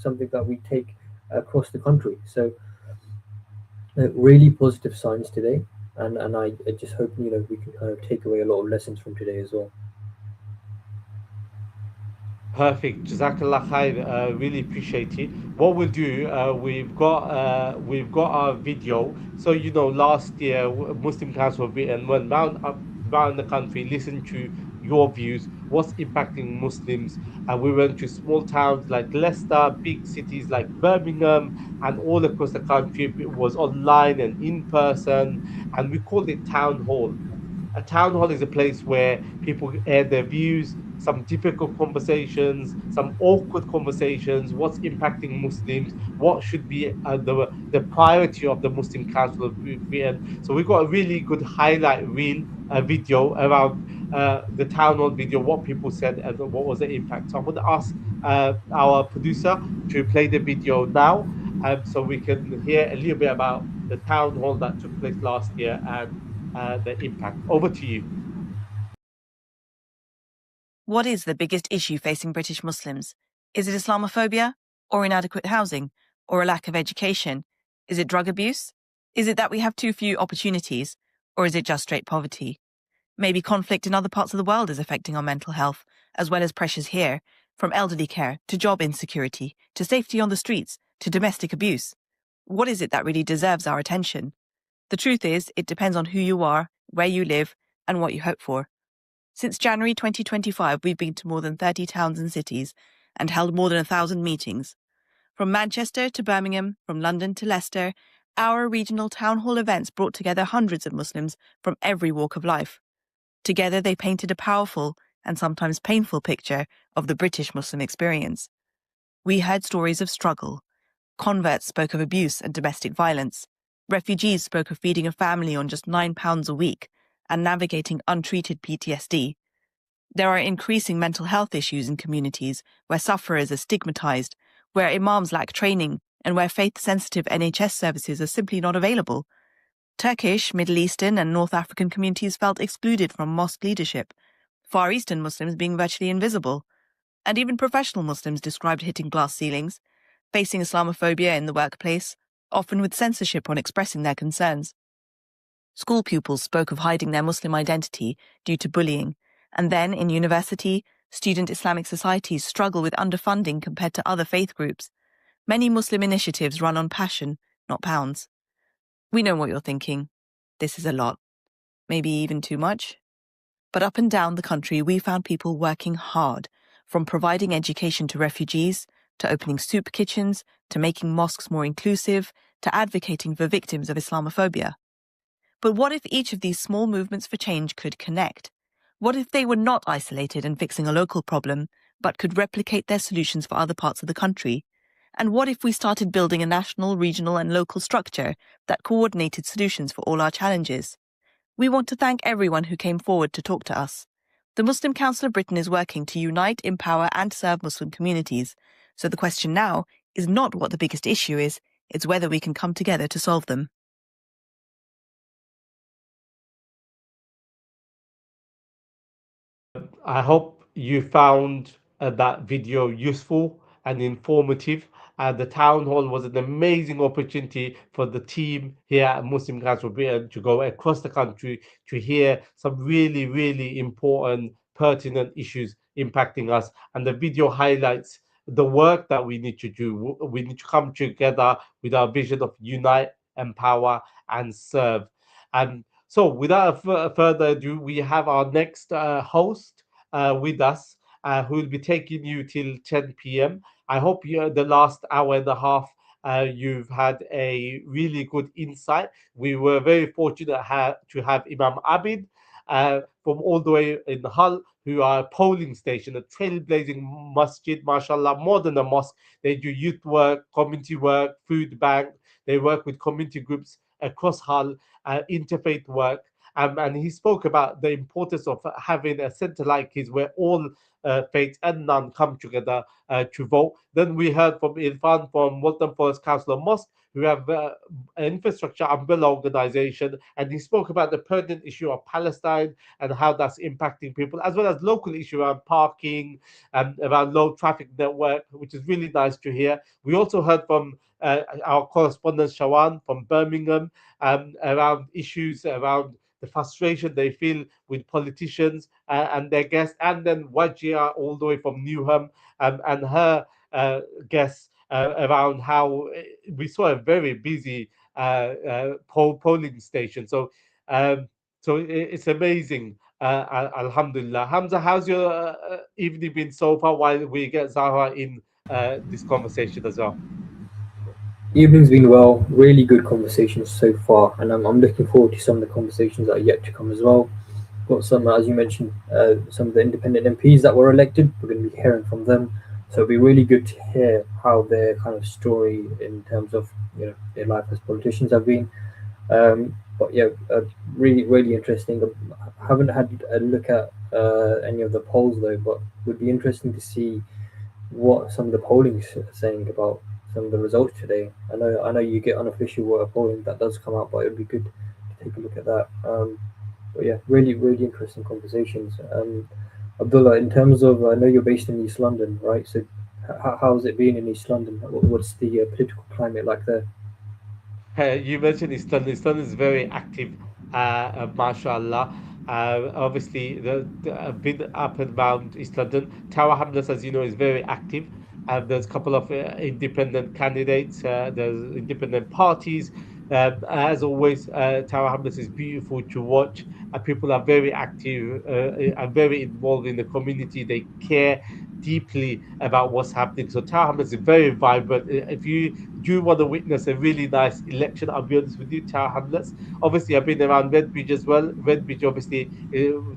B: something that we take across the country. So really positive signs today, and I just hope we can kind of take away a lot of lessons from today as well.
A: Perfect. Jazakallah khair. Really appreciate it. What we'll do, we've got our video. So last year Muslim Council of Britain went around the country, listened to your views, what's impacting Muslims, and we went to small towns like Leicester, big cities like Birmingham, and all across the country. It was online and in person, and we called it town hall. A town hall is a place where people air their views, some difficult conversations, some awkward conversations, what's impacting Muslims, what should be the priority of the Muslim Council of Britain. So we've got a really good highlight reel video around the town hall video, what people said and what was the impact. So I'm going to ask our producer to play the video now, so we can hear a little bit about the town hall that took place last year and the impact. Over to you.
J: What is the biggest issue facing British Muslims? Is it Islamophobia, or inadequate housing, or a lack of education? Is it drug abuse? Is it that we have too few opportunities, or is it just straight poverty? Maybe conflict in other parts of the world is affecting our mental health, as well as pressures here, from elderly care to job insecurity, to safety on the streets, to domestic abuse. What is it that really deserves our attention? The truth is, it depends on who you are, where you live, and what you hope for. Since January 2025, we've been to more than 30 towns and cities and held more than 1,000 meetings. From Manchester to Birmingham, from London to Leicester, our regional town hall events brought together hundreds of Muslims from every walk of life. Together, they painted a powerful and sometimes painful picture of the British Muslim experience. We heard stories of struggle. Converts spoke of abuse and domestic violence. Refugees spoke of feeding a family on just £9 a week and navigating untreated PTSD. There are increasing mental health issues in communities where sufferers are stigmatized, where imams lack training, and where faith-sensitive NHS services are simply not available. Turkish, Middle Eastern, and North African communities felt excluded from mosque leadership, Far Eastern Muslims being virtually invisible. And even professional Muslims described hitting glass ceilings, facing Islamophobia in the workplace, often with censorship on expressing their concerns. School pupils spoke of hiding their Muslim identity due to bullying, and then, in university, student Islamic societies struggle with underfunding compared to other faith groups. Many Muslim initiatives run on passion, not pounds. We know what you're thinking. This is a lot. Maybe even too much. But up and down the country, we found people working hard, from providing education to refugees, to opening soup kitchens, to making mosques more inclusive, to advocating for victims of Islamophobia. But what if each of these small movements for change could connect? What if they were not isolated and fixing a local problem, but could replicate their solutions for other parts of the country? And what if we started building a national, regional, and local structure that coordinated solutions for all our challenges? We want to thank everyone who came forward to talk to us. The Muslim Council of Britain is working to unite, empower, and serve Muslim communities. So the question now is not what the biggest issue is, it's whether we can come together to solve them.
A: I hope you found that video useful and informative. The town hall was an amazing opportunity for the team here at Muslim Council of Britain to go across the country to hear some really, really important, pertinent issues impacting us. And the video highlights the work that we need to do. We need to come together with our vision of unite, empower, and serve. And so, without further ado, we have our next host with us who will be taking you till 10 p.m. I hope the last hour and a half you've had a really good insight. We were very fortunate to have Imam Abid from all the way in Hull, who are a polling station, a trailblazing masjid, mashallah, more than a mosque. They do youth work, community work, food bank. They work with community groups across Hull, interfaith work. And he spoke about the importance of having a center like his where all faiths and none come together to vote. Then we heard from Irfan from Waltham Forest Council of Mosque, who have an infrastructure umbrella organization, and he spoke about the pertinent issue of Palestine and how that's impacting people, as well as local issue around parking and around low traffic network, which is really nice to hear. We also heard from our correspondent Shawan from Birmingham around issues around the frustration they feel with politicians and their guests, and then Wajia all the way from Newham and her guests around how we saw a very busy polling station. So it's amazing. Alhamdulillah. Hamza, how's your evening been so far while we get Zahra in this conversation as well?
B: Evening's been well, really good conversations so far, and I'm looking forward to some of the conversations that are yet to come as well. Got some, as you mentioned, some of the independent MPs that were elected. We're going to be hearing from them, so it'll be really good to hear how their kind of story in terms of their life as politicians have been. But yeah, really, really interesting. I haven't had a look at any of the polls though, but would be interesting to see what some of the polling is saying about some of the results today. I know you get unofficial polling that does come out, but it would be good to take a look at that. But yeah, really, really interesting conversations. Abdullah, in terms of, I know you're based in East London, right? So how's it been in East London? What's the political climate like there?
A: You mentioned East London. East London is very active, mashallah. Obviously, I've been up and around East London. Tower Hamlets, as you know, is very active. There's a couple of independent candidates. There's independent parties. As always, Tower Hamlets is beautiful to watch. People are very active and very involved in the community. They care deeply about what's happening. So Tower Hamlets is very vibrant. If you do want to witness a really nice election, I'll be honest with you, Tower Hamlets. Obviously, I've been around Redbridge as well. Redbridge, obviously,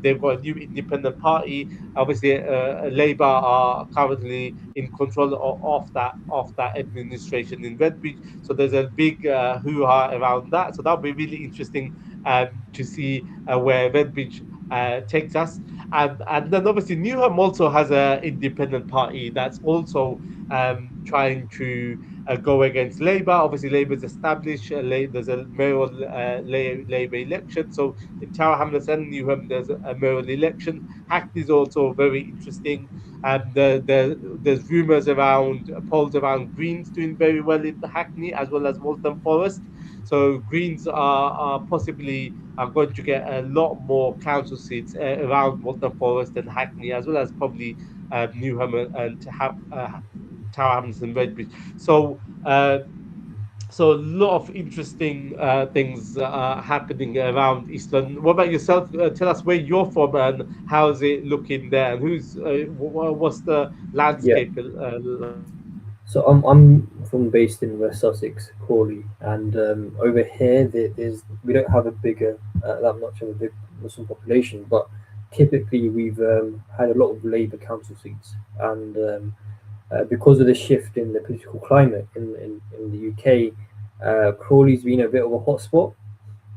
A: they've got a new independent party. Obviously, Labour are currently in control of that administration in Redbridge. So there's a big hoo-ha around that. So that'll be really interesting to see where Redbridge takes us. And then obviously Newham also has an independent party that's also trying to go against Labour. Obviously, Labour's established. There's a mayoral Labour election. So in Tower Hamlets and Newham, there's a mayoral election. Hackney is also very interesting. There's rumours around polls around Greens doing very well in Hackney as well as Waltham Forest. So Greens are possibly are going to get a lot more council seats around Waltham Forest and Hackney, as well as probably Newham and Tower Hamlets and Redbridge. So a lot of interesting things are happening around East London. What about yourself? Tell us where you're from and how's it looking there, and what's the
B: Yeah.
A: landscape like?
B: So I'm from based in West Sussex, Crawley, and over here there's we don't have a bigger that much of a big Muslim population, but typically we've had a lot of Labour council seats, and because of the shift in the political climate in the UK, Crawley's been a bit of a hotspot.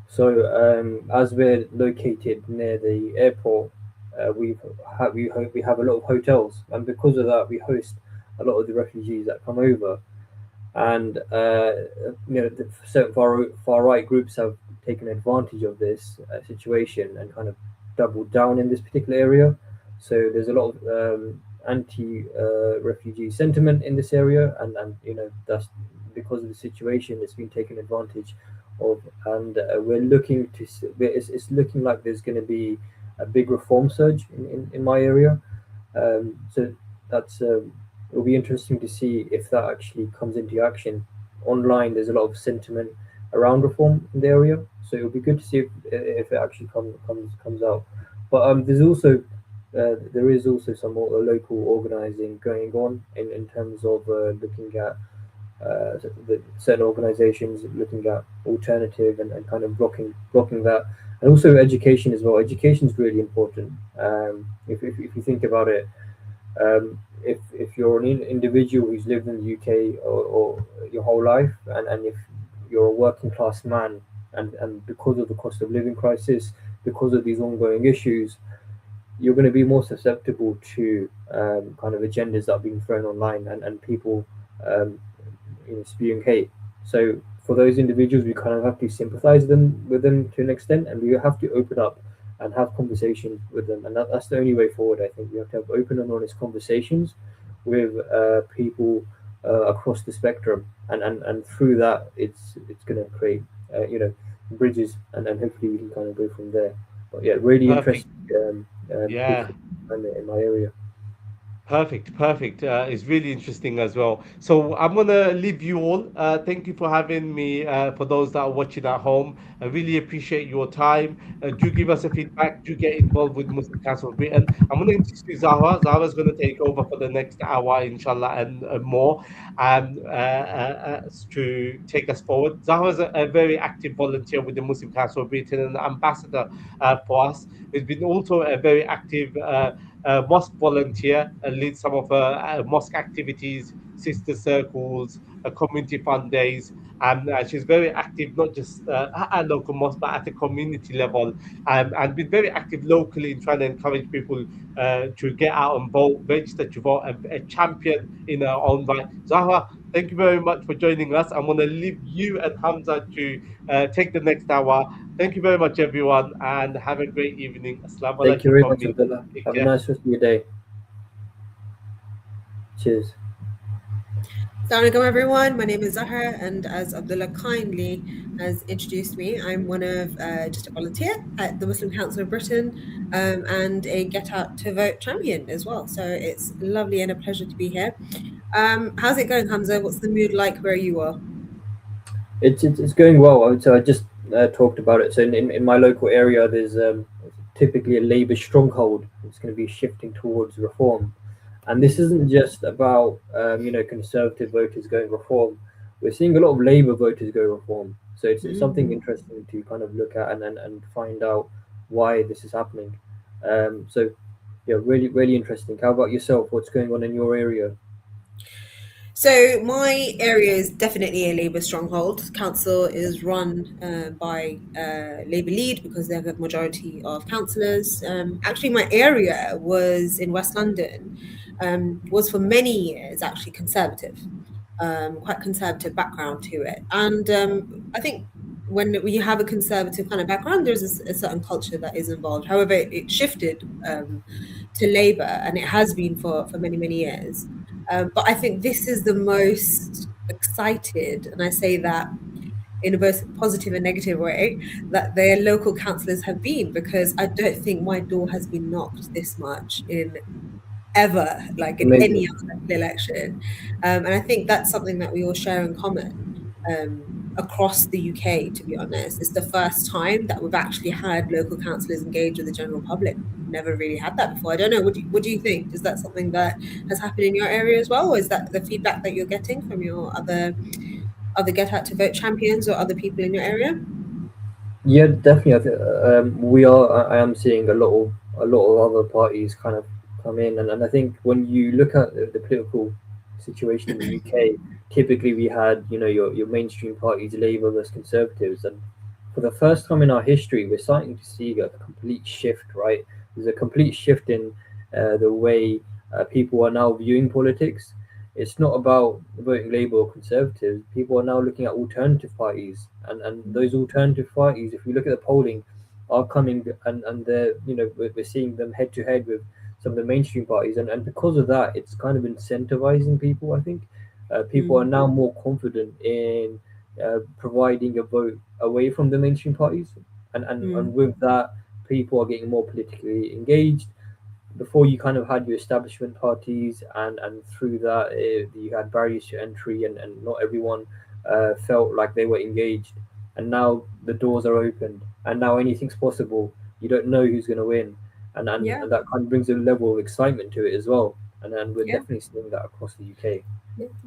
B: So as we're located near the airport, we have a lot of hotels, and because of that, we host a lot of the refugees that come over. And certain far right groups have taken advantage of this situation and kind of doubled down in this particular area. So there's a lot of anti-refugee sentiment in this area, and that's because of the situation. It's been taken advantage of, and we're looking to. It's looking like there's going to be a big reform surge in my area. So that's it'll be interesting to see if that actually comes into action. Online, there's a lot of sentiment around reform in the area, so it'll be good to see if it actually comes out. But there is also some more local organising going on in terms of looking at certain organisations looking at alternative and kind of blocking that, and also education as well. Education is really important. If you think about it, if you're an individual who's lived in the UK or your whole life, and if you're a working class man, and because of the cost of living crisis, because of these ongoing issues, you're going to be more susceptible to kind of agendas that are being thrown online, and people spewing hate. So for those individuals, we kind of have to sympathize with them to an extent, and we have to open up and have conversations with them, and that's the only way forward. I think we have to have open and honest conversations with people across the spectrum, and through that, it's going to create bridges, and hopefully we can kind of go from there. But yeah, really
A: Perfect.
B: interesting
A: Yeah.
B: in my area.
A: Perfect. It's really interesting as well. So I'm gonna leave you all. Thank you for having me. For those that are watching at home, I really appreciate your time. Do give us a feedback. Do get involved with Muslim Council of Britain. I'm gonna introduce Zahra. Zahra's gonna take over for the next hour, inshallah, and more, to take us forward. Zahra's a very active volunteer with the Muslim Council of Britain and an ambassador for us. He's been also a very active. Mosque volunteer and leads some of mosque activities, sister circles, community fund days. And she's very active, not just at a local mosque, but at a community level, and been very active locally in trying to encourage people to get out and vote, register to vote, and a champion in her own right. Zahra, thank you very much for joining us. I'm going to leave you and Hamza to take the next hour. Thank you very much, everyone, and have a great evening. Assalamu
B: Thank you
A: alaikum
B: very
A: from
B: much,
A: me.
B: Abdullah.
A: Take
B: Have a
A: care.
B: nice rest of your day. Cheers.
K: Assalamualaikum everyone, my name is Zahra, and as Abdullah kindly has introduced me, I'm one of just a volunteer at the Muslim Council of Britain, and a Get Out to Vote champion as well. So it's lovely and a pleasure to be here. How's it going, Hamza? What's the mood like where you are?
B: It's going well. So I just talked about it. So in my local area, there's typically a Labour stronghold. It's going to be shifting towards reform, and this isn't just about Conservative voters going reform. We're seeing a lot of Labour voters go reform. So it's something interesting to kind of look at and find out why this is happening. So yeah, really interesting. How about yourself? What's going on in your area?
K: So my area is definitely a Labour stronghold. Council is run by Labour lead because they have a majority of councillors. Actually, my area was in West London, was for many years actually Conservative, quite conservative background to it. And I think when you have a conservative kind of background, there's a certain culture that is involved. However, it shifted to Labour, and it has been for many, many years. But I think this is the most excited, and I say that in a both positive and negative way, that their local councillors have been, because I don't think my door has been knocked this much in ever, like in any
B: Amazing.
K: other election. And I think that's something that we all share in common across the UK, to be honest. It's the first time that we've actually had local councillors engage with the general public. Never really had that before. I don't know. What do you think? Is that something that has happened in your area as well? Or is that the feedback that you're getting from your other get out to vote champions or other people in your area?
B: Yeah, definitely. I think I am seeing a lot of other parties kind of come in, and I think when you look at the political situation in the UK, typically we had your mainstream parties, Labour versus Conservatives, and for the first time in our history, we're starting to see a complete shift. Right, there's a complete shift in the way people are now viewing politics. It's not about voting Labour or Conservative. People are now looking at alternative parties, and those alternative parties, if you look at the polling, are coming and they're we're seeing them head to head with some of the mainstream parties, and because of that, it's kind of incentivizing people. I think people are now more confident in providing a vote away from the mainstream parties, and with that, people are getting more politically engaged. Before, you kind of had your establishment parties, and through that you had barriers to entry, and not everyone felt like they were engaged, and now the doors are opened, and now anything's possible. You don't know who's going to win, and that kind of brings a level of excitement to it as well, and we're
K: Yeah.
B: definitely seeing that across the UK.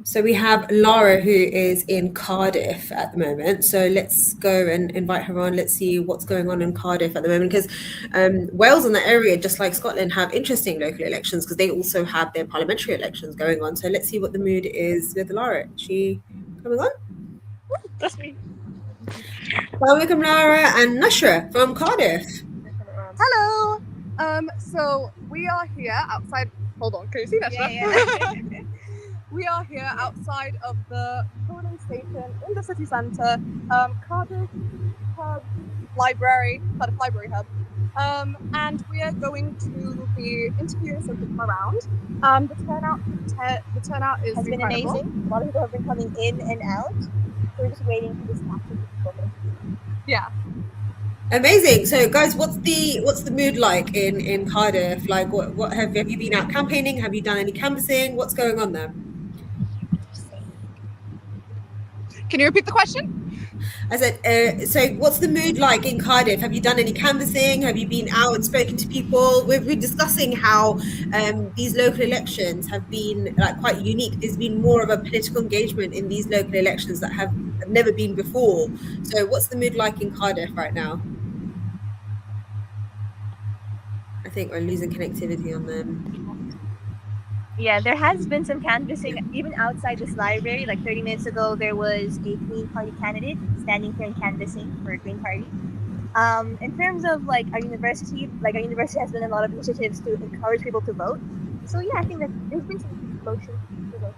K: So we have Lara, who is in Cardiff at the moment. So let's go and invite her on. Let's see what's going on in Cardiff at the moment, because Wales and the area, just like Scotland, have interesting local elections because they also have their parliamentary elections going on. So let's see what the mood is with Lara. Is she coming on?
L: That's me.
K: Welcome, Lara and Nashra from Cardiff.
H: Hello. So we are here outside. Hold on, can you see that?
L: Yeah.
H: We are here outside of the polling station in the city centre, Cardiff Library Hub. And we are going to be interviewing some people around. The turnout is
L: has been
H: incredible.
L: amazing. A lot of people have been coming in and out. So we're just waiting for this action to be.
H: Yeah.
K: Amazing. So, guys, what's the mood like in Cardiff? Like, what have you been out campaigning? Have you done any canvassing? What's going on there?
H: Can you repeat the question?
K: I said, so what's the mood like in Cardiff? Have you done any canvassing? Have you been out and spoken to people? We're discussing how these local elections have been like quite unique. There's been more of a political engagement in these local elections that have never been before. So what's the mood like in Cardiff right now? I think we're losing connectivity on them.
L: Yeah, there has been some canvassing even outside this library. Like 30 minutes ago, there was a Green Party candidate standing here and canvassing for a Green Party. In terms of like our university has done a lot of initiatives to encourage people to vote. So yeah, I think that there's been some motion to vote.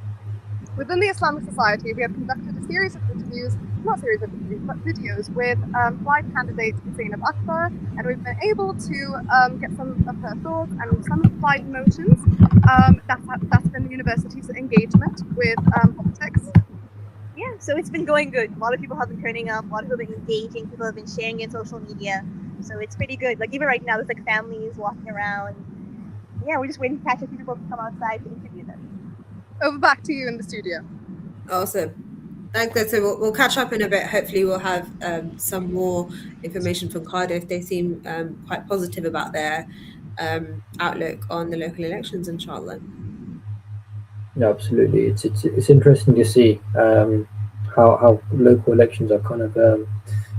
H: Within the Islamic Society, we have conducted a series of interviews, not series of interviews, but videos with 5 candidates in Zainab Akbar, and we've been able to get some of her thoughts and some of the 5 emotions. That's been the university's engagement with politics.
L: Yeah, so it's been going good. A lot of people have been turning up, a lot of people have been engaging, people have been sharing it on social media. So it's pretty good. Like even right now, there's like families walking around. Yeah, we're just waiting to catch a few people to come outside to interview them.
H: Over back to you in the studio.
K: Awesome. That's good. So we'll catch up in a bit. Hopefully, we'll have some more information from Cardiff. They seem quite positive about their outlook on the local elections, inshallah.
B: No, absolutely. It's interesting to see how local elections are kind of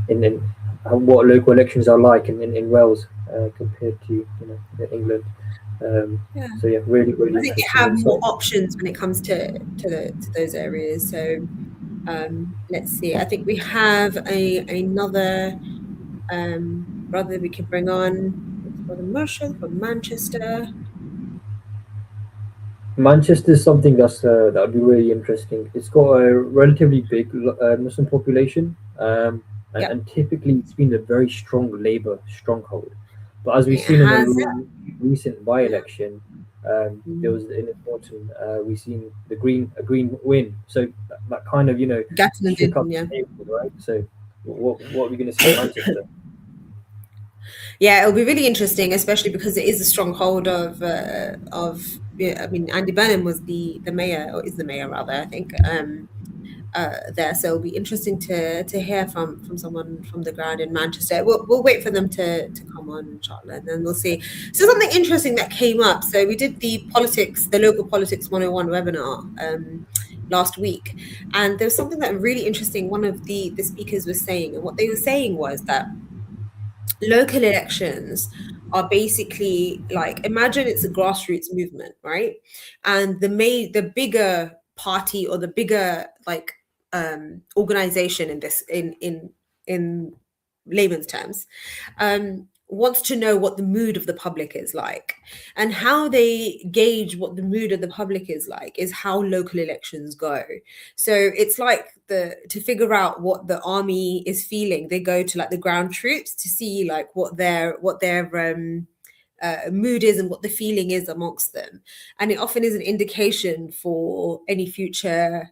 B: in what local elections are like in Wales compared to England.
K: Yeah.
B: So yeah, really
K: I think they
B: interesting
K: have more
B: insight.
K: options when it comes to those areas. So let's see. I think we have another brother we can bring on. It's Brother Marshall from Manchester.
B: Manchester is something that would be really interesting. It's got a relatively big Muslim population,
K: Yeah,
B: and typically it's been a very strong Labour stronghold. But as we've
K: it
B: seen in a
K: has.
B: recent by-election, there was in Norton, we've seen a green win. So that kind of
K: Gatland
B: shook up
K: didn't, yeah.
B: the table, right? So what are we going to see in Manchester?
K: Yeah, it'll be really interesting, especially because it is a stronghold of. Yeah, I mean, Andy Burnham was the mayor, or is the mayor rather, I think. There, so it'll be interesting to hear from someone from the ground in Manchester. We'll wait for them to come on, Charlotte, and then we'll see. So something interesting that came up. So we did the local politics 101 webinar last week, and there was something that really interesting. One of the speakers was saying, and what they were saying was that local elections are basically like, imagine it's a grassroots movement, right? And the bigger party, or the bigger like organization in this in layman's terms, wants to know what the mood of the public is like, and how they gauge what the mood of the public is like is how local elections go. So it's like to figure out what the army is feeling, they go to like the ground troops to see like what their mood is and what the feeling is amongst them, and it often is an indication for any future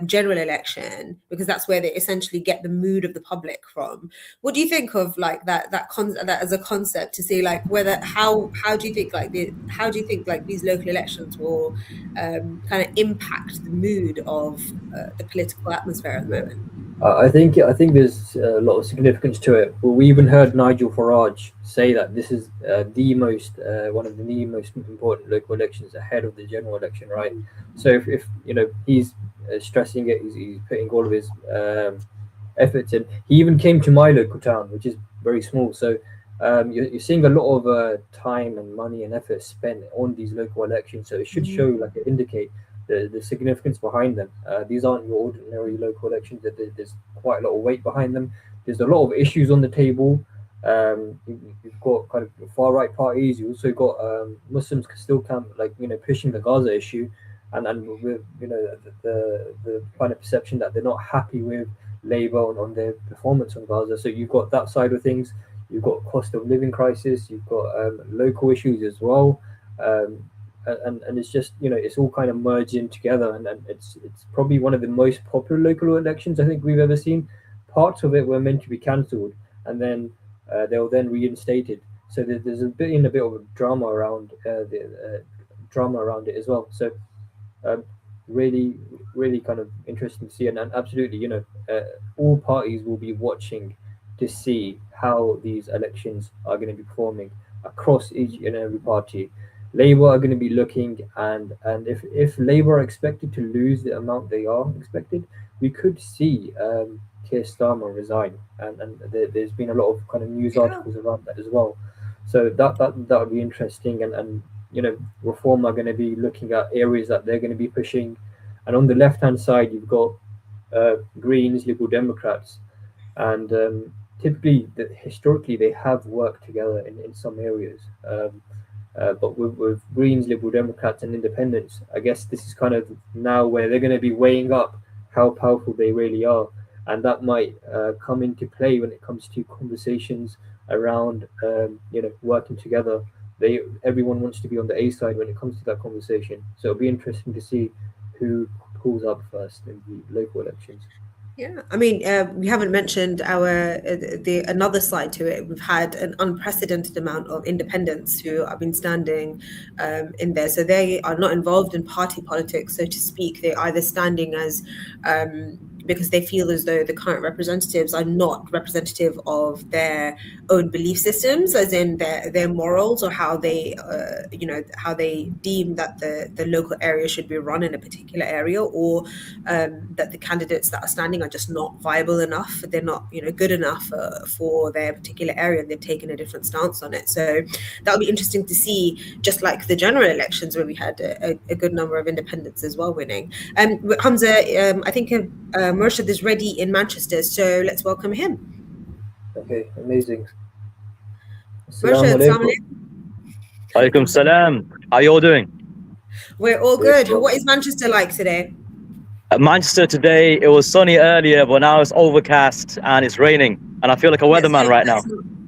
K: general election, because that's where they essentially get the mood of the public from. What do you think of like that as a concept, to see like whether how do you think like these local elections will kind of impact the mood of the political atmosphere at the moment?
B: I think there's a lot of significance to it. Well, we even heard Nigel Farage say that this is one of the most important local elections ahead of the general election, right? So if he's stressing it, he's putting all of his efforts in. He even came to my local town, which is very small. So you're seeing a lot of time and money and effort spent on these local elections. So it should show, like, indicate the significance behind them. These aren't your ordinary local elections. There's quite a lot of weight behind them. There's a lot of issues on the table. You've got kind of far right parties. You also got Muslims still pushing the Gaza issue, and with the kind of perception that they're not happy with Labour on their performance on Gaza. So you've got that side of things. You've got cost of living crisis. You've got local issues as well. And it's just it's all kind of merging together, and it's probably one of the most popular local elections I think we've ever seen. Parts of it were meant to be cancelled, and then they were then reinstated. So there's a bit of a drama around it as well. So really kind of interesting to see, and absolutely all parties will be watching to see how these elections are going to be performing across each and every party. Labour are going to be looking, and if Labour are expected to lose the amount they are expected, we could see Keir Starmer resign, and there's been a lot of kind of news articles around that as well. So that would be interesting, and Reform are going to be looking at areas that they're going to be pushing, and on the left hand side you've got Greens, Liberal Democrats, and typically historically they have worked together in some areas. But with Greens, Liberal Democrats, and Independents, I guess this is kind of now where they're going to be weighing up how powerful they really are, and that might come into play when it comes to conversations around working together. Everyone wants to be on the A side when it comes to that conversation, so it'll be interesting to see who pulls up first in the local elections.
K: Yeah, I mean, we haven't mentioned another side to it. We've had an unprecedented amount of independents who have been standing in there. So they are not involved in party politics, so to speak. They're either standing as because they feel as though the current representatives are not representative of their own belief systems, as in their morals, or how they how they deem that the local area should be run in a particular area, or that the candidates that are standing are just not viable enough. They're not good enough for their particular area, and they've taken a different stance on it. So that'll be interesting to see, just like the general elections where we had a good number of independents as well winning. Hamza, I think Murshid is ready in Manchester, so let's welcome him.
B: Okay, amazing.
K: Murshid,
B: Assalamu
K: alaikum.
M: Alaikum salam. How you all doing?
K: We're all good. What is Manchester like today?
M: Manchester today, it was sunny earlier, but now it's overcast and it's raining. And I feel like a weatherman right now.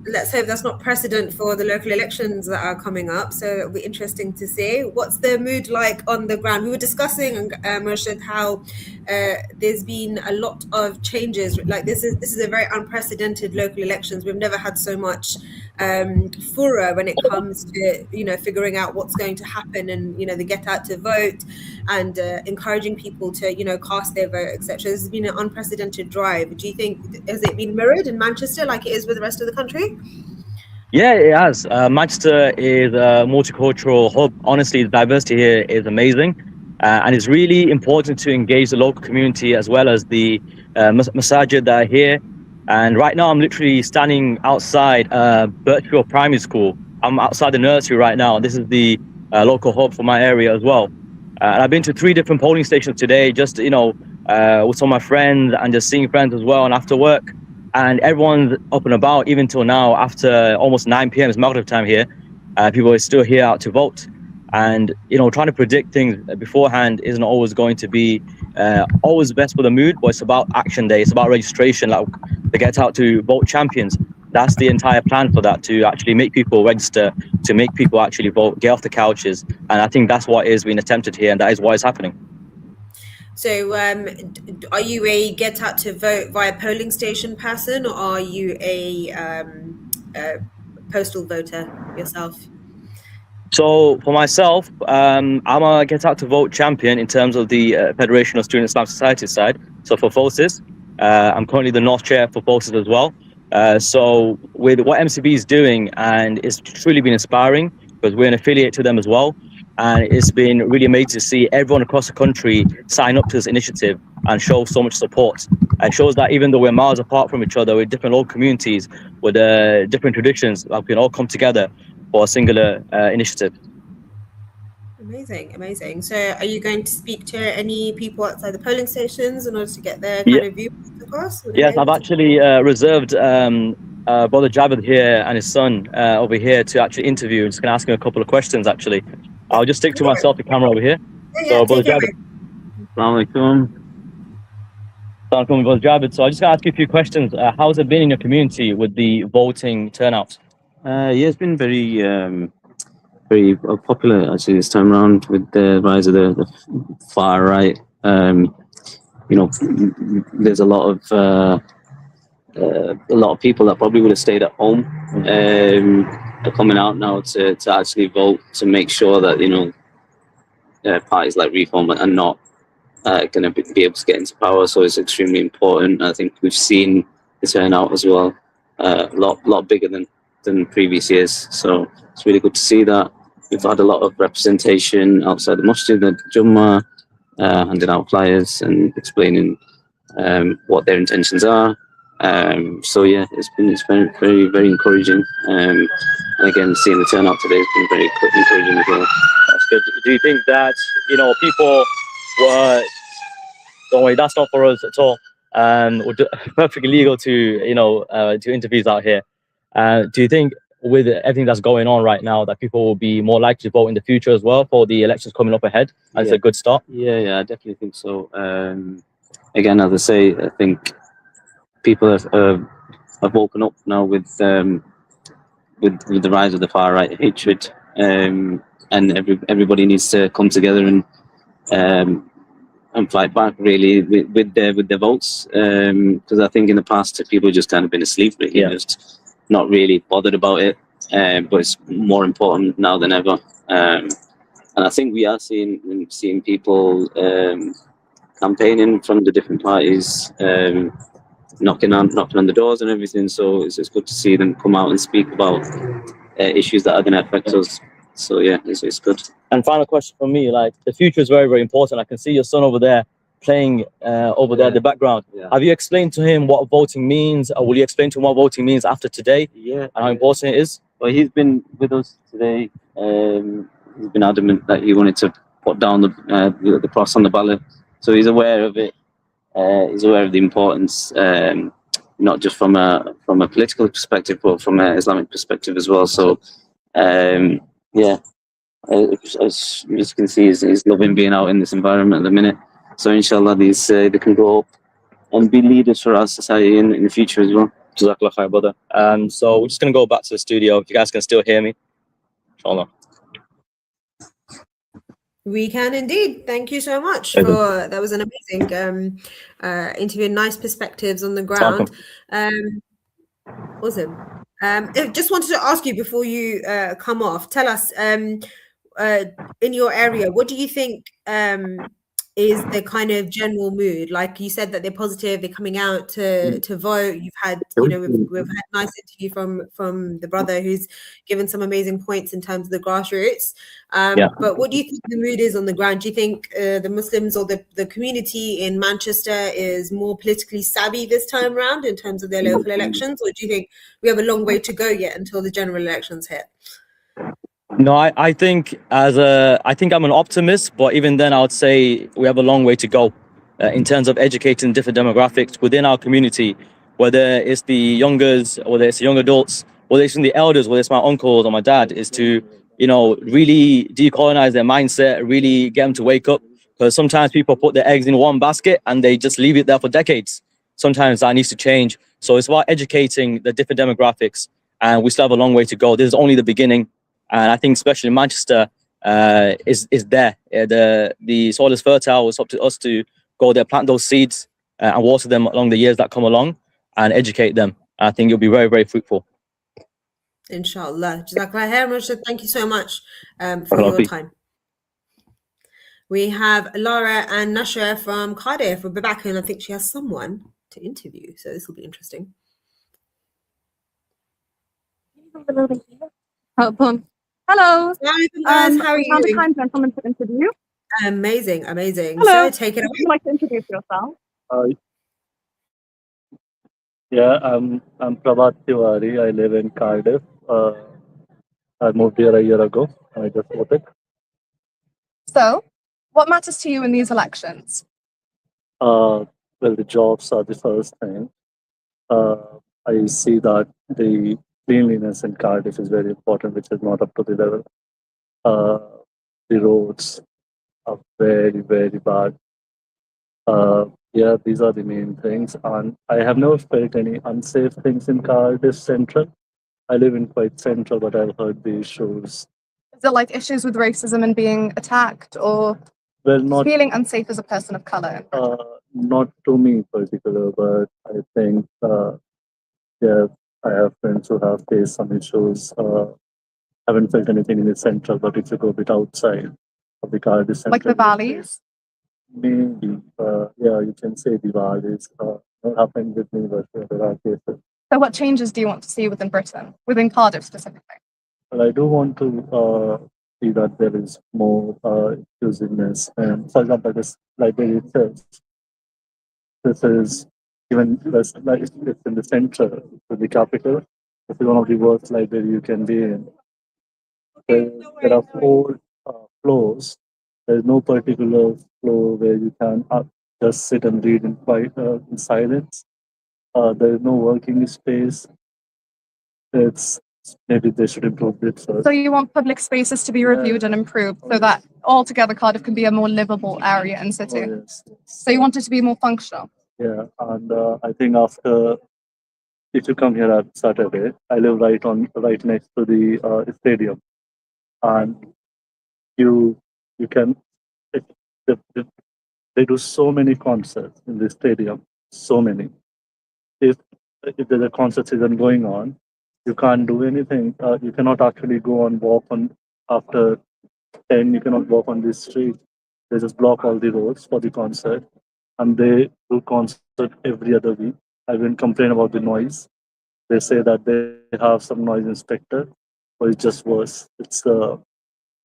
K: Let's hope that's not precedent for the local elections that are coming up. So it'll be interesting to see. What's the mood like on the ground? We were discussing, Murshid, how there's been a lot of changes. Like this is a very unprecedented local elections. We've never had so much furor when it comes to figuring out what's going to happen, and the get out to vote, and encouraging people to cast their vote, etc. This has been an unprecedented drive. Do you think, has it been mirrored in Manchester like it is with the rest of the country?
M: Yeah, it has. Manchester is a multicultural hub. Honestly, the diversity here is amazing. And it's really important to engage the local community as well as the masajid that are here. And right now, I'm literally standing outside Birchfield Primary School. I'm outside the nursery right now. This is the local hub for my area as well. And I've been to 3 different polling stations today, just, with some of my friends and just seeing friends as well. And after work, and everyone's up and about, even till now, after almost 9 p.m. It's Maghrib time here. People are still here out to vote. And, trying to predict things beforehand isn't always going to be always best for the mood, but it's about action day. It's about registration, like the Get Out to Vote champions. That's the entire plan for that, to actually make people register, to make people actually vote, get off the couches. And I think that's what is being attempted here, and that is what is happening.
K: So are you a get out to vote via polling station person, or are you a postal voter yourself?
M: So for myself, I'm a get out to vote champion in terms of the Federation of Student Islam Society side. So for FOSIS, I'm currently the North Chair for FOSIS as well. So with what MCB is doing, and it's truly been inspiring because we're an affiliate to them as well. And it's been really amazing to see everyone across the country sign up to this initiative and show so much support. It shows that even though we're miles apart from each other, with different local communities, with different traditions, we can all come together for a singular initiative.
K: Amazing. So are you going to speak to any people outside the polling stations in order to get their kind of views across?
M: Yes, I've actually reserved Brother Javed here and his son over here to actually interview. I'm just going to ask him a couple of questions, actually. I'll just stick to myself, the camera over here. So, Brother Javed. Assalamu alaikum, Brother Javed. So I'm just going to ask you a few questions. How's it been in your community with the voting turnout?
N: Yeah, it's been very popular actually this time around with the rise of the far right. There's a lot of people that probably would have stayed at home are coming out now to actually vote, to make sure that parties like Reform are not going to be able to get into power. So it's extremely important. I think we've seen the turnout as well, a lot bigger than previous years. So it's really good to see that. We've had a lot of representation outside the masjid at Jummah, handing out flyers and explaining what their intentions are. So yeah, it's been very, very encouraging. And again, seeing the turnout today has been very encouraging as well.
M: That's good. Do you think that people were? Don't worry, that's not for us at all. We're perfectly legal to do interviews out here. Do you think, with everything that's going on right now, that people will be more likely to vote in the future as well for the elections coming up ahead? And it's a good start.
N: Yeah, I definitely think so. Again, as I say, I think people have woken up now with the rise of the far right hatred, and everybody needs to come together and fight back really with their votes. Because I think in the past people just kind of been asleep, really, just not really bothered about it. But it's more important now than ever. And I think we are seeing people campaigning from the different parties, knocking on the doors and everything. So it's good to see them come out and speak about issues that are going to affect us. So yeah, it's good.
M: And final question from me, like the future is very, very important. I can see your son over there playing over there in the background. Have you explained to him what voting means, or will you explain to him what voting means after today? And how important it is?
N: Well, he's been with us today. He's been adamant that he wanted to put down the cross on the ballot, so he's aware of it. He's aware of the importance, not just from a political perspective, but from an Islamic perspective as well. So, yeah, as you can see, he's loving being out in this environment at the minute. So, inshallah, they can grow up and be leaders for our society in the future as well.
M: Jazakallah khair, brother. So we're just gonna go back to the studio. If you guys can still hear me, inshallah.
K: We can indeed. Thank you so much for that. Was an amazing interview. Nice perspectives on the ground. Awesome. I just wanted to ask you before you come off. Tell us in your area, what do you think is the kind of general mood? Like you said that they're positive, they're coming out to vote. You've had, we've had a nice interview from the brother who's given some amazing points in terms of the grassroots. But what do you think the mood is on the ground? Do you think the Muslims or the community in Manchester is more politically savvy this time around in terms of their local elections? Or do you think we have a long way to go yet until the general elections hit?
M: No, I think I think I'm an optimist, but even then I would say we have a long way to go in terms of educating different demographics within our community, whether it's the youngers, whether it's the young adults, whether it's the elders, whether it's my uncles or my dad, is to, really decolonize their mindset, really get them to wake up. Because sometimes people put their eggs in one basket and they just leave it there for decades. Sometimes that needs to change. So it's about educating the different demographics, and we still have a long way to go. This is only the beginning. And I think especially in Manchester is there. The soil is fertile. It's up to us to go there, plant those seeds and water them along the years that come along and educate them. I think it'll be very, very fruitful.
K: Inshallah. Jazakallah khair, Rashid. Thank you so much for your time. We have Laura and Nasha from Cardiff. We'll be back, and I think she has someone to interview. So this will be interesting.
O: Hello.
K: Hi, guys. How are you doing?
O: Kind gentleman to interview.
K: Amazing, amazing.
O: Hello.
K: So take it away.
O: Would you like to introduce yourself?
P: Yeah, I'm Prabhat Tiwari. I live in Cardiff. I moved here a year ago. I just voted.
O: So, what matters to you in these elections?
P: Well, the jobs are the first thing. I see that the cleanliness in Cardiff is very important, which is not up to the level. The roads are very, very bad. Yeah, these are the main things. And I have never felt any unsafe things in Cardiff Central. I live in quite central, but I've heard the issues.
O: Is it like issues with racism and being attacked, or feeling unsafe as a person of color?
P: Not to me in particular, but I think, yeah, I have friends who have faced some issues. Haven't felt anything in the central, but if you go a bit outside of the Cardiff Central,
O: like the valleys?
P: Maybe, yeah, you can say the valleys. Not happened with me, but there are cases.
O: So what changes do you want to see within Britain, within Cardiff specifically?
P: Well, I do want to see that there is more inclusiveness. And for example, this library itself, this is even less, like it's in the center of the capital. This is one of the worst libraries you can be in. There are 4 floors. There's no particular floor where you can just sit and read in silence. There is no working space. Maybe they should improve it first.
O: So you want public spaces to be reviewed and improved so that altogether Cardiff can be a more livable area and city?
P: Yes.
O: So you want it to be more functional?
P: Yeah, and I think if you come here at Saturday, I live right next to the stadium, and you can. They do so many concerts in the stadium, so many. If there's a concert season going on, you can't do anything. You cannot actually go and walk on after 10. You cannot walk on this street. They just block all the roads for the concert. and they do concert every other week. I wouldn't complain about the noise. They say that they have some noise inspector, but it's just worse. It's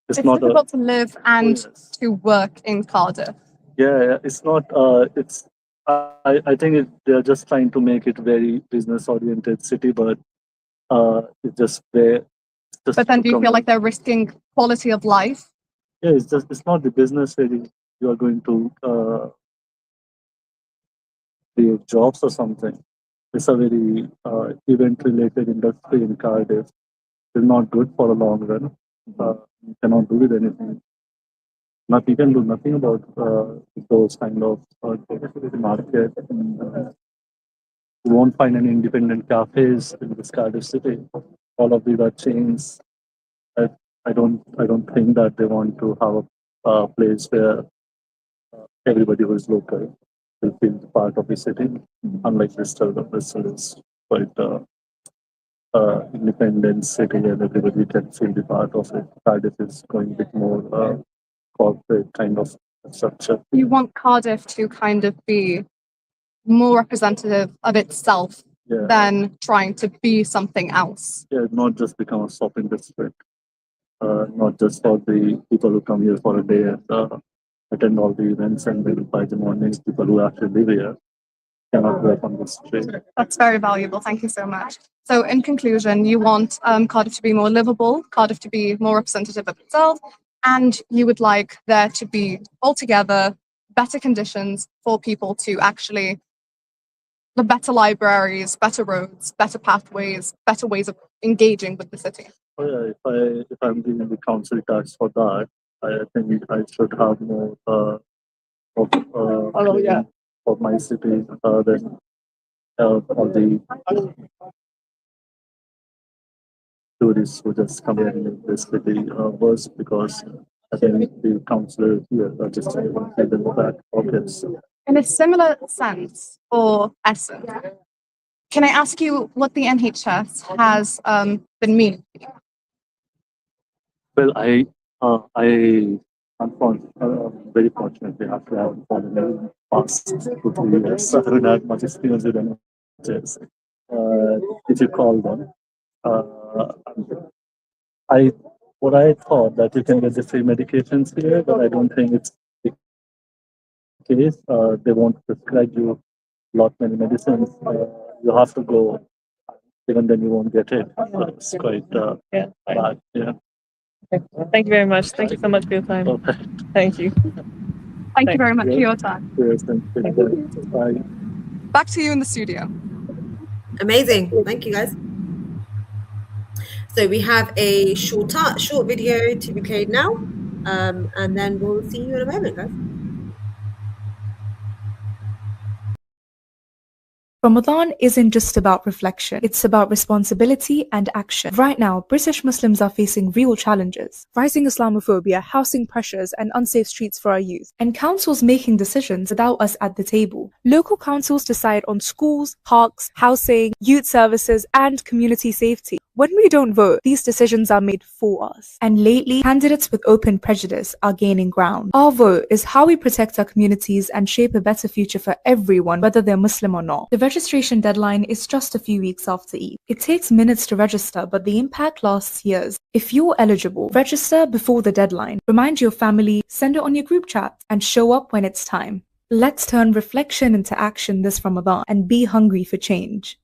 O: It's
P: not a
O: difficult to live and
P: yes.
O: to work in Cardiff.
P: Yeah, it's not. It's. I think they're just trying to make it very business oriented city, but it's just there. Just
O: But then
P: to
O: do you
P: come
O: feel
P: here.
O: like they're risking quality of life?
P: Yeah, it's not the business where you are going to create jobs or something. It's a very event related industry in Cardiff. It's not good for a long run. You cannot do with anything. Not you can do nothing about those kind of market. You won't find any independent cafes in this Cardiff city. All of these are chains. I, I don't think that they want to have a place where everybody who is local will feel part of the city. Unlike Bristol, the Bristol is quite independent city and everybody can feel the part of it. Cardiff is going a bit more corporate kind of structure.
O: You want Cardiff to kind of be more representative of itself
P: Yeah.
O: than trying to be something else.
P: Yeah, not just become a shopping district. Not just for the people who come here for a day and attend all the events and then by the mornings, people who actually live here cannot work on the street.
O: That's very valuable. Thank you so much. So, in conclusion, you want Cardiff to be more livable, Cardiff to be more representative of itself, and you would like there to be altogether better conditions for people to actually the better libraries, better roads, better pathways, better ways of engaging with the city.
P: Oh yeah, if I'm giving the council tax for that, I think I should have more of claim for my city than all the tourists who just come here and make this city worse because I think the councillor here are just in the back pockets.
O: In a similar sense or essence, can I ask you what the NHS has been meaning?
P: Well, very fortunately, after having fallen in past 2 3 years, I haven't had much experience with NHS, if you call them. Uh, I what I thought that you can get the free medications here, but I don't think it's the case. They won't prescribe you lot many medicines. You have to go, even then you won't get it. So it's quite bad. Yeah.
O: Thank you very much. Thank you so much for your time.
P: Okay.
O: Thank you. Thank you very much for your time.
P: Yes, thank you. Bye.
O: Back to you in the studio.
K: Amazing. Thank you, guys. So we have a short video to be played now, and then we'll see you in a moment, guys.
Q: Ramadan isn't just about reflection, it's about responsibility and action. Right now, British Muslims are facing real challenges. Rising Islamophobia, housing pressures, and unsafe streets for our youth. And councils making decisions without us at the table. Local councils decide on schools, parks, housing, youth services, and community safety. When we don't vote, these decisions are made for us. And lately, candidates with open prejudice are gaining ground. Our vote is how we protect our communities and shape a better future for everyone, whether they're Muslim or not. The registration deadline is just a few weeks after Eid. It takes minutes to register, but the impact lasts years. If you're eligible, register before the deadline. Remind your family, send it on your group chat, and show up when it's time. Let's turn reflection into action this Ramadan and be hungry for change.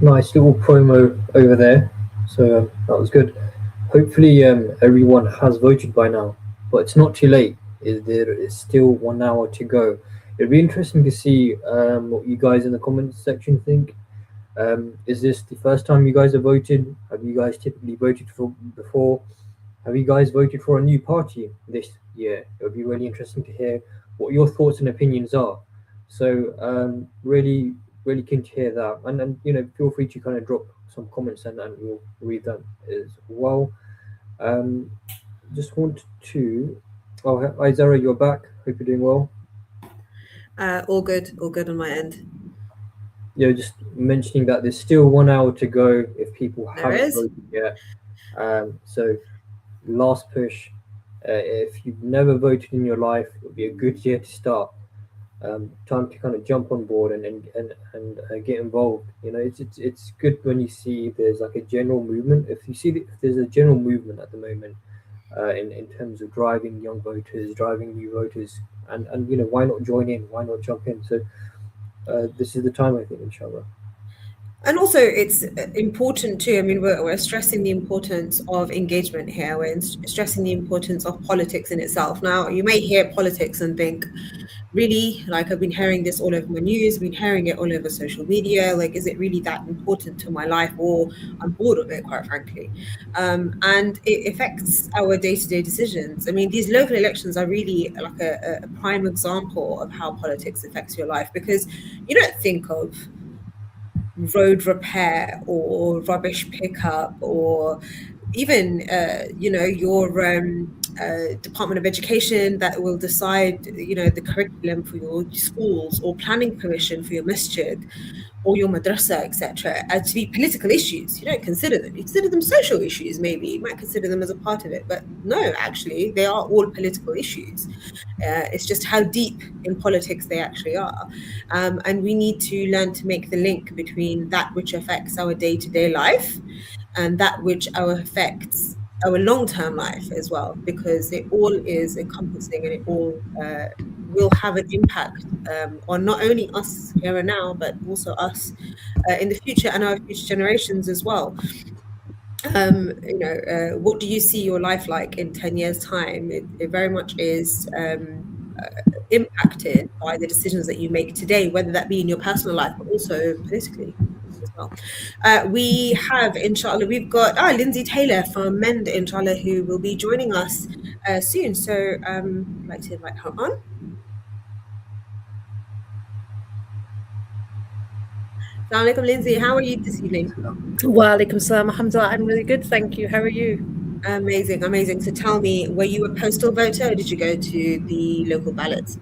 B: Nice little promo over there. So that was good. Hopefully everyone has voted by now, but it's not too late. There is still 1 hour to go. It'd be interesting to see what you guys in the comments section think. Is this the first time you guys have voted? Have you guys typically voted for before? Have you guys voted for a new party this year? It would be really interesting to hear what your thoughts and opinions are. So really keen to hear that. And then feel free to kind of drop some comments and we'll read them as well. Just want to hi Zara, you're back. Hope you're doing well.
K: All good on my end.
B: just mentioning that there's still 1 hour to go if people
K: There
B: haven't
K: is.
B: voted yet. So last push. If you've never voted in your life, it'll be a good year to start. Time to kind of jump on board and get involved. It's good when you see there's like a general movement. If you see if there's a general movement at the moment in terms of driving young voters, driving new voters, and why not join in? Why not jump in? So this is the time, I think, inshallah.
K: And also, it's important too. I mean, we're stressing the importance of engagement here. We're stressing the importance of politics in itself. Now, you may hear politics and think, really, like I've been hearing this all over my news, been hearing it all over social media. Like, is it really that important to my life? Or I'm bored of it, quite frankly. And it affects our day-to-day decisions. I mean, these local elections are really like a prime example of how politics affects your life, because you don't think of road repair or rubbish pickup or even your Department of Education that will decide the curriculum for your schools, or planning permission for your masjid or your madrasa, etc., to be political issues. You don't consider them. You consider them social issues, maybe. You might consider them as a part of it. But no, actually, they are all political issues. It's just how deep in politics they actually are. And we need to learn to make the link between that which affects our day-to-day life and that which affects our long-term life as well, because it all is encompassing, and it all will have an impact on not only us here and now, but also us in the future and our future generations as well. What do you see your life like in 10 years' time? It very much is impacted by the decisions that you make today, whether that be in your personal life, but also politically as well. We have, inshallah, we've got Lindsay Taylor from Mend, inshallah, who will be joining us soon. So I'd like to invite her on. Assalamu alaikum, Lindsay. How are you this evening?
R: Wa alaikum salam. Alhamdulillah, I'm really good, thank you. How are you?
K: Amazing, amazing. So tell me, were you a postal voter or did you go to the local ballots?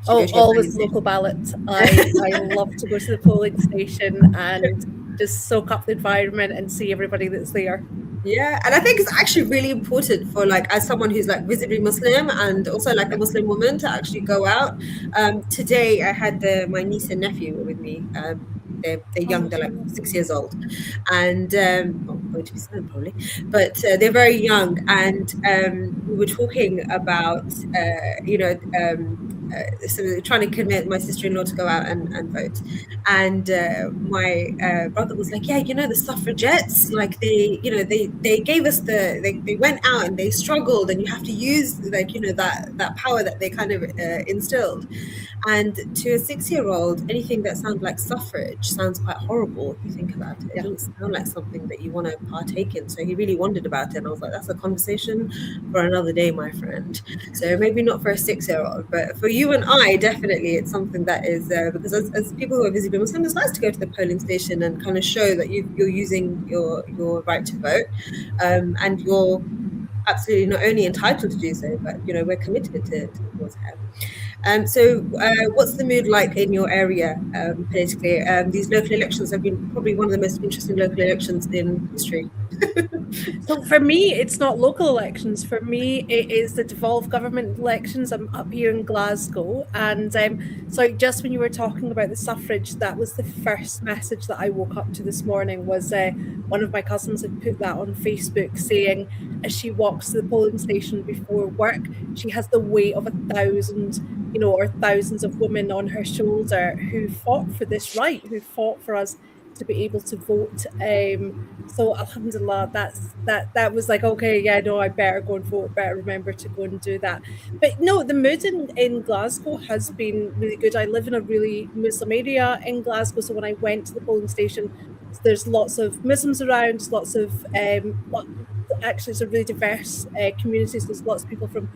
R: Always local ballot. I love to go to the polling station and just soak up the environment and see everybody that's there.
K: Yeah, and I think it's actually really important for, like, as someone who's like visibly Muslim and also like a Muslim woman, to actually go out. Today I had my niece and nephew with me. They're young, they're like 6 years old, and going to be 7 probably, but they're very young, and we were talking about so trying to convince my sister-in-law to go out and vote, and my brother was like, yeah, the suffragettes, like they gave us they went out and they struggled, and you have to use that power that they kind of instilled. And to a 6-year-old, anything that sounds like suffrage sounds quite horrible if you think about it. It doesn't sound like something that you want to partake in. So he really wondered about it, and I was like, that's a conversation for another day, my friend. So maybe not for a 6-year-old, but for you and I, definitely it's something that is because as people who are visibly Muslim, it's nice to go to the polling station and kind of show that you're using your right to vote, and you're absolutely not only entitled to do so, but we're committed to the cause here. So what's the mood like in your area politically? These local elections have been probably one of the most interesting local elections in history.
R: So for me, it's not local elections. For me, it is the devolved government elections. I'm up here in Glasgow, and so just when you were talking about the suffrage, that was the first message that I woke up to this morning. Was one of my cousins had put that on Facebook, saying as she walks to the polling station before work, she has the weight of 1,000, or thousands of women on her shoulder who fought for this right, who fought for us to be able to vote. So alhamdulillah, that was like, okay, yeah, no, I better go and vote, better remember to go and do that. But no, the mood in Glasgow has been really good. I live in a really Muslim area in Glasgow, so when I went to the polling station, there's lots of Muslims around, lots of actually it's a really diverse communities. There's lots of people from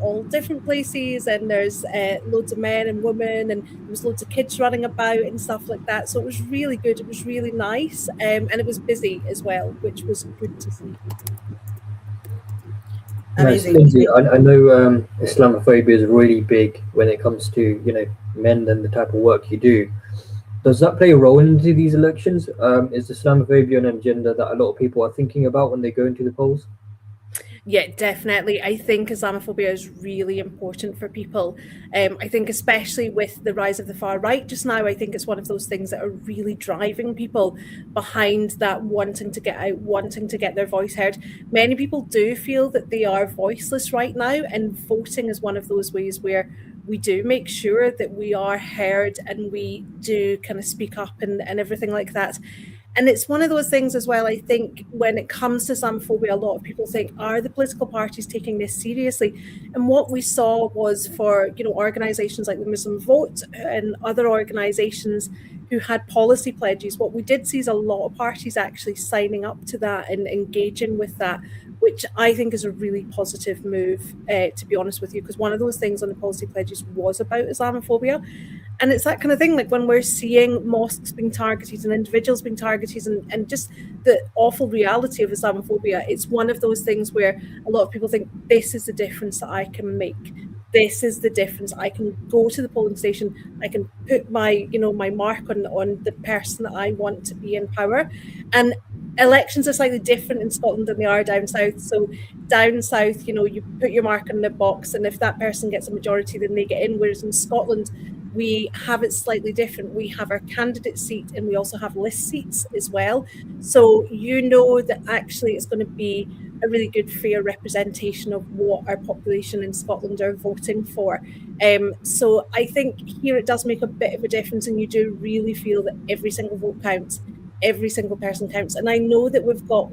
R: all different places, and there's loads of men and women, and there was loads of kids running about and stuff like that. So it was really good. It was really nice, and it was busy as well, which was good to see.
B: Nice, Lindsay. I know Islamophobia is really big when it comes to men and the type of work you do. Does that play a role into these elections? Is Islamophobia an agenda that a lot of people are thinking about when they go into the polls?
R: Yeah, definitely. I think Islamophobia is really important for people. I think especially with the rise of the far right just now, I think it's one of those things that are really driving people behind that wanting to get out, wanting to get their voice heard. Many people do feel that they are voiceless right now, and voting is one of those ways where we do make sure that we are heard and we do kind of speak up and everything like that. And it's one of those things as well, I think, when it comes to Islamophobia, a lot of people think, are the political parties taking this seriously? And what we saw was for, organizations like the Muslim Vote and other organizations who had policy pledges, what we did see is a lot of parties actually signing up to that and engaging with that, which I think is a really positive move, to be honest with you, because one of those things on the policy pledges was about Islamophobia. And it's that kind of thing, like when we're seeing mosques being targeted and individuals being targeted and just the awful reality of Islamophobia, it's one of those things where a lot of people think, this is the difference that I can make. This is the difference. I can go to the polling station, I can put my, my mark on the person that I want to be in power. And elections are slightly different in Scotland than they are down south. So down south, you put your mark in the box, and if that person gets a majority, then they get in. Whereas in Scotland, we have it slightly different. We have our candidate seat and we also have list seats as well. So that actually it's going to be a really good, fair representation of what our population in Scotland are voting for. So I think here it does make a bit of a difference, and you do really feel that every single vote counts, every single person counts. And I know that we've got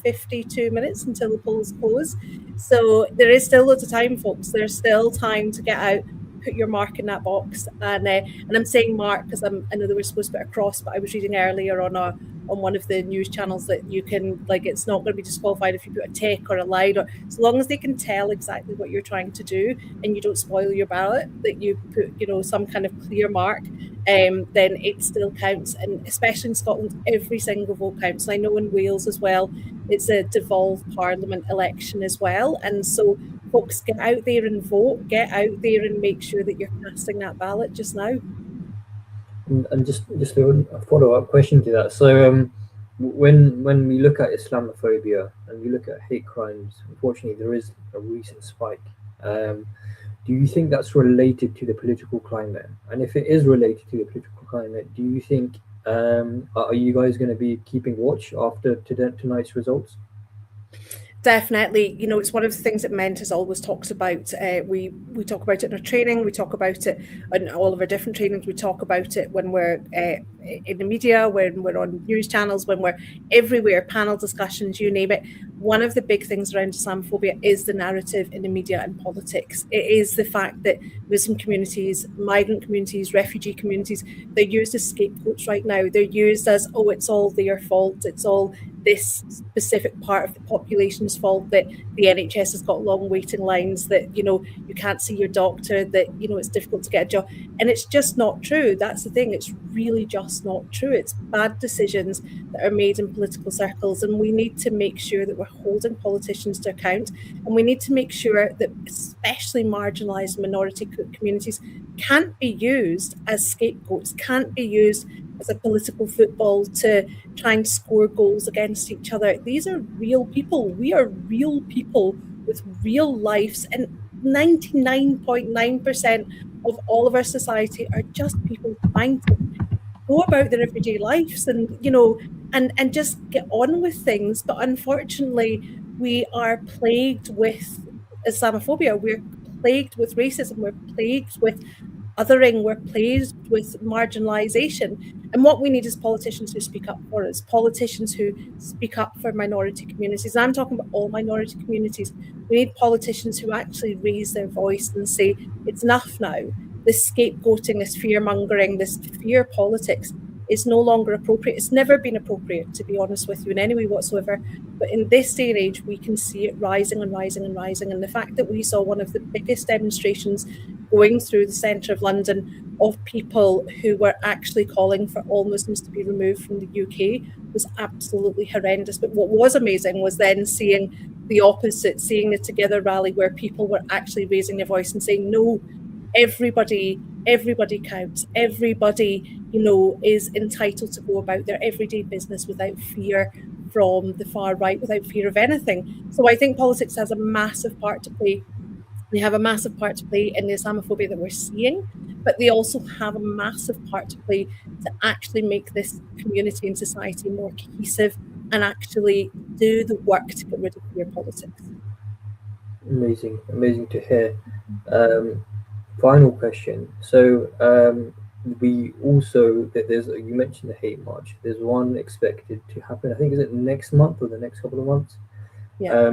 R: 52 minutes until the polls close, so there is still loads of time, folks. There's still time to get out, put your mark in that box. And I'm saying mark because I know they were supposed to put a cross, but I was reading earlier on one of the news channels that you can, it's not going to be disqualified if you put a tick or a line, or as long as they can tell exactly what you're trying to do and you don't spoil your ballot, that you put some kind of clear mark, then it still counts. And especially in Scotland, every single vote counts. And I know in Wales as well, it's a devolved parliament election as well, and so folks, get out there and vote, get out there and make sure that you're casting that ballot just now.
B: And just a follow-up question to that. So when we look at Islamophobia and we look at hate crimes, unfortunately there is a recent spike. Do you think that's related to the political climate? And if it is related to the political climate, do you think are you guys going to be keeping watch after tonight's results?
R: Definitely, it's one of the things that Mentis always talks about. We talk about it in our training, we talk about it in all of our different trainings, we talk about it when we're in the media, when we're on news channels, when we're everywhere, panel discussions, you name it. One of the big things around Islamophobia is the narrative in the media and politics. It is the fact that Muslim communities, migrant communities, refugee communities, they're used as scapegoats right now. They're used as, it's all their fault, it's all this specific part of the population's fault, that the NHS has got long waiting lines, that you can't see your doctor, that it's difficult to get a job. And it's just not true. That's the thing, it's really just not true. It's bad decisions that are made in political circles, and we need to make sure that we're holding politicians to account, and we need to make sure that especially marginalised minority communities can't be used as scapegoats, can't be used as a political football to try and score goals against each other. These are real people. We are real people with real lives, and 99.9% of all of our society are just people trying to go about their everyday lives and and just get on with things. But unfortunately, we are plagued with Islamophobia, we're plagued with racism, we're plagued with othering, we're plagued with marginalisation. And what we need is politicians who speak up for us, politicians who speak up for minority communities. And I'm talking about all minority communities. We need politicians who actually raise their voice and say, it's enough now. This scapegoating, this fear-mongering, this fear politics is no longer appropriate. It's never been appropriate, to be honest with you, in any way whatsoever. But in this day and age, we can see it rising and rising and rising. And the fact that we saw one of the biggest demonstrations going through the centre of London of people who were actually calling for all Muslims to be removed from the UK was absolutely horrendous. But what was amazing was then seeing the opposite, seeing the Together rally where people were actually raising their voice and saying, no, everybody counts. Everybody, is entitled to go about their everyday business without fear from the far right, without fear of anything. So I think politics has a massive part to play. They have a massive part to play in the Islamophobia that we're seeing, but they also have a massive part to play to actually make this community and society more cohesive and actually do the work to get rid of fear politics.
B: Amazing to hear. Final question. So we also there's you mentioned the hate march. There's one expected to happen. I think is it next month or the next couple of months?
R: Yeah.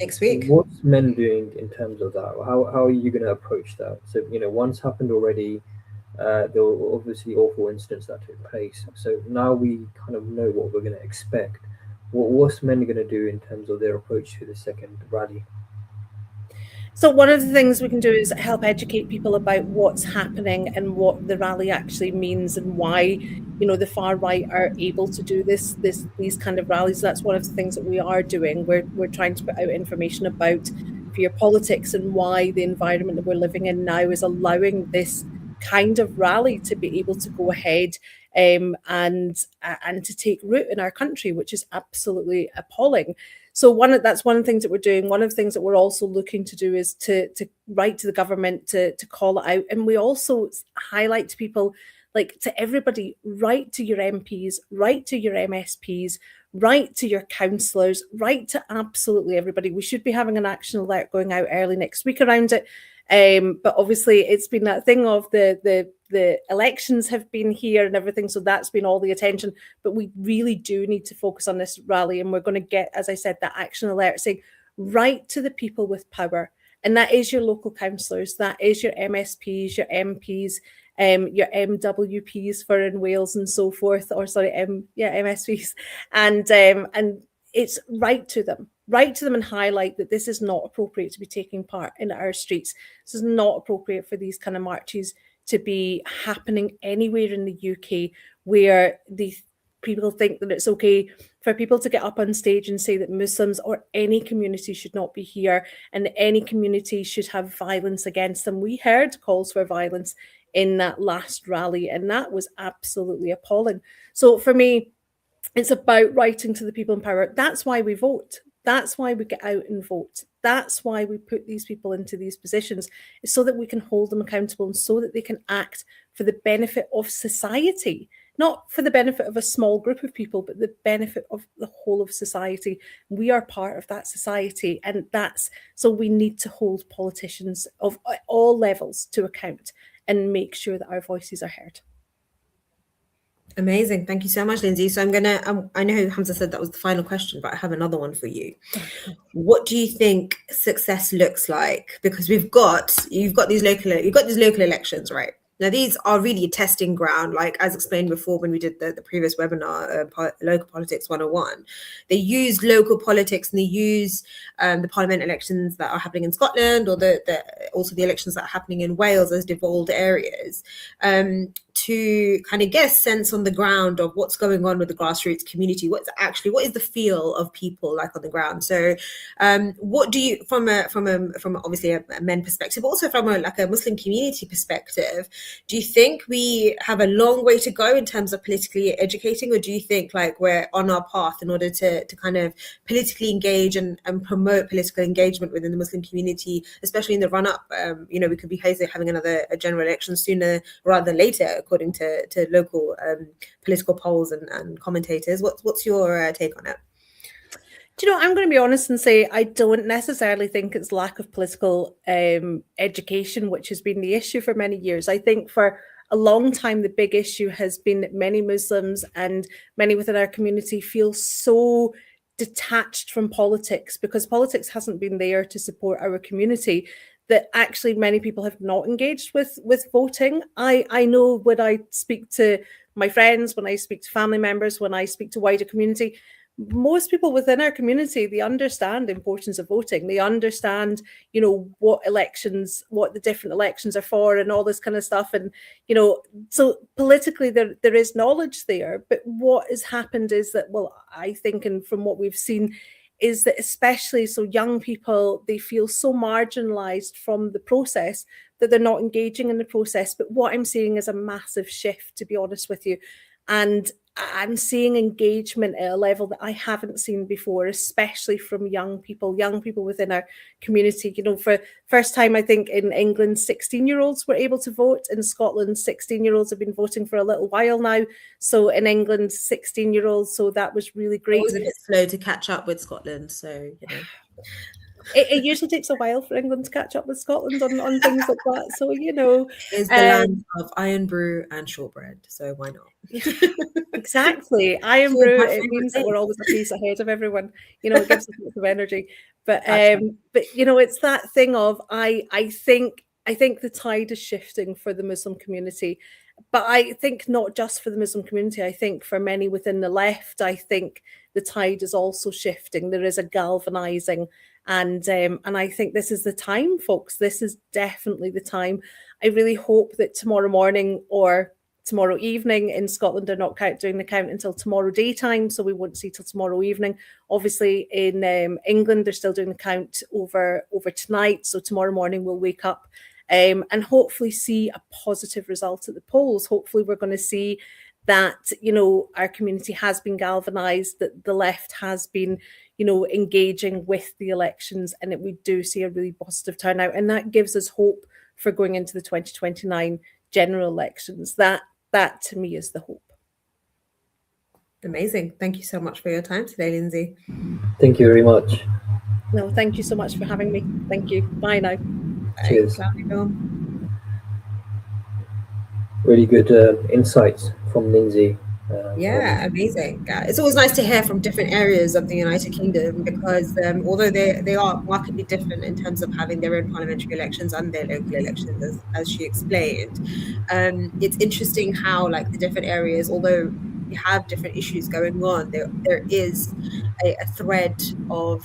K: Next week.
B: What's Men doing in terms of that? How are you going to approach that? So one's happened already. There were obviously awful incidents that took place. So now we kind of know what we're going to expect. What's Men going to do in terms of their approach to the second rally?
R: So one of the things we can do is help educate people about what's happening and what the rally actually means and why, the far right are able to do these kind of rallies. That's one of the things that we are doing. We're trying to put out information about fear politics and why the environment that we're living in now is allowing this kind of rally to be able to go ahead and to take root in our country, which is absolutely appalling. So that's one of the things that we're doing. One of the things that we're also looking to do is to write to the government to call it out. And we also highlight to people, like to everybody, write to your MPs, write to your MSPs, write to your councillors, write to absolutely everybody. We should be having an action alert going out early next week around it. But obviously it's been that thing of the elections have been here and everything, so that's been all the attention. But we really do need to focus on this rally, and we're going to get, as I said, that action alert saying write to the people with power, and that is your local councillors, that is your MSPs, your MPs, your MWPs for in Wales and so forth, or sorry, MSPs, and it's write to them and highlight that this is not appropriate to be taking part in our streets. This is not appropriate for these kind of marches to be happening anywhere in the UK where the people think that it's okay for people to get up on stage and say that Muslims or any community should not be here and that any community should have violence against them. We heard calls for violence in that last rally, and that was absolutely appalling. So for me, it's about writing to the people in power. That's why we vote. That's why we get out and vote. That's why we put these people into these positions, is so that we can hold them accountable and so that they can act for the benefit of society, not for the benefit of a small group of people, but the benefit of the whole of society. We are part of that society, and so we need to hold politicians of all levels to account and make sure that our voices are heard.
K: Amazing. Thank you so much, Lindsay. So I know Hamza said that was the final question, but I have another one for you. What do you think success looks like? Because you've got these local elections, right? Now, these are really a testing ground, like as explained before when we did the previous webinar, Local Politics 101. They use local politics and they use the parliament elections that are happening in Scotland, or also the elections that are happening in Wales as devolved areas, to kind of get a sense on the ground of what's going on with the grassroots community. What is the feel of people like on the ground? So what do you, from obviously a Men perspective, but also from a Muslim community perspective, do you think we have a long way to go in terms of politically educating, or do you think like we're on our path in order to kind of politically engage and promote political engagement within the Muslim community, especially in the run up? We could be having another general election sooner rather than later, according to local political polls and commentators. What's your take on it?
R: Do you know, I'm going to be honest and say I don't necessarily think it's lack of political education which has been the issue for many years. I think for a long time the big issue has been that many Muslims and many within our community feel so detached from politics because politics hasn't been there to support our community, that actually many people have not engaged with voting. I know when I speak to my friends, when I speak to family members, when I speak to wider community, most people within our community, they understand the importance of voting. They understand, what the different elections are for and all this kind of stuff. And, so politically there is knowledge there. But what has happened is that, well, I think, and from what we've seen, is that especially so young people, they feel so marginalized from the process that they're not engaging in the process. But what I'm seeing is a massive shift, to be honest with you. And I'm seeing engagement at a level that I haven't seen before, especially from young people within our community. You know, for first time, I think in England, 16-year-olds were able to vote. In Scotland, 16-year-olds have been voting for a little while now. So in England, 16-year-olds. So that was really great.
K: It was a bit slow to catch up with Scotland, so you know.
R: It usually takes a while for England to catch up with Scotland on things like that. So, you know.
K: It's the land of iron brew and shortbread, so why not?
R: Exactly. Iron
K: Two of
R: brew,
K: my
R: it
K: favourite
R: means that we're
K: things.
R: always a piece ahead of everyone. You know, it gives us lots of energy. But
K: That's right.
R: you know, it's that thing of I think the tide is shifting for the Muslim community. But I think not just for the Muslim community, I think for many within the left, I think the tide is also shifting. There is a galvanizing, and I think this is the time, folks. This is definitely the time. I really hope that tomorrow morning or tomorrow evening in Scotland are not doing the count until tomorrow daytime, so we won't see till tomorrow evening. Obviously, in England, they're still doing the count over tonight, so tomorrow morning we'll wake up and hopefully see a positive result at the polls. Hopefully, we're going to see that, you know, our community has been galvanized, that the left has been, you know, engaging with the elections, and that we do see a really positive turnout, and that gives us hope for going into the 2029 general elections. That to me is the hope.
K: Amazing. Thank you so much for your time today, Lindsay.
B: Thank you very much.
R: No, thank you so much for having me. Thank you. Bye now.
B: Cheers.
K: Bye.
B: Really good insights from Lindsay.
K: Yeah, amazing. It's always nice to hear from different areas of the United Kingdom because although they are markedly different in terms of having their own parliamentary elections and their local elections, as she explained, it's interesting how like the different areas, although you have different issues going on, there is a thread of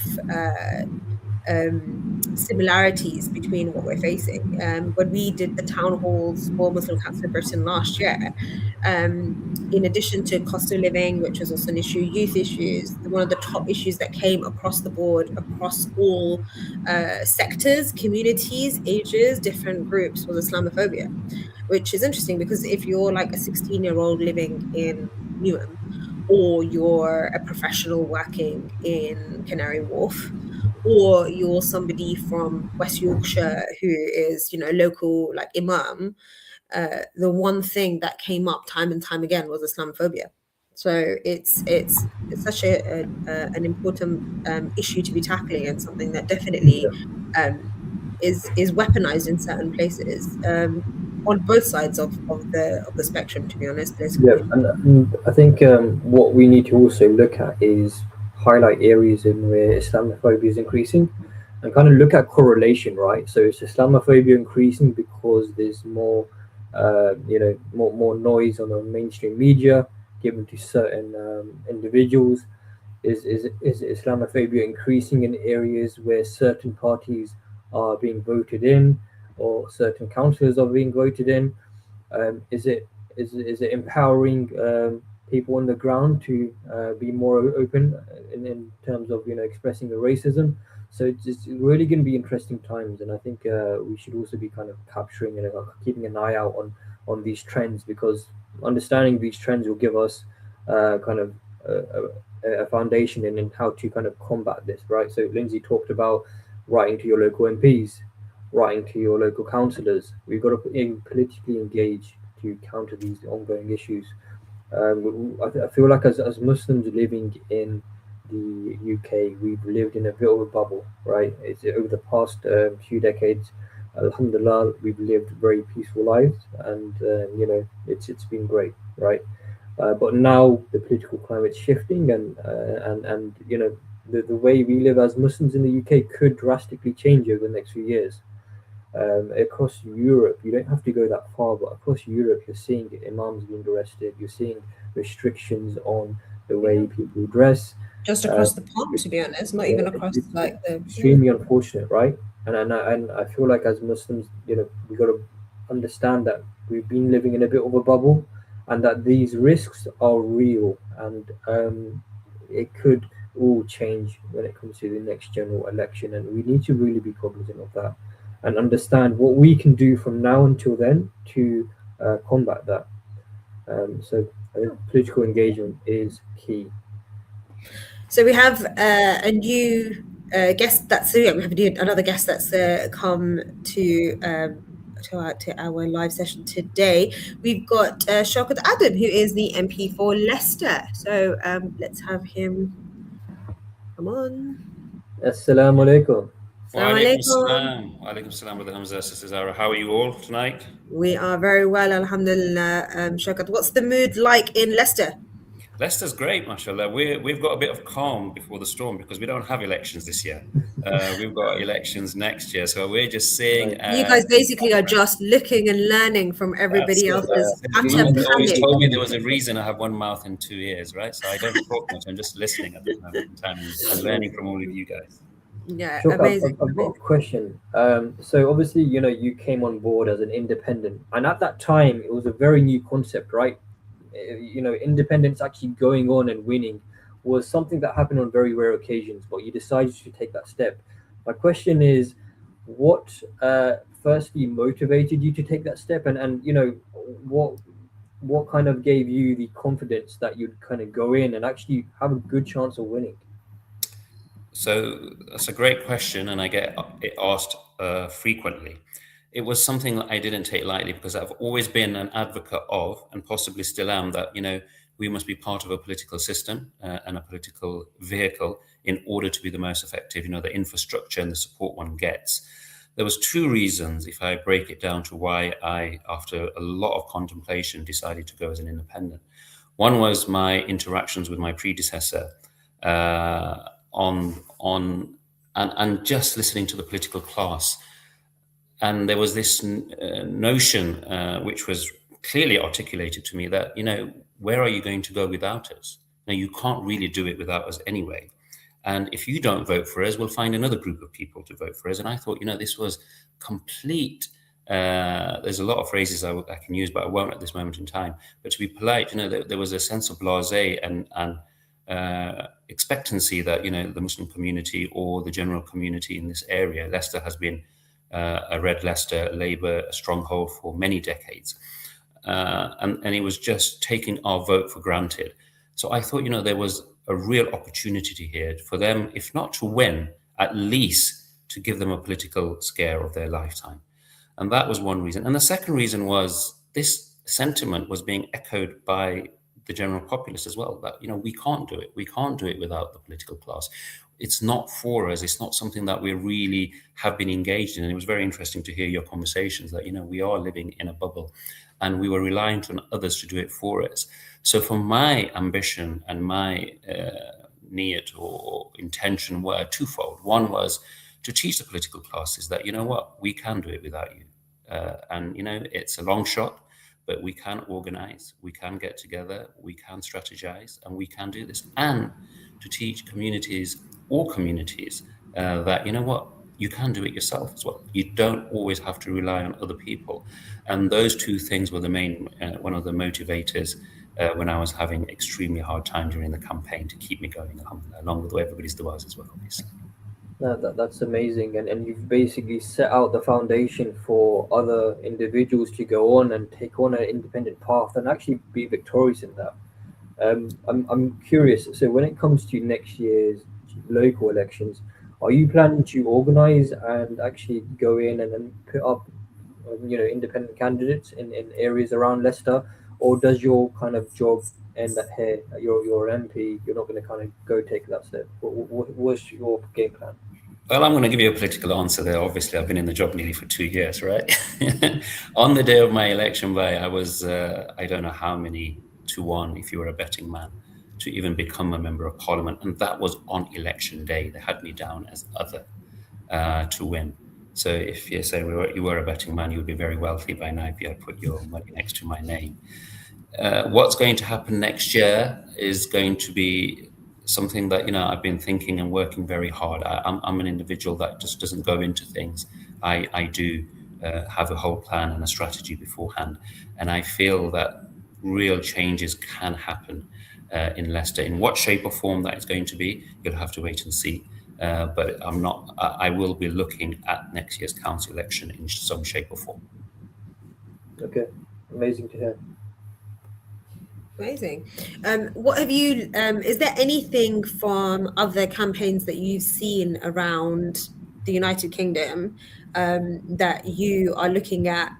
K: similarities between what we're facing. When we did the town halls for Muslim Council of Britain last year, in addition to cost of living, which was also an issue, youth issues, one of the top issues that came across the board, across all sectors, communities, ages, different groups, was Islamophobia, which is interesting because if you're like a 16-year-old living in Newham, or you're a professional working in Canary Wharf, or you're somebody from West Yorkshire who is, you know, local like imam, the one thing that came up time and time again was Islamophobia. So it's such an important issue to be tackling, and something that definitely is weaponized in certain places on both sides of the spectrum. To be honest, politically.
B: Yeah, and I think what we need to also look at is highlight areas in where Islamophobia is increasing, and kind of look at correlation, right? So is Islamophobia increasing because there's more, more noise on the mainstream media given to certain individuals? Is Islamophobia increasing in areas where certain parties are being voted in, or certain councillors are being voted in? Is it empowering people on the ground to be more open in terms of expressing the racism? So it's really going to be interesting times, and I think we should also be kind of capturing and keeping an eye out on these trends, because understanding these trends will give us kind of a foundation in how to kind of combat this, right? So Lindsay talked about writing to your local MPs, writing to your local councillors. We've got to politically engage to counter these ongoing issues. I feel like as Muslims living in the UK, we've lived in a bit of a bubble, right? It's over the past few decades, alhamdulillah, we've lived very peaceful lives, and it's been great, right? But now the political climate's shifting, and the way we live as Muslims in the UK could drastically change over the next few years. Across Europe, you don't have to go that far, but across Europe, you're seeing imams being arrested. You're seeing restrictions on the way people dress.
K: Just across the pond, to be honest, not even across like the.
B: Extremely unfortunate, right? And I feel like as Muslims, we got to understand that we've been living in a bit of a bubble, and that these risks are real, and it could all change when it comes to the next general election, and we need to really be cognizant of that and understand what we can do from now until then to combat that. So I think political engagement is key.
K: So we have a new guest that's we have another guest that's come to our live session today. We've got Shaukat Adam, who is the MP for Leicester. So let's have him. Come on.
B: Assalamu alaikum.
K: Assalamu
S: Alaikum salam, Brother Hamza, Sister Zara. How are you all tonight?
K: We are very well, alhamdulillah. Shaukat, what's the mood like in Leicester?
S: Leicester's great, mashallah. We've got a bit of calm before the storm because we don't have elections this year. We've got elections next year, so we're just seeing.
K: You guys basically are just looking and learning from everybody else's
S: You always told me there was a reason I have one mouth and two ears, right? So I don't talk much. I'm just listening at the moment in time and learning from all of you guys.
K: Yeah,
B: Sure,
K: amazing.
B: I've got a question. So obviously, you came on board as an independent, and at that time, it was a very new concept, right? Independence actually going on and winning was something that happened on very rare occasions, but you decided to take that step. My question is, what firstly motivated you to take that step, and what kind of gave you the confidence that you'd kind of go in and actually have a good chance of winning?
S: So that's a great question, and I get it asked frequently. It was something that I didn't take lightly because I've always been an advocate of, and possibly still am, that we must be part of a political system and a political vehicle in order to be the most effective. The infrastructure and the support one gets. There was two reasons, if I break it down, to why I, after a lot of contemplation, decided to go as an independent. One was my interactions with my predecessor. And just listening to the political class. And there was this notion, which was clearly articulated to me, that, where are you going to go without us? Now, you can't really do it without us anyway. And if you don't vote for us, we'll find another group of people to vote for us. And I thought, this was complete. There's a lot of phrases I can use, but I won't at this moment in time. But to be polite, there was a sense of blasé and expectancy that the Muslim community or the general community in this area, Leicester has been a red Leicester Labour stronghold for many decades, and it was just taking our vote for granted. So I thought there was a real opportunity here for them, if not to win, at least to give them a political scare of their lifetime. And that was one reason. And the second reason was this sentiment was being echoed by the general populace as well, that we can't do it. We can't do it without the political class. It's not for us. It's not something that we really have been engaged in. And it was very interesting to hear your conversations that we are living in a bubble, and we were reliant on others to do it for us. So for my ambition and my niyat or intention were twofold. One was to teach the political classes that we can do it without you, and it's a long shot. But we can organize, we can get together, we can strategize, and we can do this. And to teach all communities, that, you can do it yourself as well. You don't always have to rely on other people. And those two things were the main, one of the motivators when I was having extremely hard time during the campaign to keep me going, along with everybody's du'as as well, obviously.
B: No, that's amazing, and you've basically set out the foundation for other individuals to go on and take on an independent path and actually be victorious in that. I'm curious. So when it comes to next year's local elections, are you planning to organise and actually go in and then put up, independent candidates in areas around Leicester, or does your kind of job end at here? You're an MP. You're not going to kind of go take that step. What's your game plan?
S: Well, I'm going to give you a political answer there. Obviously, I've been in the job nearly for 2 years, right? On the day of my election by, I was, I don't know how many to one, if you were a betting man, to even become a member of parliament. And that was on election day. They had me down as other to win. So if you say you were a betting man, you would be very wealthy by now if you had put your money next to my name. What's going to happen next year is going to be something that I've been thinking and working very hard. I'm an individual that just doesn't go into things. I do have a whole plan and a strategy beforehand, and I feel that real changes can happen in Leicester. In what shape or form that is going to be, you'll have to wait and see. But I will be looking at next year's council election in some shape or form.
B: Okay, amazing to hear.
K: Amazing. What have you? Is there anything from other campaigns that you've seen around the United Kingdom that you are looking at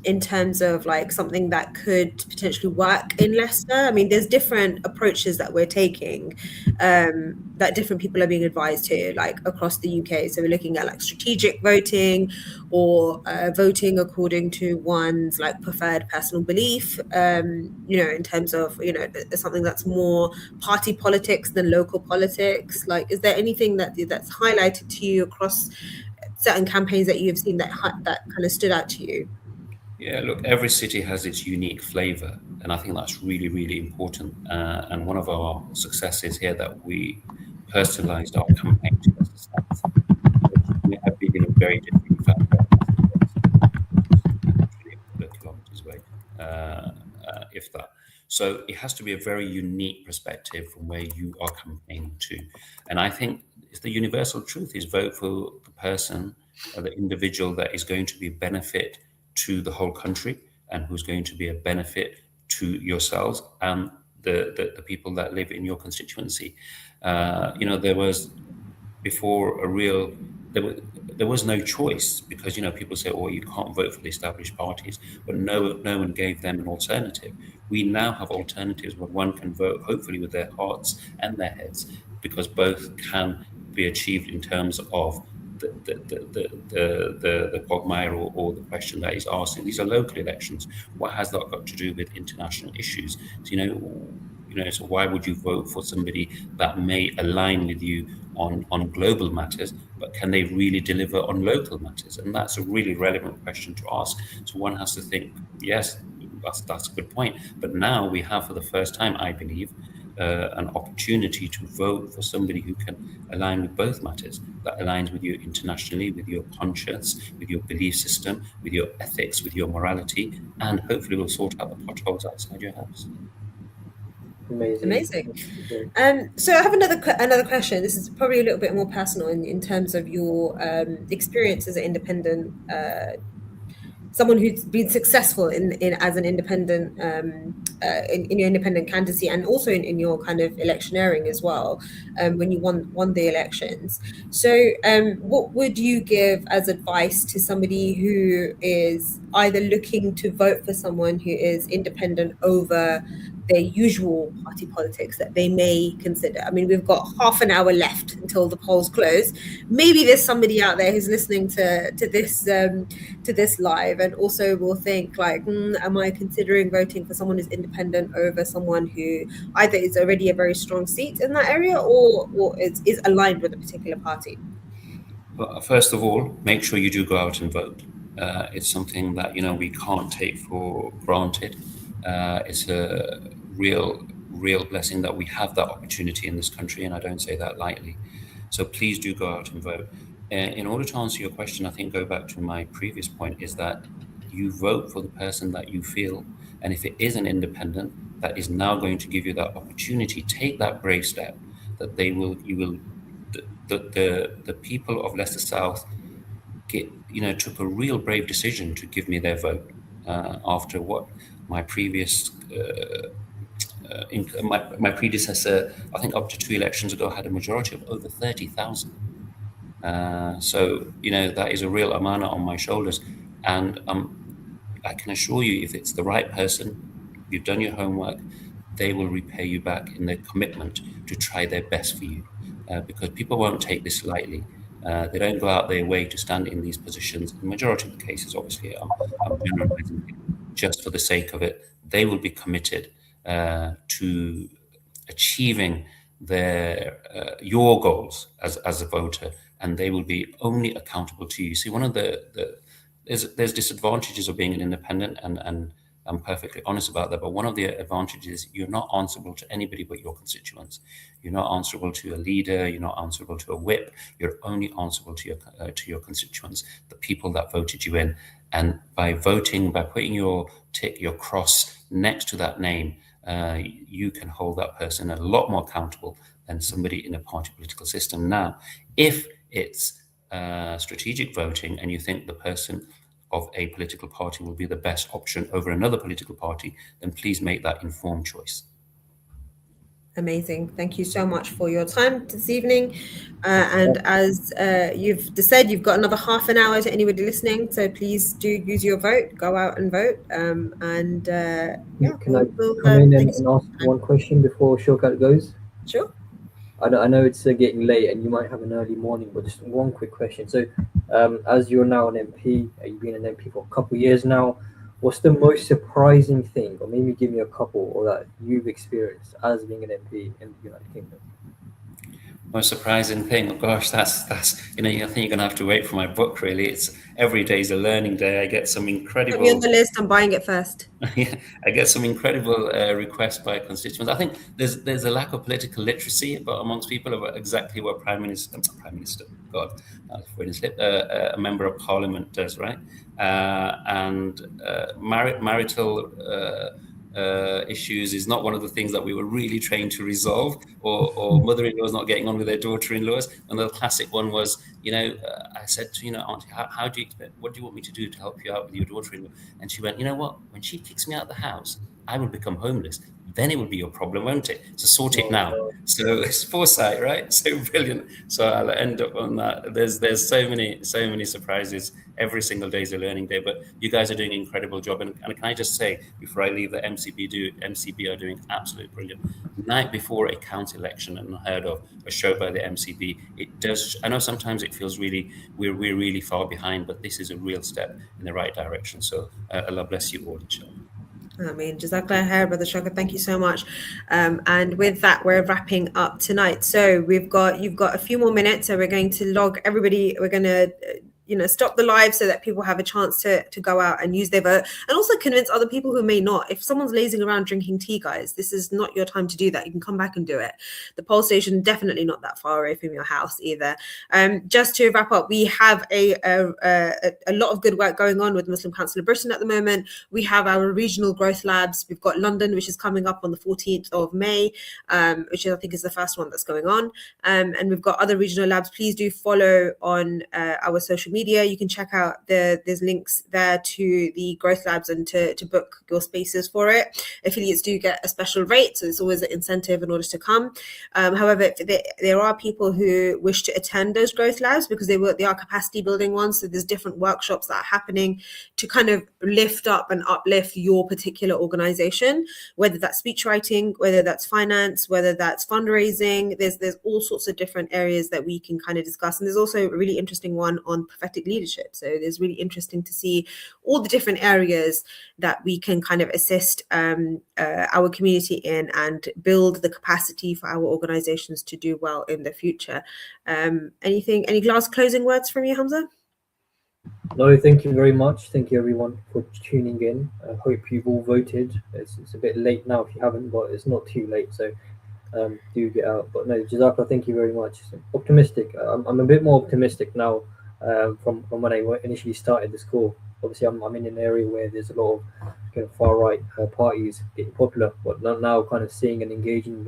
K: in terms of like something that could potentially work in Leicester? I mean, there's different approaches that we're taking that different people are being advised to, like across the UK. So we're looking at like strategic voting or voting according to one's like preferred personal belief, in terms of, something that's more party politics than local politics. Like, is there anything that's highlighted to you across certain campaigns that you've seen that kind of stood out to you?
S: Yeah, look, every city has its unique flavor, and I think that's really, really important. And one of our successes here that we personalized our campaign to Leicester South, which we have been in a very different flavor, literally a couple of kilometers away, if that. So it has to be a very unique perspective from where you are campaigning to. And I think the universal truth is vote for the person, the individual that is going to be a benefit to the whole country and who's going to be a benefit to yourselves and the people that live in your constituency. There was before there was no choice because people say, "Oh, you can't vote for the established parties," but no one gave them an alternative. We now have alternatives where one can vote, hopefully with their hearts and their heads, because both can be achieved in terms of the quagmire or the question that is asked. And these are local elections. What has that got to do with international issues? So, so why would you vote for somebody that may align with you on global matters, but can they really deliver on local matters? And that's a really relevant question to ask. So one has to think, yes, that's a good point. But now we have, for the first time, I believe, an opportunity to vote for somebody who can align with both matters, that aligns with you internationally, with your conscience, with your belief system, with your ethics, with your morality, and hopefully will sort out the potholes outside your house.
K: Amazing. So I have another question. This is probably a little bit more personal in terms of your experience as an independent, someone who's been successful in as an independent in your independent candidacy, and also in your kind of electioneering as well, when you won the elections. So what would you give as advice to somebody who is either looking to vote for someone who is independent over their usual party politics that they may consider? I mean, we've got half an hour left until the polls close. Maybe there's somebody out there who's listening to this live and also will think like, am I considering voting for someone who's independent over someone who either is already a very strong seat in that area or is aligned with a particular party?
S: Well, first of all, make sure you do go out and vote. It's something that we can't take for granted. It's a real blessing that we have that opportunity in this country, and I don't say that lightly. So please do go out and vote. In order to answer your question, I think go back to my previous point, is that you vote for the person that you feel, and if it is an independent that is now going to give you that opportunity, take that brave step. That the people of Leicester South took a real brave decision to give me their vote after what my previous my predecessor, I think up to 2 elections ago, had a majority of over 30,000. So that is a real amana on my shoulders, and I can assure you, if it's the right person, you've done your homework, they will repay you back in their commitment to try their best for you, because people won't take this lightly. They don't go out their way to stand in these positions. In the majority of the cases, obviously, I'm generalizing just for the sake of it. They will be committed to achieving your goals as a voter, and they will be only accountable to you. See, one of there's disadvantages of being an independent, and I'm perfectly honest about that. But one of the advantages, you're not answerable to anybody but your constituents. You're not answerable to a leader. You're not answerable to a whip. You're only answerable to your constituents, the people that voted you in. And by voting, by putting your tick, your cross next to that name, you can hold that person a lot more accountable than somebody in a party political system. Now, if it's strategic voting and you think the person of a political party will be the best option over another political party, then please make that informed choice.
K: Amazing. Thank you so much for your time this evening. And as you've said, you've got another half an hour to anybody listening. So please do use your vote. Go out and vote.
B: Can I come in and ask one question before Shokat goes?
K: Sure.
B: I know it's getting late and you might have an early morning, but just one quick question. So, as you're now an MP, you've been an MP for a couple of years now. What's the most surprising thing, or maybe give me a couple, or that you've experienced as being an MP in the United Kingdom?
S: Most surprising thing, oh gosh, that's I think you're gonna have to wait for my book. Really, it's every day's a learning day. I get some incredible.
K: Put me on the list. I'm buying it first.
S: Yeah, I get some incredible requests by constituents. I think there's a lack of political literacy amongst people about exactly what Prime Minister, God, a member of Parliament does, right? And marital issues is not one of the things that we were really trained to resolve, or mother-in-laws not getting on with their daughter-in-laws. And the classic one was, I said to, Auntie, how do you expect, what do you want me to do to help you out with your daughter-in-law? And she went, you know what, when she kicks me out of the house, I will become homeless. Then it will be your problem, won't it? So sort it now. So it's foresight, right? So brilliant. So I'll end up on that. There's so many surprises. Every single day is a learning day. But you guys are doing an incredible job. And can I just say, before I leave, that MCB are doing absolutely brilliant. The night before a county election, unheard of, a show by the MCB, it does. I know sometimes it feels we're really far behind, but this is a real step in the right direction. So Allah bless you all, inshallah.
K: I mean, Jazakallah khair, Brother Shokat. Thank you so much. And with that, we're wrapping up tonight. So you've got a few more minutes. So we're going to log everybody. We're going to stop the live so that people have a chance to go out and use their vote, and also convince other people who may not. If someone's lazing around drinking tea, guys, this is not your time to do that. You can come back and do it. The poll station definitely not that far away from your house either. Just to wrap up, we have a lot of good work going on with Muslim Council of Britain at the moment. We have our regional growth labs. We've got London, which is coming up on the 14th of May, which I think is the first one that's going on. And we've got other regional labs. Please do follow on our social media. You can check out there's links there to the growth labs and to book your spaces for it. Affiliates do get a special rate, so it's always an incentive in order to come. However, there are people who wish to attend those growth labs because they are capacity building ones. So there's different workshops that are happening to kind of lift up and uplift your particular organization, whether that's speech writing, whether that's finance, whether that's fundraising. There's all sorts of different areas that we can kind of discuss. And there's also a really interesting one on prophetic leadership. So it's really interesting to see all the different areas that we can kind of assist our community in and build the capacity for our organizations to do well in the future. Any last closing words from you, Hamza?
B: No, thank you very much. Thank you everyone for tuning in. I hope you've all voted. It's a bit late now if you haven't, but it's not too late. So do get out. But no, Jazakallah, thank you very much. Optimistic. I'm a bit more optimistic now from when I initially started this call. Obviously, I'm in an area where there's a lot of kind of far right parties getting popular, but now kind of seeing and engaging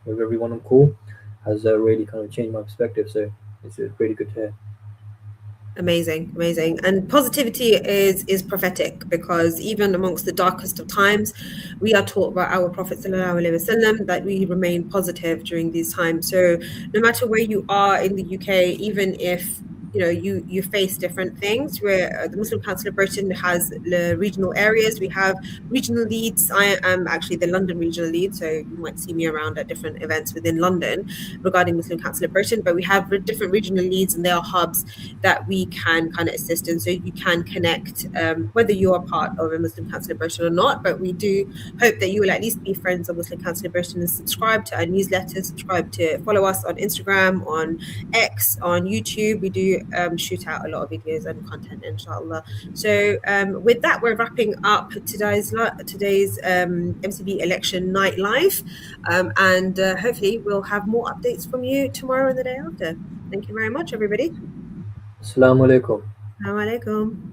B: with everyone on call has really kind of changed my perspective. So it's really good to hear.
K: Amazing. And positivity is prophetic, because even amongst the darkest of times, we are taught by our Prophet ﷺ that we remain positive during these times. So no matter where you are in the UK, even if you face different things, where the Muslim Council of Britain has the regional areas, we have regional leads. I am actually the London regional lead, so you might see me around at different events within London regarding Muslim Council of Britain, but we have different regional leads and there are hubs that we can kind of assist in, so you can connect whether you are part of a Muslim Council of Britain or not. But we do hope that you will at least be friends of Muslim Council of Britain and subscribe to our newsletter, follow us on Instagram, on X, on YouTube. We do shoot out a lot of videos and content, inshallah. So with that, we're wrapping up today's MCB election night live, and hopefully we'll have more updates from you tomorrow and the day after. Thank you very much, everybody.
B: Assalamu alaikum.
K: Assalamu alaikum.